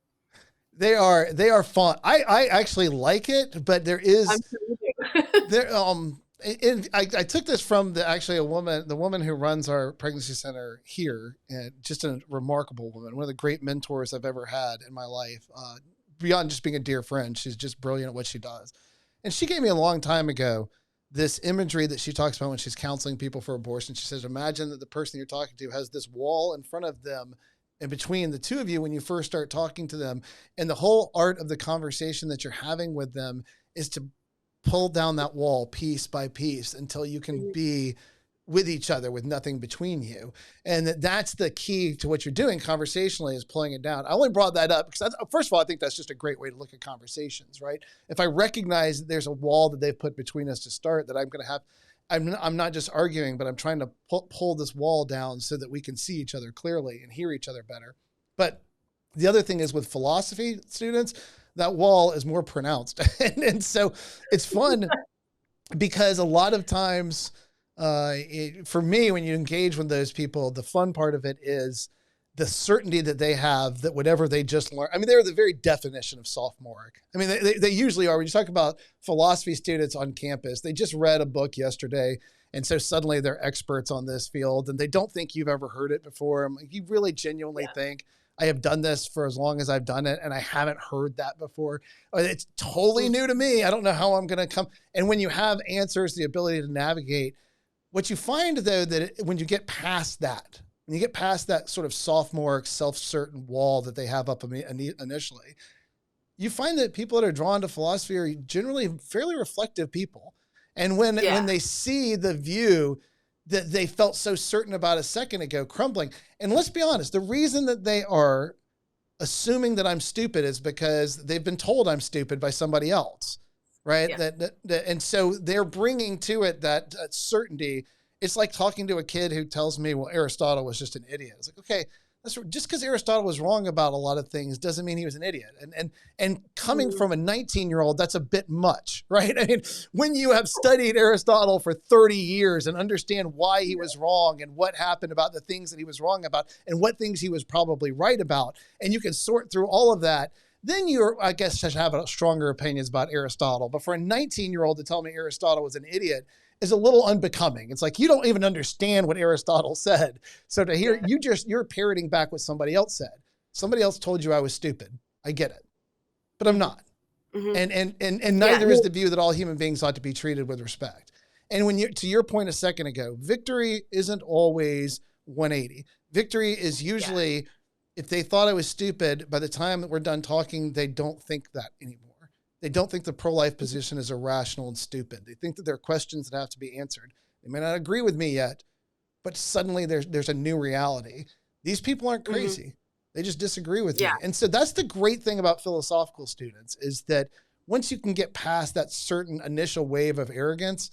They are fun. I actually like it, but there is I took this from the woman who runs our pregnancy center here, and just a remarkable woman, one of the great mentors I've ever had in my life. Beyond just being a dear friend, she's just brilliant at what she does. And she gave me a long time ago this imagery that she talks about when she's counseling people for abortion. She says, imagine that the person you're talking to has this wall in front of them, in between the two of you when you first start talking to them. And the whole art of the conversation that you're having with them is to pull down that wall piece by piece until you can be with each other with nothing between you. And that's the key to what you're doing conversationally, is pulling it down. I only brought that up because first of all, I think that's just a great way to look at conversations, right? If I recognize that there's a wall that they've put between us to start, that I'm going to have, I'm not just arguing, but I'm trying to pull this wall down so that we can see each other clearly and hear each other better. But the other thing is with philosophy students, that wall is more pronounced. and so it's fun because a lot of times, for me, when you engage with those people, the fun part of it is the certainty that they have that whatever they just learned. I mean, they're the very definition of sophomoric. I mean, they usually are. When you talk about philosophy students on campus, they just read a book yesterday. And so suddenly they're experts on this field and they don't think you've ever heard it before. I'm like, you really genuinely think I have done this for as long as I've done it and I haven't heard that before? It's totally new to me. I don't know how I'm going to come. And when you have answers, the ability to navigate, what you find though, that when you get past that, when you get past that sort of sophomoric, self-certain wall that they have up initially, you find that people that are drawn to philosophy are generally fairly reflective people. And when they see the view that they felt so certain about a second ago crumbling, and let's be honest, the reason that they are assuming that I'm stupid is because they've been told I'm stupid by somebody else, right? Yeah. And so they're bringing to it that certainty. It's like talking to a kid who tells me, well, Aristotle was just an idiot. It's like, okay, just because Aristotle was wrong about a lot of things doesn't mean he was an idiot. And coming from a 19-year-old, that's a bit much, right? I mean, when you have studied Aristotle for 30 years and understand why he was wrong and what happened about the things that he was wrong about and what things he was probably right about, and you can sort through all of that, then you're, I guess, should have stronger opinions about Aristotle. But for a 19-year-old to tell me Aristotle was an idiot is a little unbecoming. It's like, you don't even understand what Aristotle said. So to hear you're parroting back what somebody else said. Somebody else told you I was stupid. I get it, but I'm not. Mm-hmm. And neither is the view that all human beings ought to be treated with respect. And when to your point a second ago, victory isn't always 180. Victory is usually, if they thought I was stupid, by the time that we're done talking, they don't think that anymore. They don't think the pro-life position is irrational and stupid. They think that there are questions that have to be answered. They may not agree with me yet, but suddenly there's a new reality. These people aren't crazy. Mm-hmm. They just disagree with me. And so that's the great thing about philosophical students, is that once you can get past that certain initial wave of arrogance,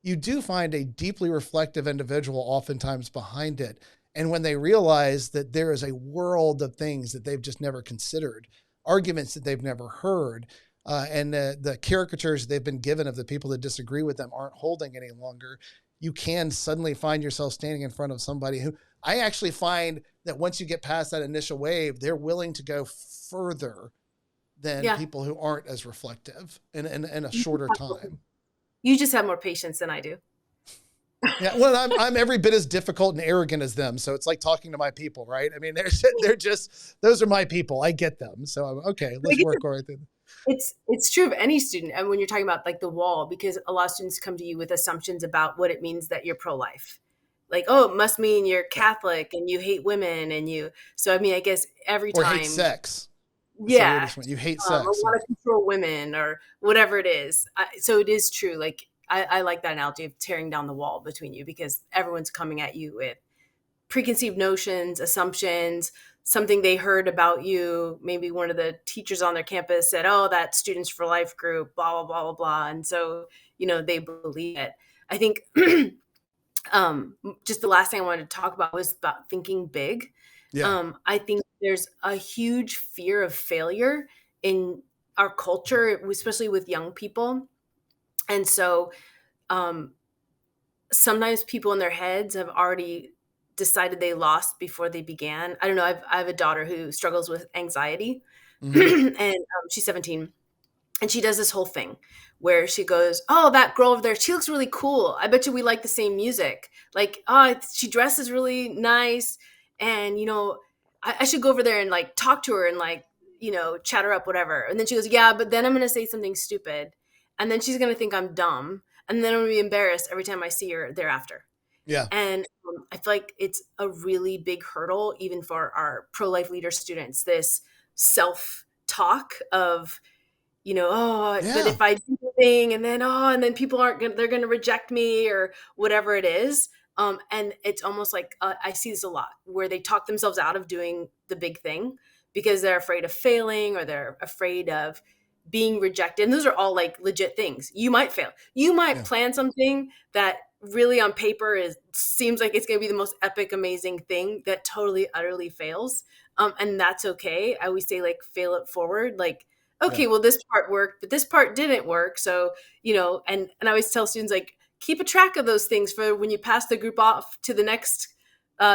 you do find a deeply reflective individual oftentimes behind it. And when they realize that there is a world of things that they've just never considered, arguments that they've never heard, and the caricatures they've been given of the people that disagree with them aren't holding any longer, you can suddenly find yourself standing in front of somebody who, I actually find that once you get past that initial wave, they're willing to go further than people who aren't as reflective in a shorter time.
You just have more patience than I do.
Yeah, well, I'm every bit as difficult and arrogant as them. So it's like talking to my people, right? I mean, they're just, those are my people. I get them. So I'm okay. Let's work right then.
It's true of any student. And when you're talking about like the wall, because a lot of students come to you with assumptions about what it means that you're pro-life. Like, oh, it must mean you're Catholic and you hate women so I mean, I guess every time.
Or hate sex.
Yeah.
You hate sex.
Or want to control women or whatever it is. So it is true. Like, I like that analogy of tearing down the wall between you, because everyone's coming at you with preconceived notions, assumptions, something they heard about you. Maybe one of the teachers on their campus said, oh, that Students for Life group, blah, blah, blah, blah, blah. And so, they believe it. I think just the last thing I wanted to talk about was about thinking big. Yeah. I think there's a huge fear of failure in our culture, especially with young people. And so sometimes people in their heads have already decided they lost before they began. I don't know. I have a daughter who struggles with anxiety, and she's 17. And she does this whole thing where she goes, oh, that girl over there, she looks really cool. I bet you we like the same music. Like, oh, she dresses really nice. And, I should go over there and like talk to her and like, chat her up, whatever. And then she goes, yeah, but then I'm going to say something stupid. And then she's going to think I'm dumb. And then I'm going to be embarrassed every time I see her thereafter. Yeah. And I feel like it's a really big hurdle, even for our pro-life leader students, this self-talk of, but if I do the thing and then people they're going to reject me or whatever it is. And it's almost like I see this a lot where they talk themselves out of doing the big thing because they're afraid of failing or they're afraid of being rejected. And those are all like legit things. You might fail. You might plan something that really on paper seems like it's going to be the most epic, amazing thing that totally, utterly fails. And that's okay. I always say, like, fail it forward. Like, okay,
Yeah.
well, this part worked, but this part didn't work. So, and I always tell students, like, keep a track of those things for when you pass the group off to the next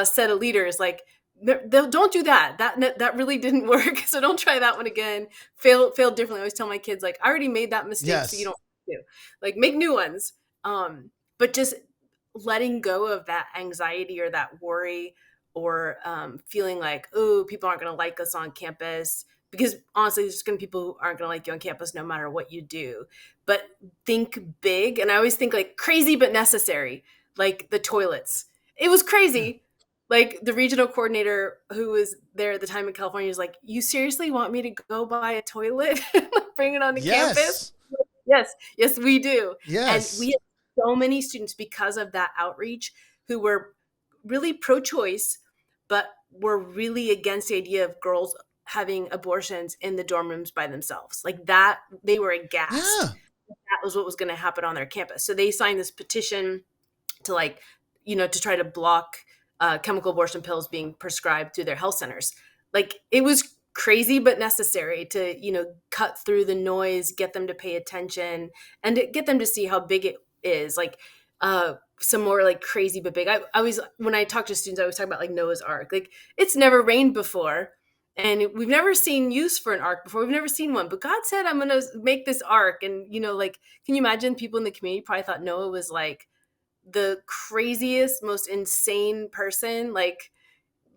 set of leaders. Like, don't do that. That really didn't work. So don't try that one again. Fail differently. I always tell my kids, like, I already made that mistake, so you
Yes.
don't have to. Like, make new ones. But just letting go of that anxiety or that worry, or feeling like, oh, people aren't going to like us on campus. Because honestly, there's going to be people who aren't going to like you on campus no matter what you do. But think big. And I always think, like, crazy but necessary, like the toilets. It was crazy. Like, the regional coordinator who was there at the time in California was like, you seriously want me to go buy a toilet and bring it onto campus? Yes, we do.
Yes.
And we had so many students, because of that outreach, who were really pro-choice, but were really against the idea of girls having abortions in the dorm rooms by themselves. Like, that, they were aghast.
Yeah.
That was what was going to happen on their campus. So they signed this petition to, like, to try to block chemical abortion pills being prescribed through their health centers. Like, it was crazy but necessary to, cut through the noise, get them to pay attention, and to get them to see how big it is. Like, some more, like, crazy but big. I always, when I talk to students, I always talk about, like, Noah's Ark. Like, it's never rained before, and we've never seen use for an ark before. We've never seen one, but God said, I'm going to make this ark. And, like, can you imagine people in the community probably thought Noah was, like, the craziest, most insane person, like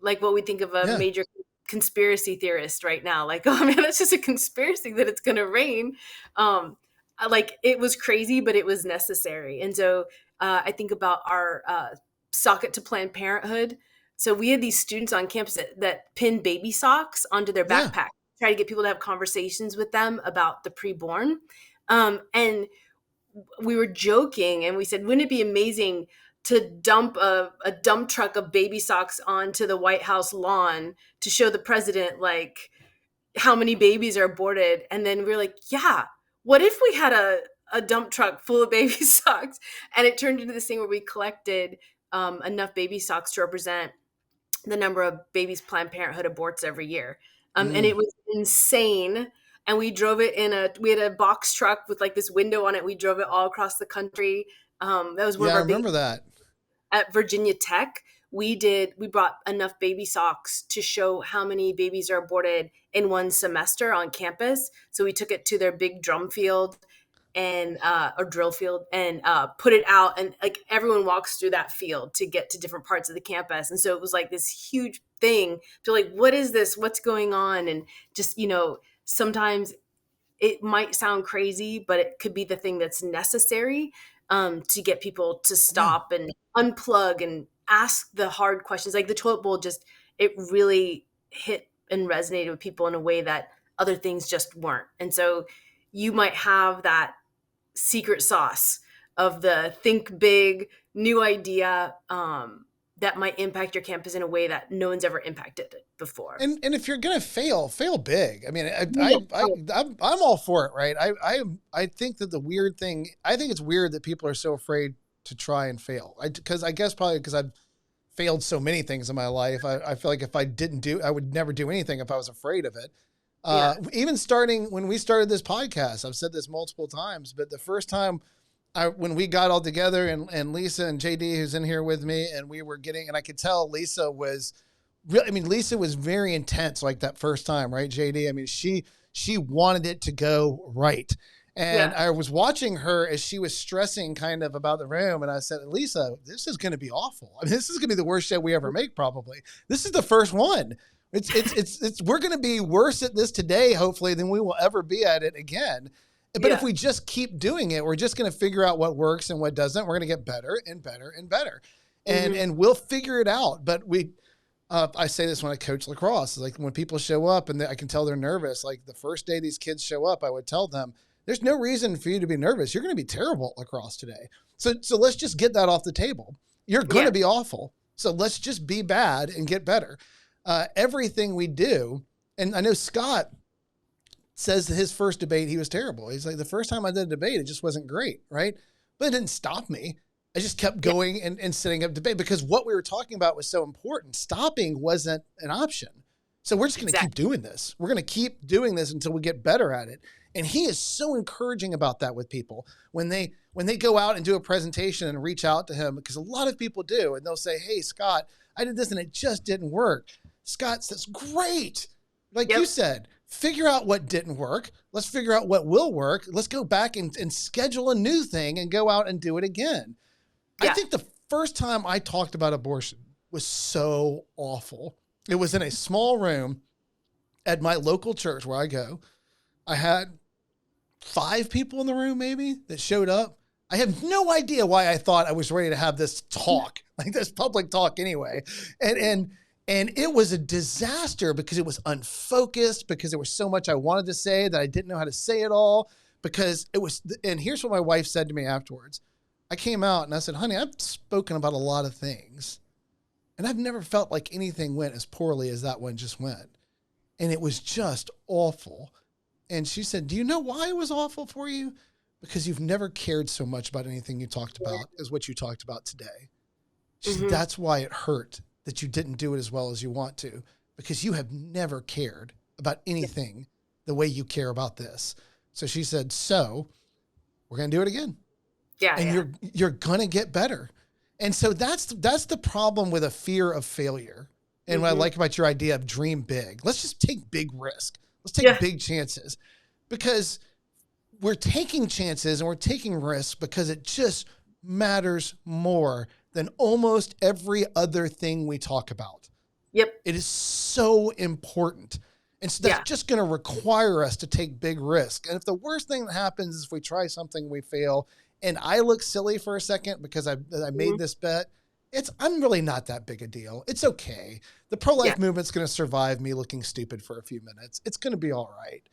what we think of a
Yeah.
major conspiracy theorist right now. Like, oh man, that's just a conspiracy that it's going to rain. Like, it was crazy, but it was necessary. And so I think about our socket to Planned Parenthood. So we had these students on campus that pinned baby socks onto their
Yeah.
backpack, try to get people to have conversations with them about the preborn. And we were joking, and we said, wouldn't it be amazing to dump a dump truck of baby socks onto the White House lawn to show the president, like, how many babies are aborted? And then we were like, yeah, what if we had a dump truck full of baby socks? And it turned into this thing where we collected enough baby socks to represent the number of babies Planned Parenthood aborts every year. And it was insane. And we drove it we had a box truck with, like, this window on it. We drove it all across the country. That was one of
I
our
remember that.
At Virginia Tech. We brought enough baby socks to show how many babies are aborted in one semester on campus. So we took it to their big drum field and or drill field, and put it out, and, like, everyone walks through that field to get to different parts of the campus. And so it was like this huge thing to, like, what is this? What's going on? And just, sometimes it might sound crazy, but it could be the thing that's necessary to get people to stop and unplug and ask the hard questions. Like, the toilet bowl, it really hit and resonated with people in a way that other things just weren't. And so you might have that secret sauce of the think big, new idea that might impact your campus in a way that no one's ever impacted it before.
And if you're gonna fail big. I mean, I'm all for it, right? I think that the weird thing, I think it's weird that people are so afraid to try and fail. Because I guess probably because I've failed so many things in my life. I feel like if I didn't do, I would never do anything if I was afraid of it. Even when we started this podcast, I've said this multiple times, but the first time when we got all together, and Lisa and JD, who's in here with me, and we were and I could tell Lisa was really, Lisa was very intense, like, that first time, right, JD? I mean, she wanted it to go right. And I was watching her as she was stressing kind of about the room. And I said, Lisa, this is going to be awful. I mean, this is going to be the worst show we ever make, probably. This is the first one. We're going to be worse at this today, hopefully, than we will ever be at it again. But if we just keep doing it, we're just going to figure out what works and what doesn't. We're going to get better and better and better. And we'll figure it out. But I say this when I coach lacrosse, like, when people show up and I can tell they're nervous, like, the first day these kids show up, I would tell them, there's no reason for you to be nervous. You're going to be terrible at lacrosse today. So let's just get that off the table. You're going to be awful. So let's just be bad and get better. Everything we do. And I know Scott says that his first debate, he was terrible. He's like, the first time I did a debate, it just wasn't great. Right. But it didn't stop me. I just kept going and setting up debate because what we were talking about was so important. Stopping wasn't an option. So we're just going to keep doing this. We're going to keep doing this until we get better at it. And he is so encouraging about that with people when they go out and do a presentation and reach out to him, because a lot of people do. And they'll say, hey, Scott, I did this and it just didn't work. Scott says, great. Like you said, figure out what didn't work. Let's figure out what will work. Let's go back and schedule a new thing and go out and do it again. I think the first time I talked about abortion was so awful. It was in a small room at my local church where I go. I had 5 people in the room maybe that showed up. I have no idea why I thought I was ready to have this talk, like this public talk anyway. And it was a disaster because it was unfocused, because there was so much I wanted to say that I didn't know how to say it all, because it was, and here's what my wife said to me afterwards. I came out and I said, honey, I've spoken about a lot of things and I've never felt like anything went as poorly as that one just went. And it was just awful. And she said, do you know why it was awful for you? Because you've never cared so much about anything you talked about as what you talked about today. She said, that's why it hurt that you didn't do it as well as you want to, because you have never cared about anything the way you care about this. So she said, so we're going to do it again.
Yeah.
And you're going to get better. And so that's the problem with a fear of failure. And what I like about your idea of dream big, let's just take big risk. Let's take big chances, because we're taking chances and we're taking risks because it just matters more than almost every other thing we talk about.
Yep.
It is so important. And so that's just going to require us to take big risk. And if the worst thing that happens is if we try something, we fail, and I look silly for a second because I made this bet, I'm really not that big a deal. It's okay. The pro-life movement's going to survive me looking stupid for a few minutes. It's going to be all right.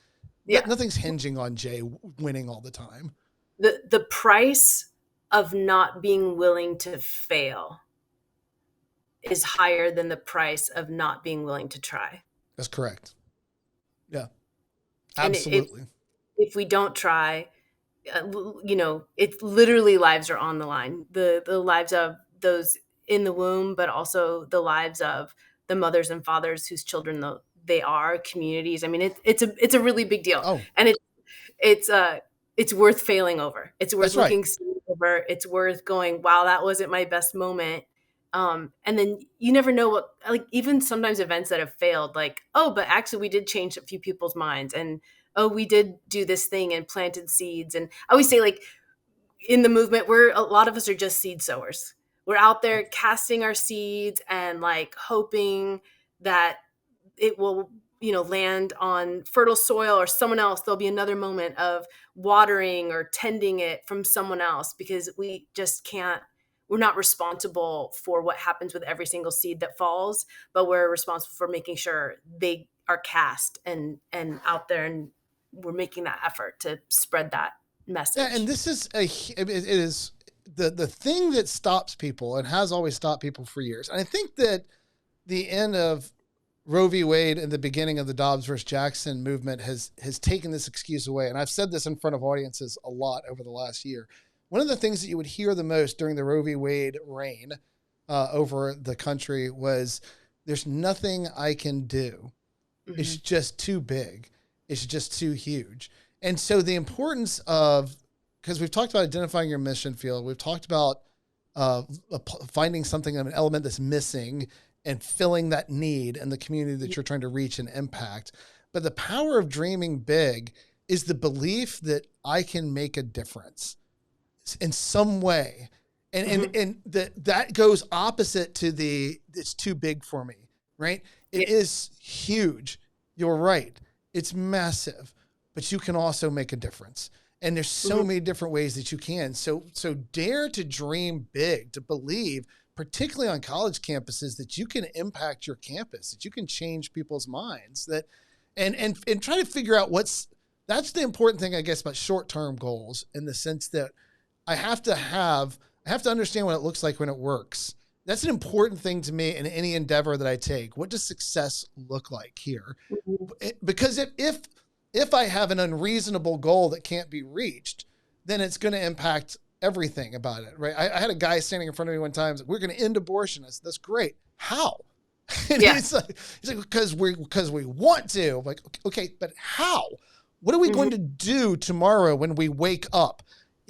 Yeah. Nothing's hinging on Jay winning all the time.
The price of not being willing to fail is higher than the price of not being willing to try.
That's correct. Yeah, absolutely.
And if we don't try, it's literally lives are on the line. The lives of those in the womb, but also the lives of the mothers and fathers whose children they are, communities. I mean, it's a really big deal. Oh. And it's worth failing over. It's worth looking over. It's worth going, wow, that wasn't my best moment. And then you never know what, like, even sometimes events that have failed, like, oh, but actually we did change a few people's minds, and oh, we did do this thing and planted seeds. And I always say, like, in the movement, a lot of us are just seed sowers. We're out there casting our seeds and like hoping that it will, land on fertile soil, or someone else. There'll be another moment of watering or tending it from someone else, because we just can't. We're not responsible for what happens with every single seed that falls, but we're responsible for making sure they are cast and out there, and we're making that effort to spread that message.
Yeah, and this is it is the thing that stops people and has always stopped people for years. And I think that the end of Roe v. Wade and the beginning of the Dobbs versus Jackson movement has taken this excuse away. And I've said this in front of audiences a lot over the last year. One of the things that you would hear the most during the Roe v. Wade reign over the country was, there's nothing I can do. Mm-hmm. It's just too big. It's just too huge. And so the importance of, because we've talked about identifying your mission field, we've talked about finding something, an element that's missing, and filling that need in the community that you're trying to reach and impact. But the power of dreaming big is the belief that I can make a difference in some way. And that goes opposite to it's too big for me, right? It is huge. You're right. It's massive, but you can also make a difference. And there's so many different ways that you can. So dare to dream big, to believe, particularly on college campuses, that you can impact your campus, that you can change people's minds, that, and try to figure out that's the important thing, I guess, about short-term goals, in the sense that I have to understand what it looks like when it works. That's an important thing to me in any endeavor that I take. What does success look like here? Because if I have an unreasonable goal that can't be reached, then it's going to impact everything about it, right? I had a guy standing in front of me one time. We're going to end abortion. I said, that's great. How? And he's like, because we want to. I'm like, okay, but how? What are we going to do tomorrow when we wake up?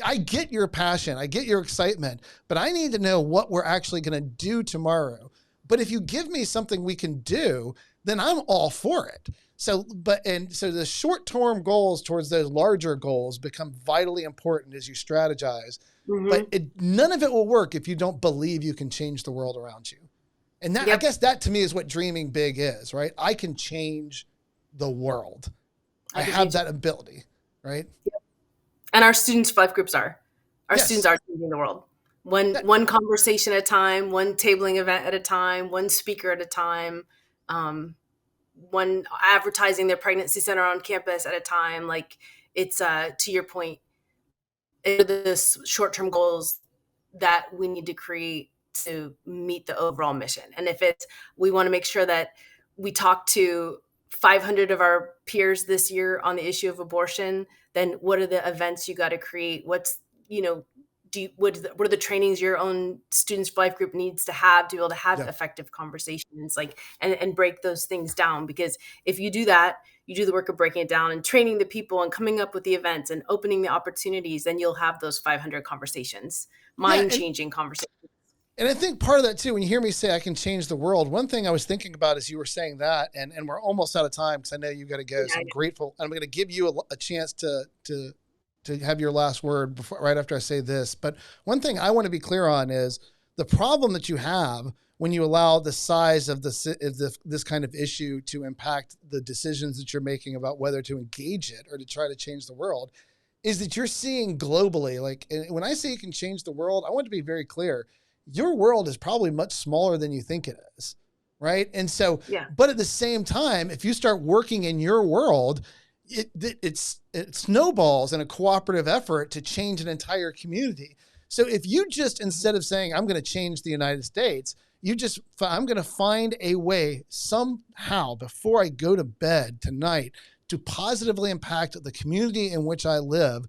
I get your passion. I get your excitement, but I need to know what we're actually going to do tomorrow. But if you give me something we can do, then I'm all for it. So the short-term goals towards those larger goals become vitally important as you strategize. But none of it will work if you don't believe you can change the world around you. And that, I guess that to me is what dreaming big is, right? I can change the world. I have that ability, right?
Yep. And our students' life groups are. Our students are changing the world. One conversation at a time, one tabling event at a time, one speaker at a time, one advertising their pregnancy center on campus at a time. Like it's, to your point, the short-term goals that we need to create to meet the overall mission. And if we want to make sure that we talk to 500 of our peers this year on the issue of abortion, then what are the events you got to create? What's, what are the trainings your own students' life group needs to have to be able to have effective conversations, and break those things down? Because if you do that, you do the work of breaking it down and training the people and coming up with the events and opening the opportunities, then you'll have those 500 conversations, mind-changing conversations. And
I think part of that too, when you hear me say I can change the world, one thing I was thinking about as you were saying that, and we're almost out of time because I know you got to go. So I'm grateful. I'm going to give you a chance to have your last word right after I say this. But one thing I want to be clear on is the problem that you have when you allow the size of this kind of issue to impact the decisions that you're making about whether to engage it or to try to change the world is that you're seeing globally. Like, when I say you can change the world, I want to be very clear. Your world is probably much smaller than you think it is, right? And so, but at the same time, if you start working in your world, it snowballs in a cooperative effort to change an entire community. So if you just, instead of saying, I'm going to change the United States, I'm going to find a way somehow before I go to bed tonight to positively impact the community in which I live,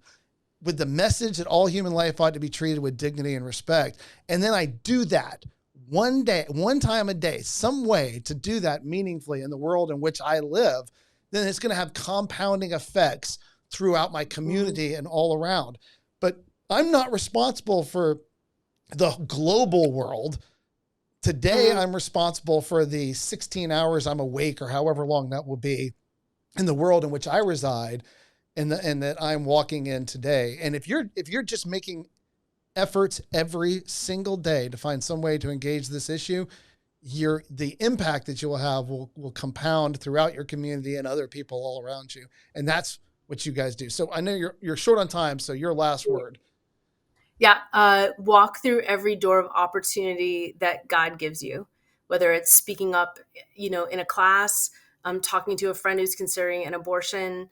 with the message that all human life ought to be treated with dignity and respect. And then I do that one time a day, some way to do that meaningfully in the world in which I live, then it's going to have compounding effects throughout my community and all around. But I'm not responsible for the global world. Today, I'm responsible for the 16 hours I'm awake, or however long that will be, in the world in which I reside, and that I'm walking in today. And if you're just making efforts every single day to find some way to engage this issue, the impact that you will have will compound throughout your community and other people all around you. And that's what you guys do. So I know you're short on time, so your last word.
Yeah. Walk through every door of opportunity that God gives you, whether it's speaking up, in a class, talking to a friend who's considering an abortion,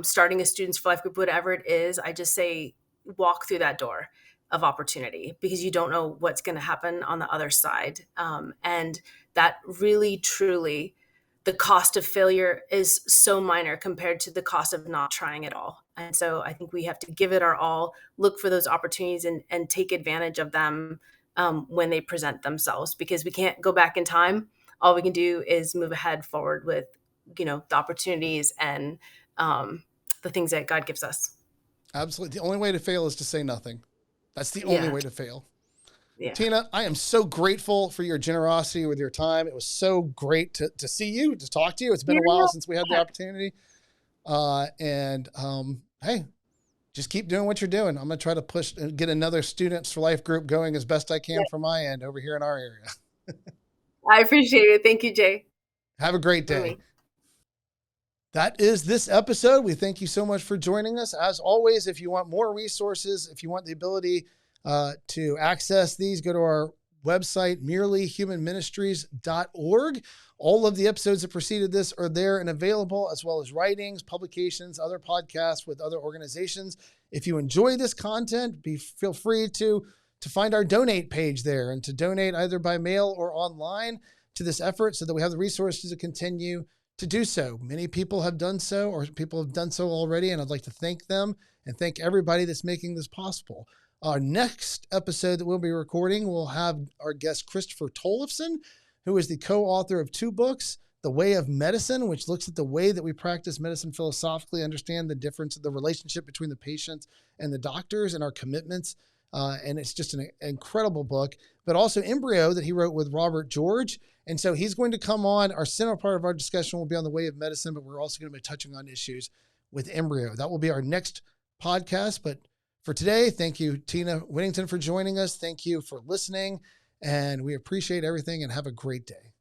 starting a Students for Life group, whatever it is. I just say, walk through that door of opportunity, because you don't know what's going to happen on the other side. And that really, truly, the cost of failure is so minor compared to the cost of not trying at all. And so I think we have to give it our all, look for those opportunities and take advantage of them when they present themselves, because we can't go back in time. All we can do is move ahead forward with, the opportunities and the things that God gives us.
Absolutely. The only way to fail is to say nothing. That's the only way to fail.
Yeah.
Tina, I am so grateful for your generosity with your time. It was so great to see you, to talk to you. It's been a while since we had the opportunity. Hey, just keep doing what you're doing. I'm going to try to get another Students for Life group going as best I can from my end over here in our area.
I appreciate it. Thank you, Jay.
Have a great day. That is this episode. We thank you so much for joining us. As always, if you want more resources, if you want the ability to access these, go to our website, merelyhumanministries.org. All of the episodes that preceded this are there and available, as well as writings, publications, other podcasts with other organizations. If you enjoy this content, feel free to find our donate page there and to donate either by mail or online to this effort so that we have the resources to continue to do so. Many people have done so, or people have done so already, and I'd like to thank them and thank everybody that's making this possible. Our next episode that we'll be recording, we'll have our guest Christopher Tollefson, who is the co-author of 2 books, The Way of Medicine, which looks at the way that we practice medicine philosophically, understand the difference of the relationship between the patients and the doctors and our commitments. And it's just an incredible book, but also Embryo that he wrote with Robert George. And so he's going to come on. Our center part of our discussion will be on the way of medicine, but we're also going to be touching on issues with Embryo. That will be our next podcast. But for today, thank you, Tina Whittington, for joining us. Thank you for listening. And we appreciate everything and have a great day.